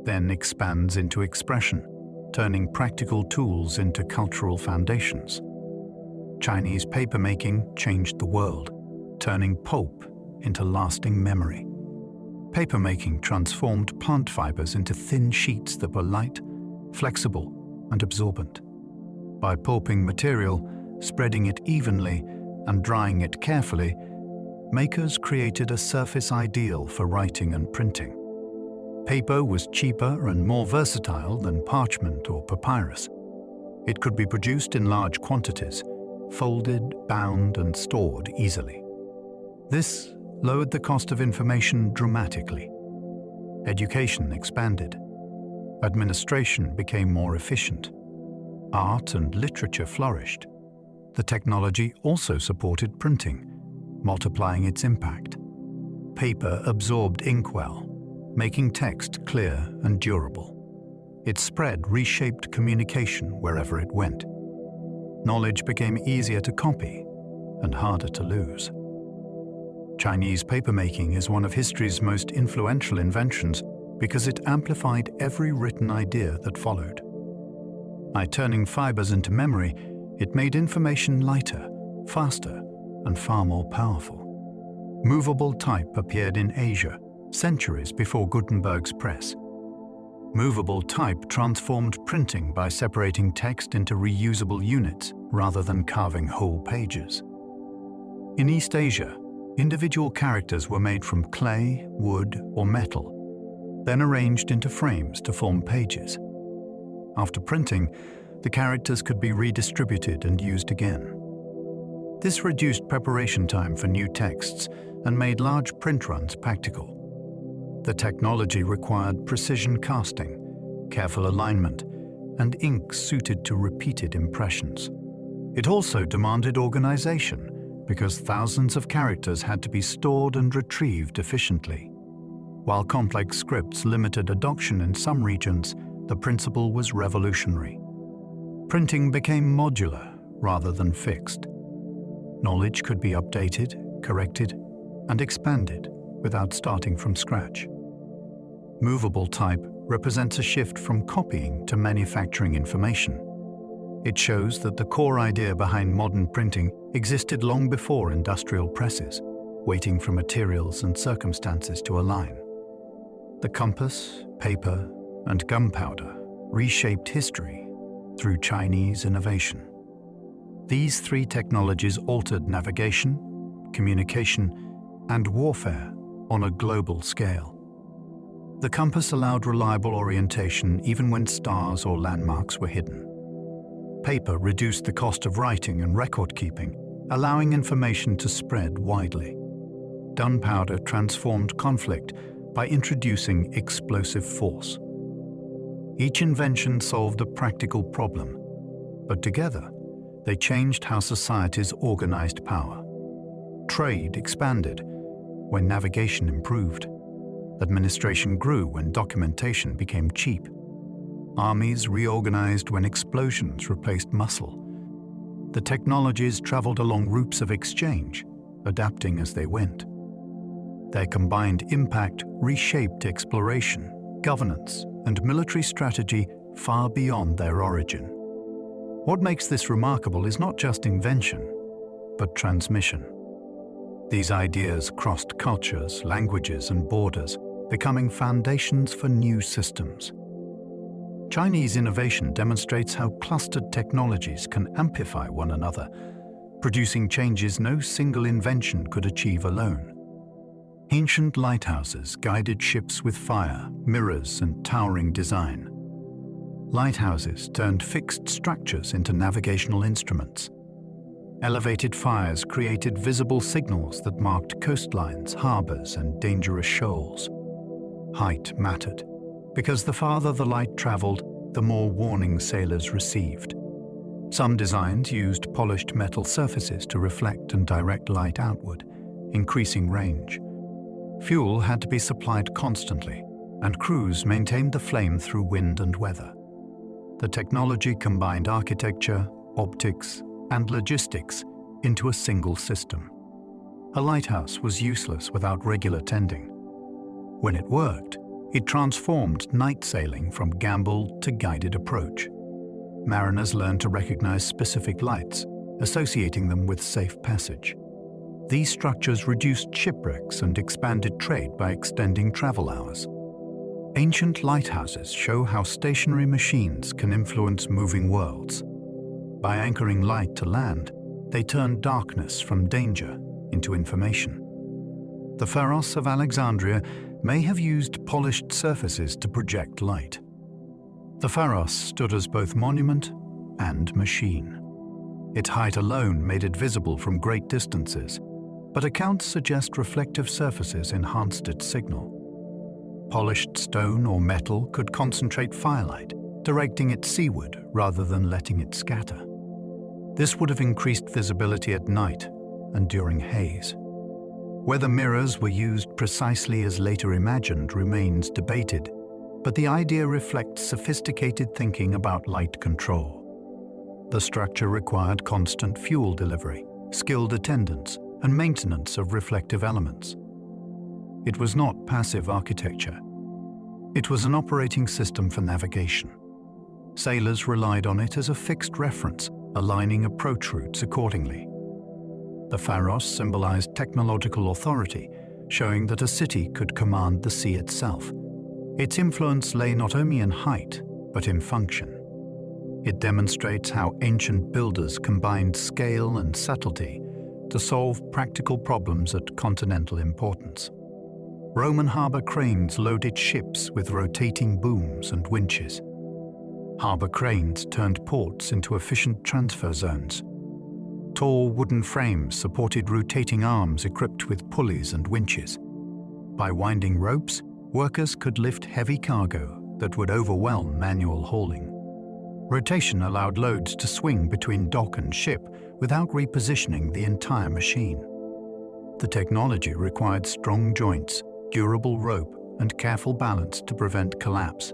then expands into expression, turning practical tools into cultural foundations. Chinese papermaking changed the world, turning pulp into lasting memory. Papermaking transformed plant fibers into thin sheets that were light, flexible, and absorbent. By pulping material, spreading it evenly, and drying it carefully, makers created a surface ideal for writing and printing. Paper was cheaper and more versatile than parchment or papyrus. It could be produced in large quantities, folded, bound, and stored easily. This lowered the cost of information dramatically. Education expanded. Administration became more efficient. Art and literature flourished. The technology also supported printing, multiplying its impact. Paper absorbed ink well, making text clear and durable. Its spread reshaped communication wherever it went. Knowledge became easier to copy and harder to lose. Chinese papermaking is one of history's most influential inventions because it amplified every written idea that followed. By turning fibers into memory, it made information lighter, faster, and far more powerful. Movable type appeared in Asia, centuries before Gutenberg's press. Movable type transformed printing by separating text into reusable units rather than carving whole pages. In East Asia, individual characters were made from clay, wood, or metal, then arranged into frames to form pages. After printing, the characters could be redistributed and used again. This reduced preparation time for new texts and made large print runs practical. The technology required precision casting, careful alignment, and ink suited to repeated impressions. It also demanded organization because thousands of characters had to be stored and retrieved efficiently. While complex scripts limited adoption in some regions, the principle was revolutionary. Printing became modular rather than fixed. Knowledge could be updated, corrected, and expanded without starting from scratch. Movable type represents a shift from copying to manufacturing information. It shows that the core idea behind modern printing existed long before industrial presses, waiting for materials and circumstances to align. The compass, paper, and gunpowder reshaped history through Chinese innovation. These three technologies altered navigation, communication, and warfare on a global scale. The compass allowed reliable orientation even when stars or landmarks were hidden. Paper reduced the cost of writing and record-keeping, allowing information to spread widely. Gunpowder transformed conflict by introducing explosive force. Each invention solved a practical problem, but together, they changed how societies organized power. Trade expanded when navigation improved. Administration grew when documentation became cheap. Armies reorganized when explosions replaced muscle. The technologies traveled along routes of exchange, adapting as they went. Their combined impact reshaped exploration, governance, and military strategy far beyond their origin. What makes this remarkable is not just invention, but transmission. These ideas crossed cultures, languages, and borders, becoming foundations for new systems. Chinese innovation demonstrates how clustered technologies can amplify one another, producing changes no single invention could achieve alone. Ancient lighthouses guided ships with fire, mirrors, and towering design. Lighthouses turned fixed structures into navigational instruments. Elevated fires created visible signals that marked coastlines, harbors, and dangerous shoals. Height mattered, because the farther the light traveled, the more warning sailors received. Some designs used polished metal surfaces to reflect and direct light outward, increasing range. Fuel had to be supplied constantly, and crews maintained the flame through wind and weather. The technology combined architecture, optics, and logistics into a single system. A lighthouse was useless without regular tending. When it worked, it transformed night sailing from gamble to guided approach. Mariners learned to recognize specific lights, associating them with safe passage. These structures reduced shipwrecks and expanded trade by extending travel hours. Ancient lighthouses show how stationary machines can influence moving worlds. By anchoring light to land, they turned darkness from danger into information. The Pharos of Alexandria may have used polished surfaces to project light. The Pharos stood as both monument and machine. Its height alone made it visible from great distances, but accounts suggest reflective surfaces enhanced its signal. Polished stone or metal could concentrate firelight, directing it seaward rather than letting it scatter. This would have increased visibility at night and during haze. Whether mirrors were used precisely as later imagined remains debated, but the idea reflects sophisticated thinking about light control. The structure required constant fuel delivery, skilled attendants, and maintenance of reflective elements. It was not passive architecture. It was an operating system for navigation. Sailors relied on it as a fixed reference, aligning approach routes accordingly. The Pharos symbolized technological authority, showing that a city could command the sea itself. Its influence lay not only in height, but in function. It demonstrates how ancient builders combined scale and subtlety to solve practical problems at continental importance. Roman harbor cranes loaded ships with rotating booms and winches. Harbor cranes turned ports into efficient transfer zones. Tall wooden frames supported rotating arms equipped with pulleys and winches. By winding ropes, workers could lift heavy cargo that would overwhelm manual hauling. Rotation allowed loads to swing between dock and ship without repositioning the entire machine. The technology required strong joints, durable rope, and careful balance to prevent collapse.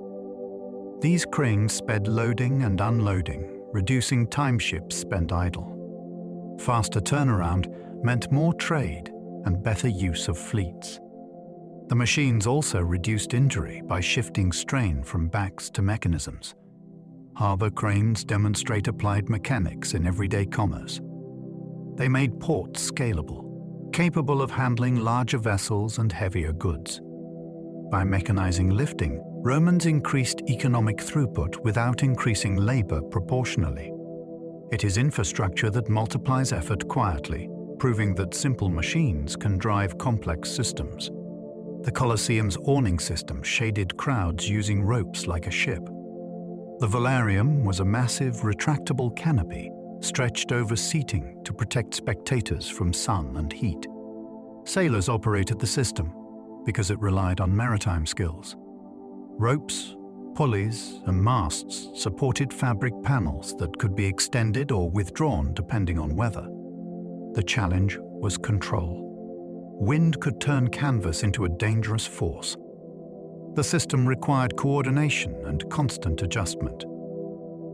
These cranes sped loading and unloading, reducing time ships spent idle. Faster turnaround meant more trade and better use of fleets. The machines also reduced injury by shifting strain from backs to mechanisms. Harbor cranes demonstrate applied mechanics in everyday commerce. They made ports scalable, capable of handling larger vessels and heavier goods. By mechanizing lifting, Romans increased economic throughput without increasing labor proportionally. It is infrastructure that multiplies effort quietly, proving that simple machines can drive complex systems. The Colosseum's awning system shaded crowds using ropes like a ship. The Velarium was a massive, retractable canopy stretched over seating to protect spectators from sun and heat. Sailors operated the system because it relied on maritime skills. Ropes, pulleys, and masts supported fabric panels that could be extended or withdrawn depending on weather. The challenge was control. Wind could turn canvas into a dangerous force. The system required coordination and constant adjustment.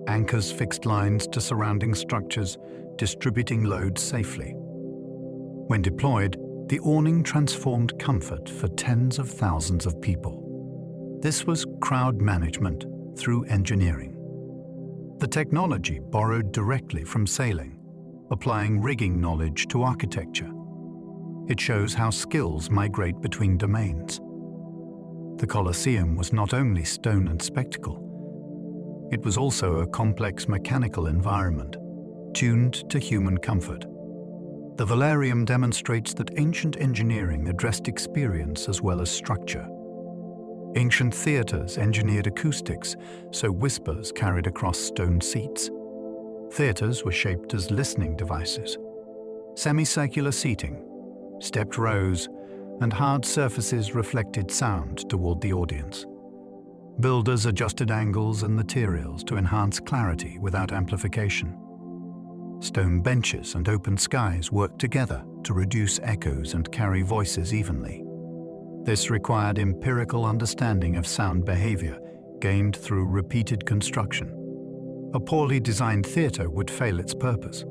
Anchors fixed lines to surrounding structures, distributing loads safely. When deployed, the awning transformed comfort for tens of thousands of people. This was crowd management through engineering. The technology borrowed directly from sailing, applying rigging knowledge to architecture. It shows how skills migrate between domains. The Colosseum was not only stone and spectacle, it was also a complex mechanical environment, tuned to human comfort. The Valerium demonstrates that ancient engineering addressed experience as well as structure. Ancient theatres engineered acoustics, so whispers carried across stone seats. Theatres were shaped as listening devices. Semicircular seating, stepped rows, and hard surfaces reflected sound toward the audience. Builders adjusted angles and materials to enhance clarity without amplification. Stone benches and open skies worked together to reduce echoes and carry voices evenly. This required empirical understanding of sound behavior, gained through repeated construction. A poorly designed theatre would fail its purpose.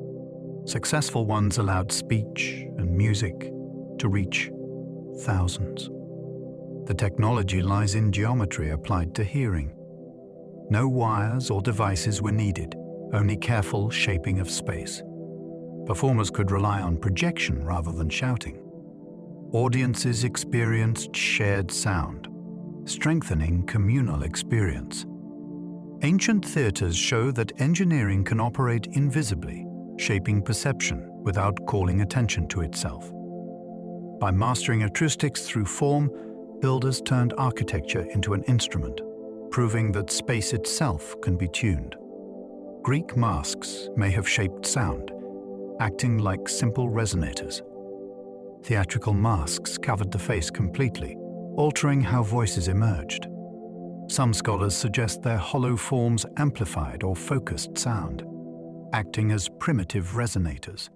Successful ones allowed speech and music to reach thousands. The technology lies in geometry applied to hearing. No wires or devices were needed, only careful shaping of space. Performers could rely on projection rather than shouting. Audiences experienced shared sound, strengthening communal experience. Ancient theatres show that engineering can operate invisibly, shaping perception without calling attention to itself. By mastering acoustics through form, builders turned architecture into an instrument, proving that space itself can be tuned. Greek masks may have shaped sound, acting like simple resonators. Theatrical masks covered the face completely, altering how voices emerged. Some scholars suggest their hollow forms amplified or focused sound, acting as primitive resonators.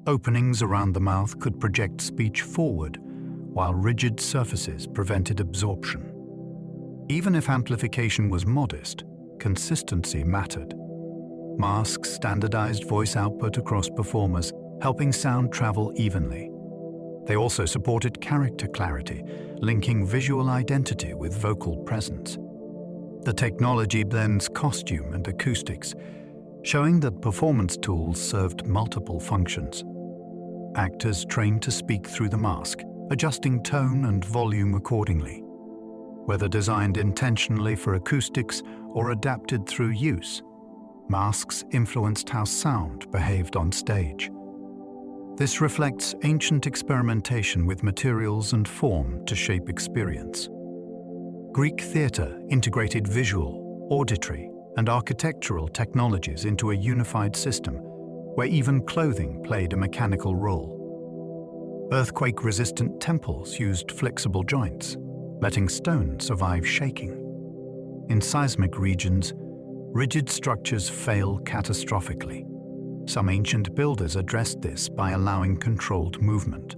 Openings around the mouth could project speech forward, while rigid surfaces prevented absorption. Even if amplification was modest, consistency mattered. Masks standardized voice output across performers, helping sound travel evenly. They also supported character clarity, linking visual identity with vocal presence. The technology blends costume and acoustics, showing that performance tools served multiple functions. Actors trained to speak through the mask, adjusting tone and volume accordingly. Whether designed intentionally for acoustics or adapted through use, masks influenced how sound behaved on stage. This reflects ancient experimentation with materials and form to shape experience. Greek theatre integrated visual, auditory, and architectural technologies into a unified system, where even clothing played a mechanical role. Earthquake-resistant temples used flexible joints, letting stone survive shaking. In seismic regions, rigid structures fail catastrophically. Some ancient builders addressed this by allowing controlled movement.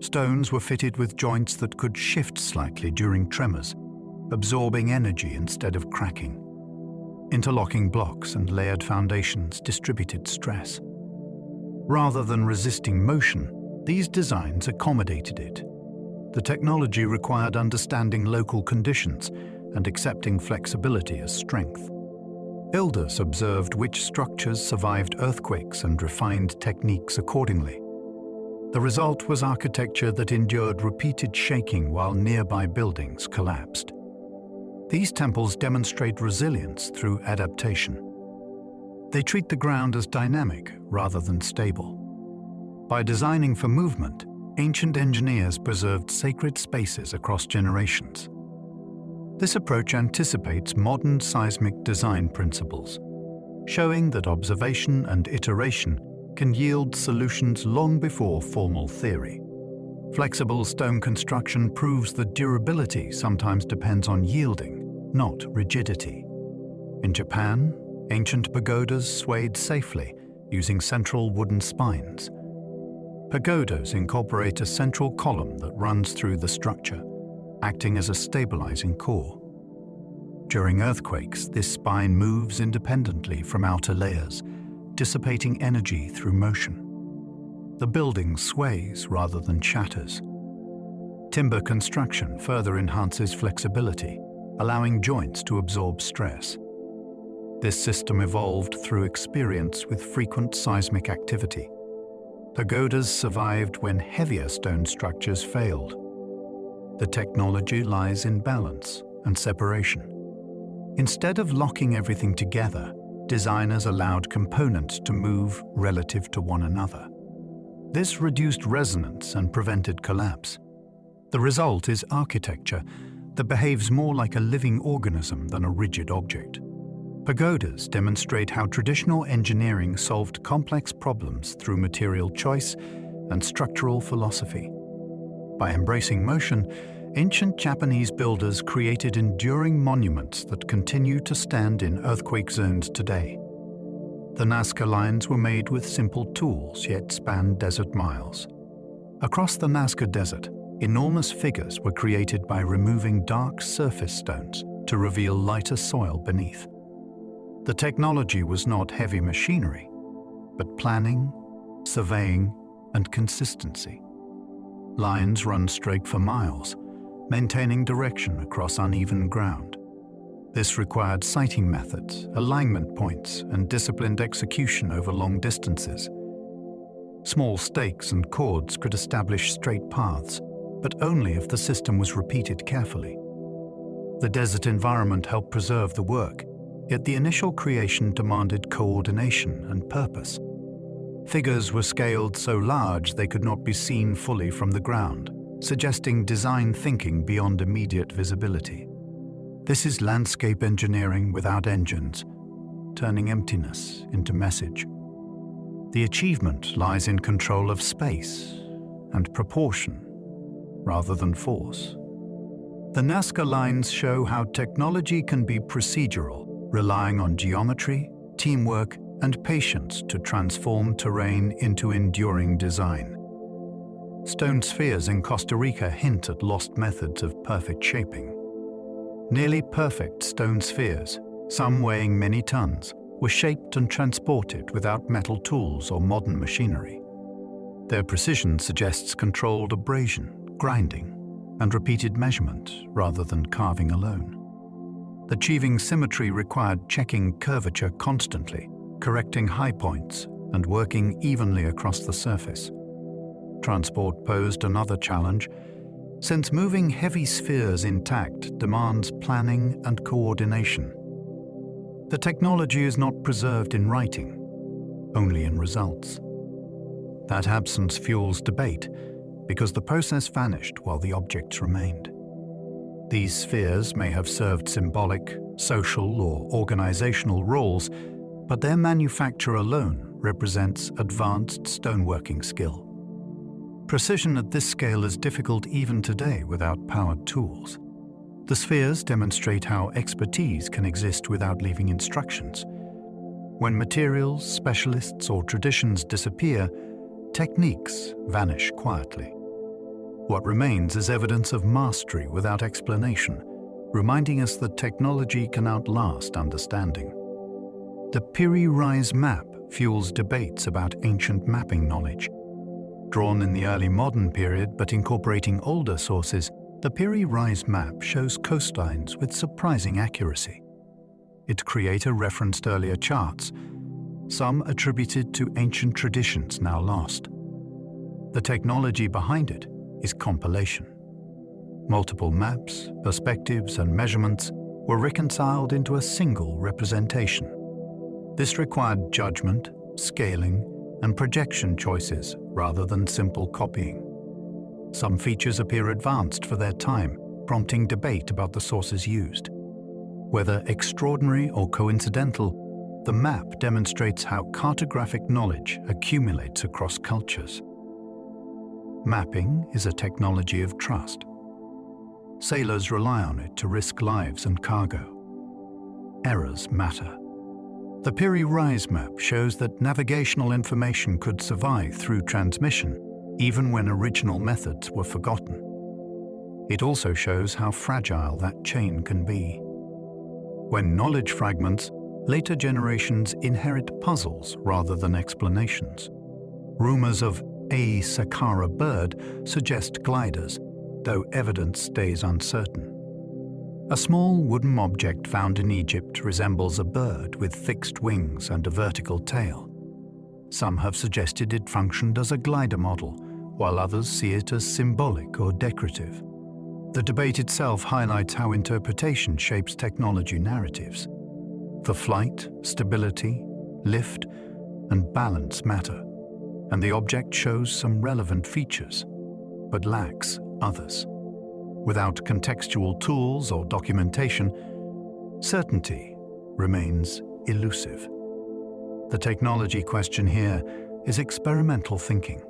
Stones were fitted with joints that could shift slightly during tremors, absorbing energy instead of cracking. Interlocking blocks and layered foundations distributed stress. Rather than resisting motion, these designs accommodated it. The technology required understanding local conditions and accepting flexibility as strength. Builders observed which structures survived earthquakes and refined techniques accordingly. The result was architecture that endured repeated shaking while nearby buildings collapsed. These temples demonstrate resilience through adaptation. They treat the ground as dynamic rather than stable. By designing for movement, ancient engineers preserved sacred spaces across generations. This approach anticipates modern seismic design principles, showing that observation and iteration can yield solutions long before formal theory. Flexible stone construction proves that durability sometimes depends on yielding, not rigidity. In Japan, ancient pagodas swayed safely using central wooden spines. Pagodas incorporate a central column that runs through the structure, acting as a stabilizing core. During earthquakes, this spine moves independently from outer layers, dissipating energy through motion. The building sways rather than shatters. Timber construction further enhances flexibility, allowing joints to absorb stress. This system evolved through experience with frequent seismic activity. Pagodas survived when heavier stone structures failed. The technology lies in balance and separation. Instead of locking everything together, designers allowed components to move relative to one another. This reduced resonance and prevented collapse. The result is architecture that behaves more like a living organism than a rigid object. Pagodas demonstrate how traditional engineering solved complex problems through material choice and structural philosophy. By embracing motion, ancient Japanese builders created enduring monuments that continue to stand in earthquake zones today. The Nazca lines were made with simple tools, yet spanned desert miles. Across the Nazca Desert, enormous figures were created by removing dark surface stones to reveal lighter soil beneath. The technology was not heavy machinery, but planning, surveying, and consistency. Lines run straight for miles, maintaining direction across uneven ground. This required sighting methods, alignment points, and disciplined execution over long distances. Small stakes and cords could establish straight paths, but only if the system was repeated carefully. The desert environment helped preserve the work, yet the initial creation demanded coordination and purpose. Figures were scaled so large they could not be seen fully from the ground, suggesting design thinking beyond immediate visibility. This is landscape engineering without engines, turning emptiness into message. The achievement lies in control of space and proportion, rather than force. The Nazca lines show how technology can be procedural, relying on geometry, teamwork, and patience to transform terrain into enduring design. Stone spheres in Costa Rica hint at lost methods of perfect shaping. Nearly perfect stone spheres, some weighing many tons, were shaped and transported without metal tools or modern machinery. Their precision suggests controlled abrasion, grinding, and repeated measurement rather than carving alone. Achieving symmetry required checking curvature constantly, correcting high points, and working evenly across the surface. Transport posed another challenge, since moving heavy spheres intact demands planning and coordination. The technology is not preserved in writing, only in results. That absence fuels debate, because the process vanished while the objects remained. These spheres may have served symbolic, social, or organizational roles, but their manufacture alone represents advanced stoneworking skill. Precision at this scale is difficult even today without powered tools. The spheres demonstrate how expertise can exist without leaving instructions. When materials, specialists, or traditions disappear, techniques vanish quietly. What remains is evidence of mastery without explanation, reminding us that technology can outlast understanding. The Piri-Reis map fuels debates about ancient mapping knowledge. Drawn in the early modern period but incorporating older sources, the Piri-Reis map shows coastlines with surprising accuracy. Its creator referenced earlier charts, some attributed to ancient traditions now lost. The technology behind it is compilation. Multiple maps, perspectives, and measurements were reconciled into a single representation. This required judgment, scaling, and projection choices rather than simple copying. Some features appear advanced for their time, prompting debate about the sources used. Whether extraordinary or coincidental, the map demonstrates how cartographic knowledge accumulates across cultures. Mapping is a technology of trust. Sailors rely on it to risk lives and cargo. Errors matter. The Piri-Reis map shows that navigational information could survive through transmission, even when original methods were forgotten. It also shows how fragile that chain can be. When knowledge fragments, later generations inherit puzzles rather than explanations. Rumors of a Saqqara bird suggest gliders, though evidence stays uncertain. A small wooden object found in Egypt resembles a bird with fixed wings and a vertical tail. Some have suggested it functioned as a glider model, while others see it as symbolic or decorative. The debate itself highlights how interpretation shapes technology narratives. For flight, stability, lift, and balance matter, and the object shows some relevant features, but lacks others. Without contextual tools or documentation, certainty remains elusive. The technology question here is experimental thinking.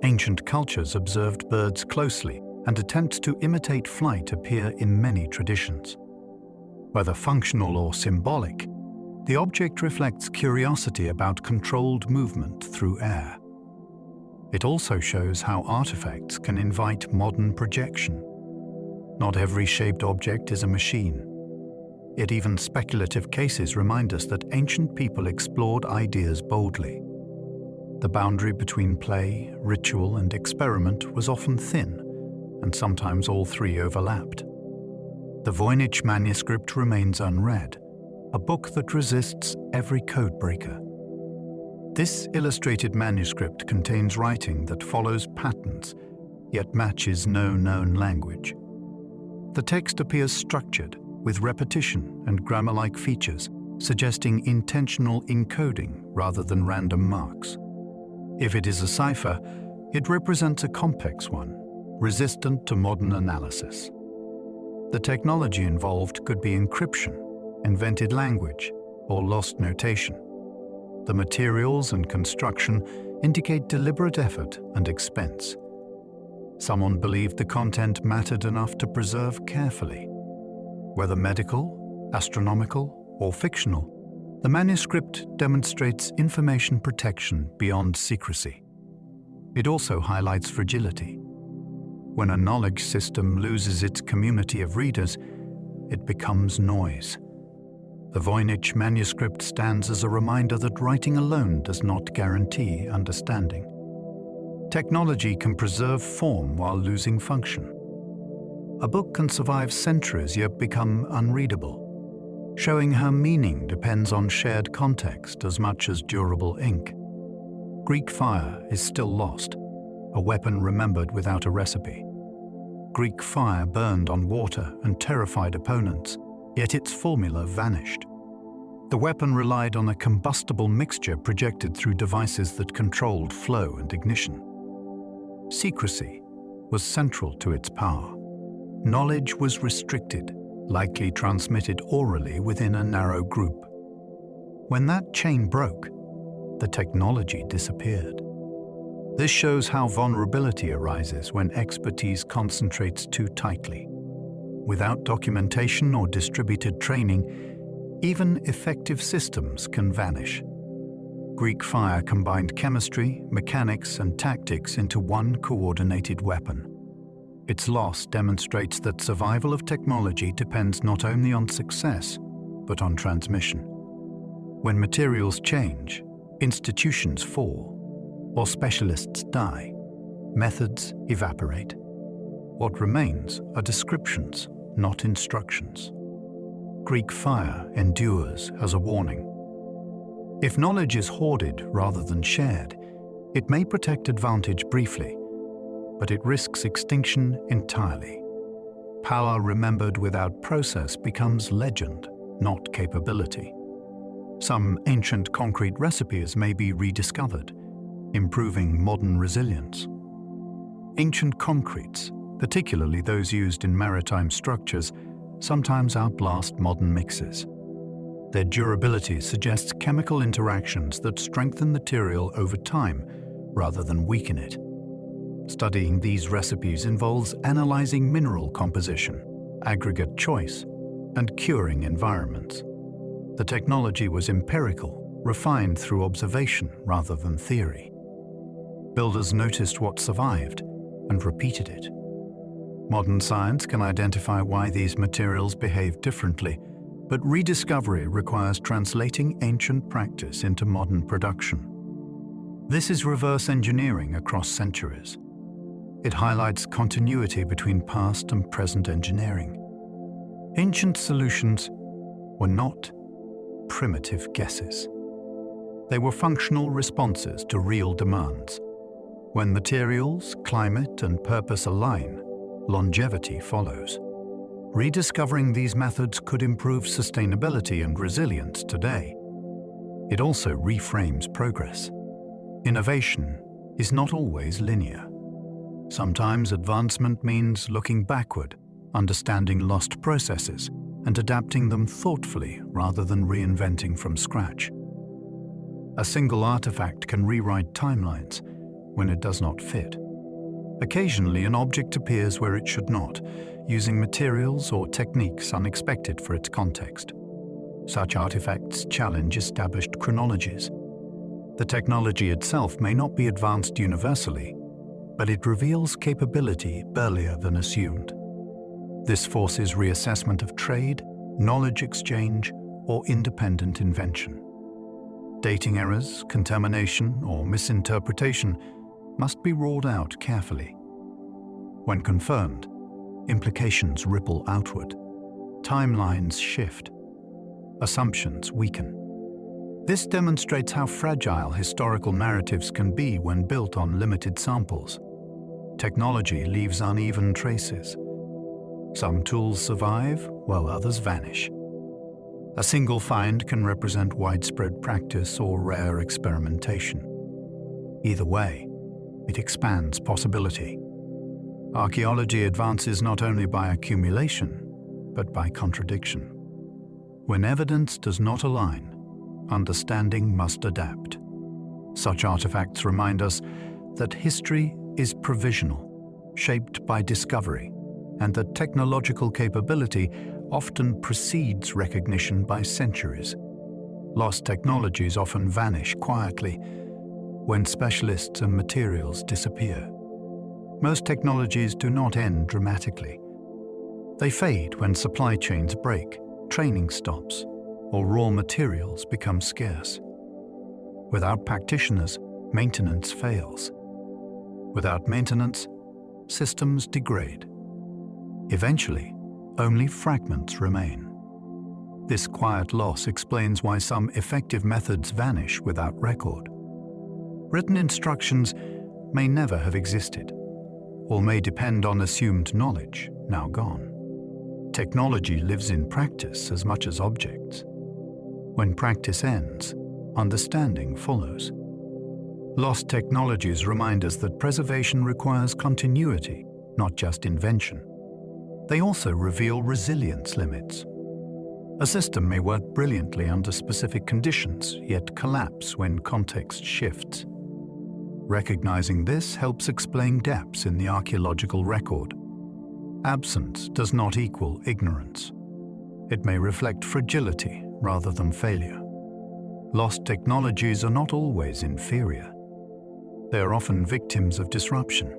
Ancient cultures observed birds closely, and attempts to imitate flight appear in many traditions. Whether functional or symbolic, the object reflects curiosity about controlled movement through air. It also shows how artifacts can invite modern projection. Not every shaped object is a machine. Yet even speculative cases remind us that ancient people explored ideas boldly. The boundary between play, ritual, and experiment was often thin, and sometimes all three overlapped. The Voynich manuscript remains unread, a book that resists every codebreaker. This illustrated manuscript contains writing that follows patterns, yet matches no known language. The text appears structured, with repetition and grammar-like features, suggesting intentional encoding rather than random marks. If it is a cipher, it represents a complex one, resistant to modern analysis. The technology involved could be encryption, invented language, or lost notation. The materials and construction indicate deliberate effort and expense. Someone believed the content mattered enough to preserve carefully. Whether medical, astronomical, or fictional, the manuscript demonstrates information protection beyond secrecy. It also highlights fragility. When a knowledge system loses its community of readers, it becomes noise. The Voynich manuscript stands as a reminder that writing alone does not guarantee understanding. Technology can preserve form while losing function. A book can survive centuries yet become unreadable, showing how meaning depends on shared context as much as durable ink. Greek fire is still lost, a weapon remembered without a recipe. Greek fire burned on water and terrified opponents, yet its formula vanished. The weapon relied on a combustible mixture projected through devices that controlled flow and ignition. Secrecy was central to its power. Knowledge was restricted, likely transmitted orally within a narrow group. When that chain broke, the technology disappeared. This shows how vulnerability arises when expertise concentrates too tightly. Without documentation or distributed training, even effective systems can vanish. Greek fire combined chemistry, mechanics, and tactics into one coordinated weapon. Its loss demonstrates that survival of technology depends not only on success, but on transmission. When materials change, institutions fall, or specialists die, methods evaporate. What remains are descriptions, not instructions. Greek fire endures as a warning. If knowledge is hoarded rather than shared, it may protect advantage briefly, but it risks extinction entirely. Power remembered without process becomes legend, not capability. Some ancient concrete recipes may be rediscovered, improving modern resilience. Ancient concretes, particularly those used in maritime structures, sometimes outlast modern mixes. Their durability suggests chemical interactions that strengthen material over time rather than weaken it. Studying these recipes involves analyzing mineral composition, aggregate choice, and curing environments. The technology was empirical, refined through observation rather than theory. Builders noticed what survived and repeated it. Modern science can identify why these materials behave differently, but rediscovery requires translating ancient practice into modern production. This is reverse engineering across centuries. It highlights continuity between past and present engineering. Ancient solutions were not primitive guesses. They were functional responses to real demands. When materials, climate, and purpose align, longevity follows. Rediscovering these methods could improve sustainability and resilience today. It also reframes progress. Innovation is not always linear. Sometimes advancement means looking backward, understanding lost processes, and adapting them thoughtfully rather than reinventing from scratch. A single artifact can rewrite timelines when it does not fit. Occasionally, an object appears where it should not, using materials or techniques unexpected for its context. Such artifacts challenge established chronologies. The technology itself may not be advanced universally, but it reveals capability earlier than assumed. This forces reassessment of trade, knowledge exchange, or independent invention. Dating errors, contamination, or misinterpretation must be ruled out carefully. When confirmed, implications ripple outward. Timelines shift. Assumptions weaken. This demonstrates how fragile historical narratives can be when built on limited samples. Technology leaves uneven traces. Some tools survive, while others vanish. A single find can represent widespread practice or rare experimentation. Either way, it expands possibility. Archaeology advances not only by accumulation, but by contradiction. When evidence does not align, understanding must adapt. Such artifacts remind us that history is provisional, shaped by discovery, and that technological capability often precedes recognition by centuries. Lost technologies often vanish quietly when specialists and materials disappear. Most technologies do not end dramatically. They fade when supply chains break, training stops, or raw materials become scarce. Without practitioners, maintenance fails. Without maintenance, systems degrade. Eventually, only fragments remain. This quiet loss explains why some effective methods vanish without record. Written instructions may never have existed, or may depend on assumed knowledge, now gone. Technology lives in practice as much as objects. When practice ends, understanding follows. Lost technologies remind us that preservation requires continuity, not just invention. They also reveal resilience limits. A system may work brilliantly under specific conditions, yet collapse when context shifts. Recognizing this helps explain gaps in the archaeological record. Absence does not equal ignorance. It may reflect fragility rather than failure. Lost technologies are not always inferior. They are often victims of disruption.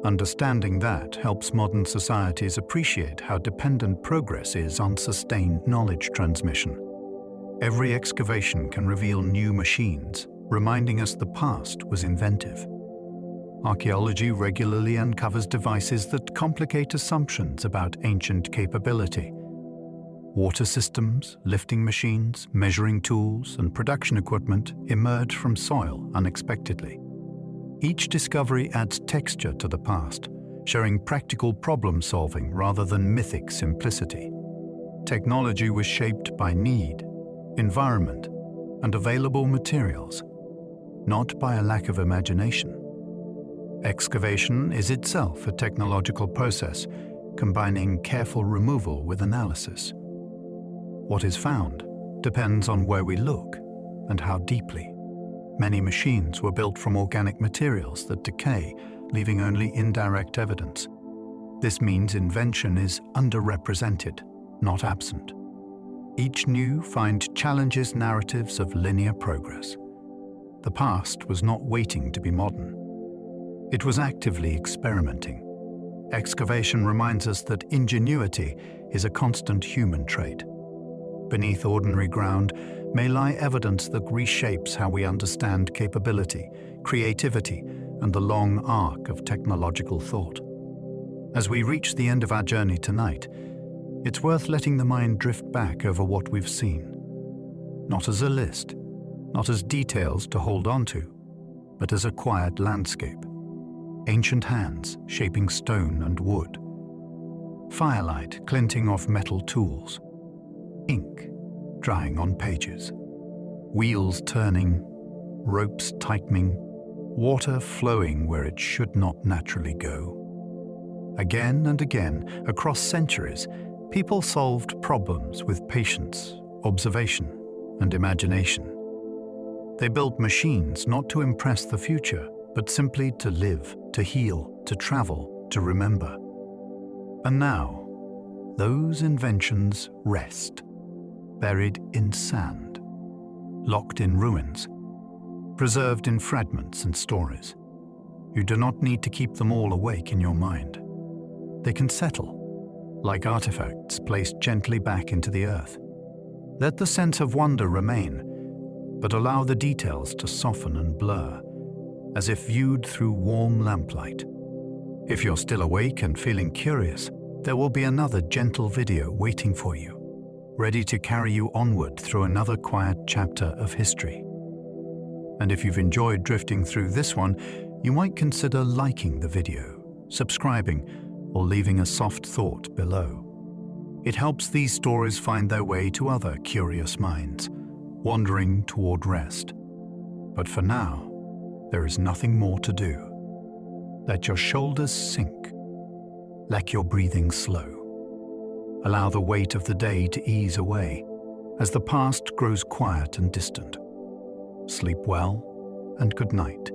Understanding that helps modern societies appreciate how dependent progress is on sustained knowledge transmission. Every excavation can reveal new machines, reminding us the past was inventive. Archaeology regularly uncovers devices that complicate assumptions about ancient capability. Water systems, lifting machines, measuring tools, and production equipment emerge from soil unexpectedly. Each discovery adds texture to the past, showing practical problem-solving rather than mythic simplicity. Technology was shaped by need, environment, and available materials, not by a lack of imagination. Excavation is itself a technological process, combining careful removal with analysis. What is found depends on where we look and how deeply. Many machines were built from organic materials that decay, leaving only indirect evidence. This means invention is underrepresented, not absent. Each new find challenges narratives of linear progress. The past was not waiting to be modern. It was actively experimenting. Excavation reminds us that ingenuity is a constant human trait. Beneath ordinary ground may lie evidence that reshapes how we understand capability, creativity, and the long arc of technological thought. As we reach the end of our journey tonight, It's worth letting the mind drift back over what we've seen. Not as a list, not as details to hold on to, but as a quiet landscape. Ancient hands shaping stone and wood. Firelight glinting off metal tools. Ink drying on pages. Wheels turning, ropes tightening, water flowing where it should not naturally go. Again and again, across centuries, people solved problems with patience, observation, and imagination. They built machines not to impress the future, but simply to live, to heal, to travel, to remember. And now, those inventions rest, buried in sand, locked in ruins, preserved in fragments and stories. You do not need to keep them all awake in your mind. They can settle, like artifacts placed gently back into the earth. Let the sense of wonder remain, but allow the details to soften and blur, as if viewed through warm lamplight. If you're still awake and feeling curious, there will be another gentle video waiting for you, ready to carry you onward through another quiet chapter of history. And if you've enjoyed drifting through this one, you might consider liking the video, subscribing, or leaving a soft thought below. It helps these stories find their way to other curious minds, wandering toward rest. But for now, there is nothing more to do. Let your shoulders sink. Let your breathing slow. Allow the weight of the day to ease away as the past grows quiet and distant. Sleep well and good night.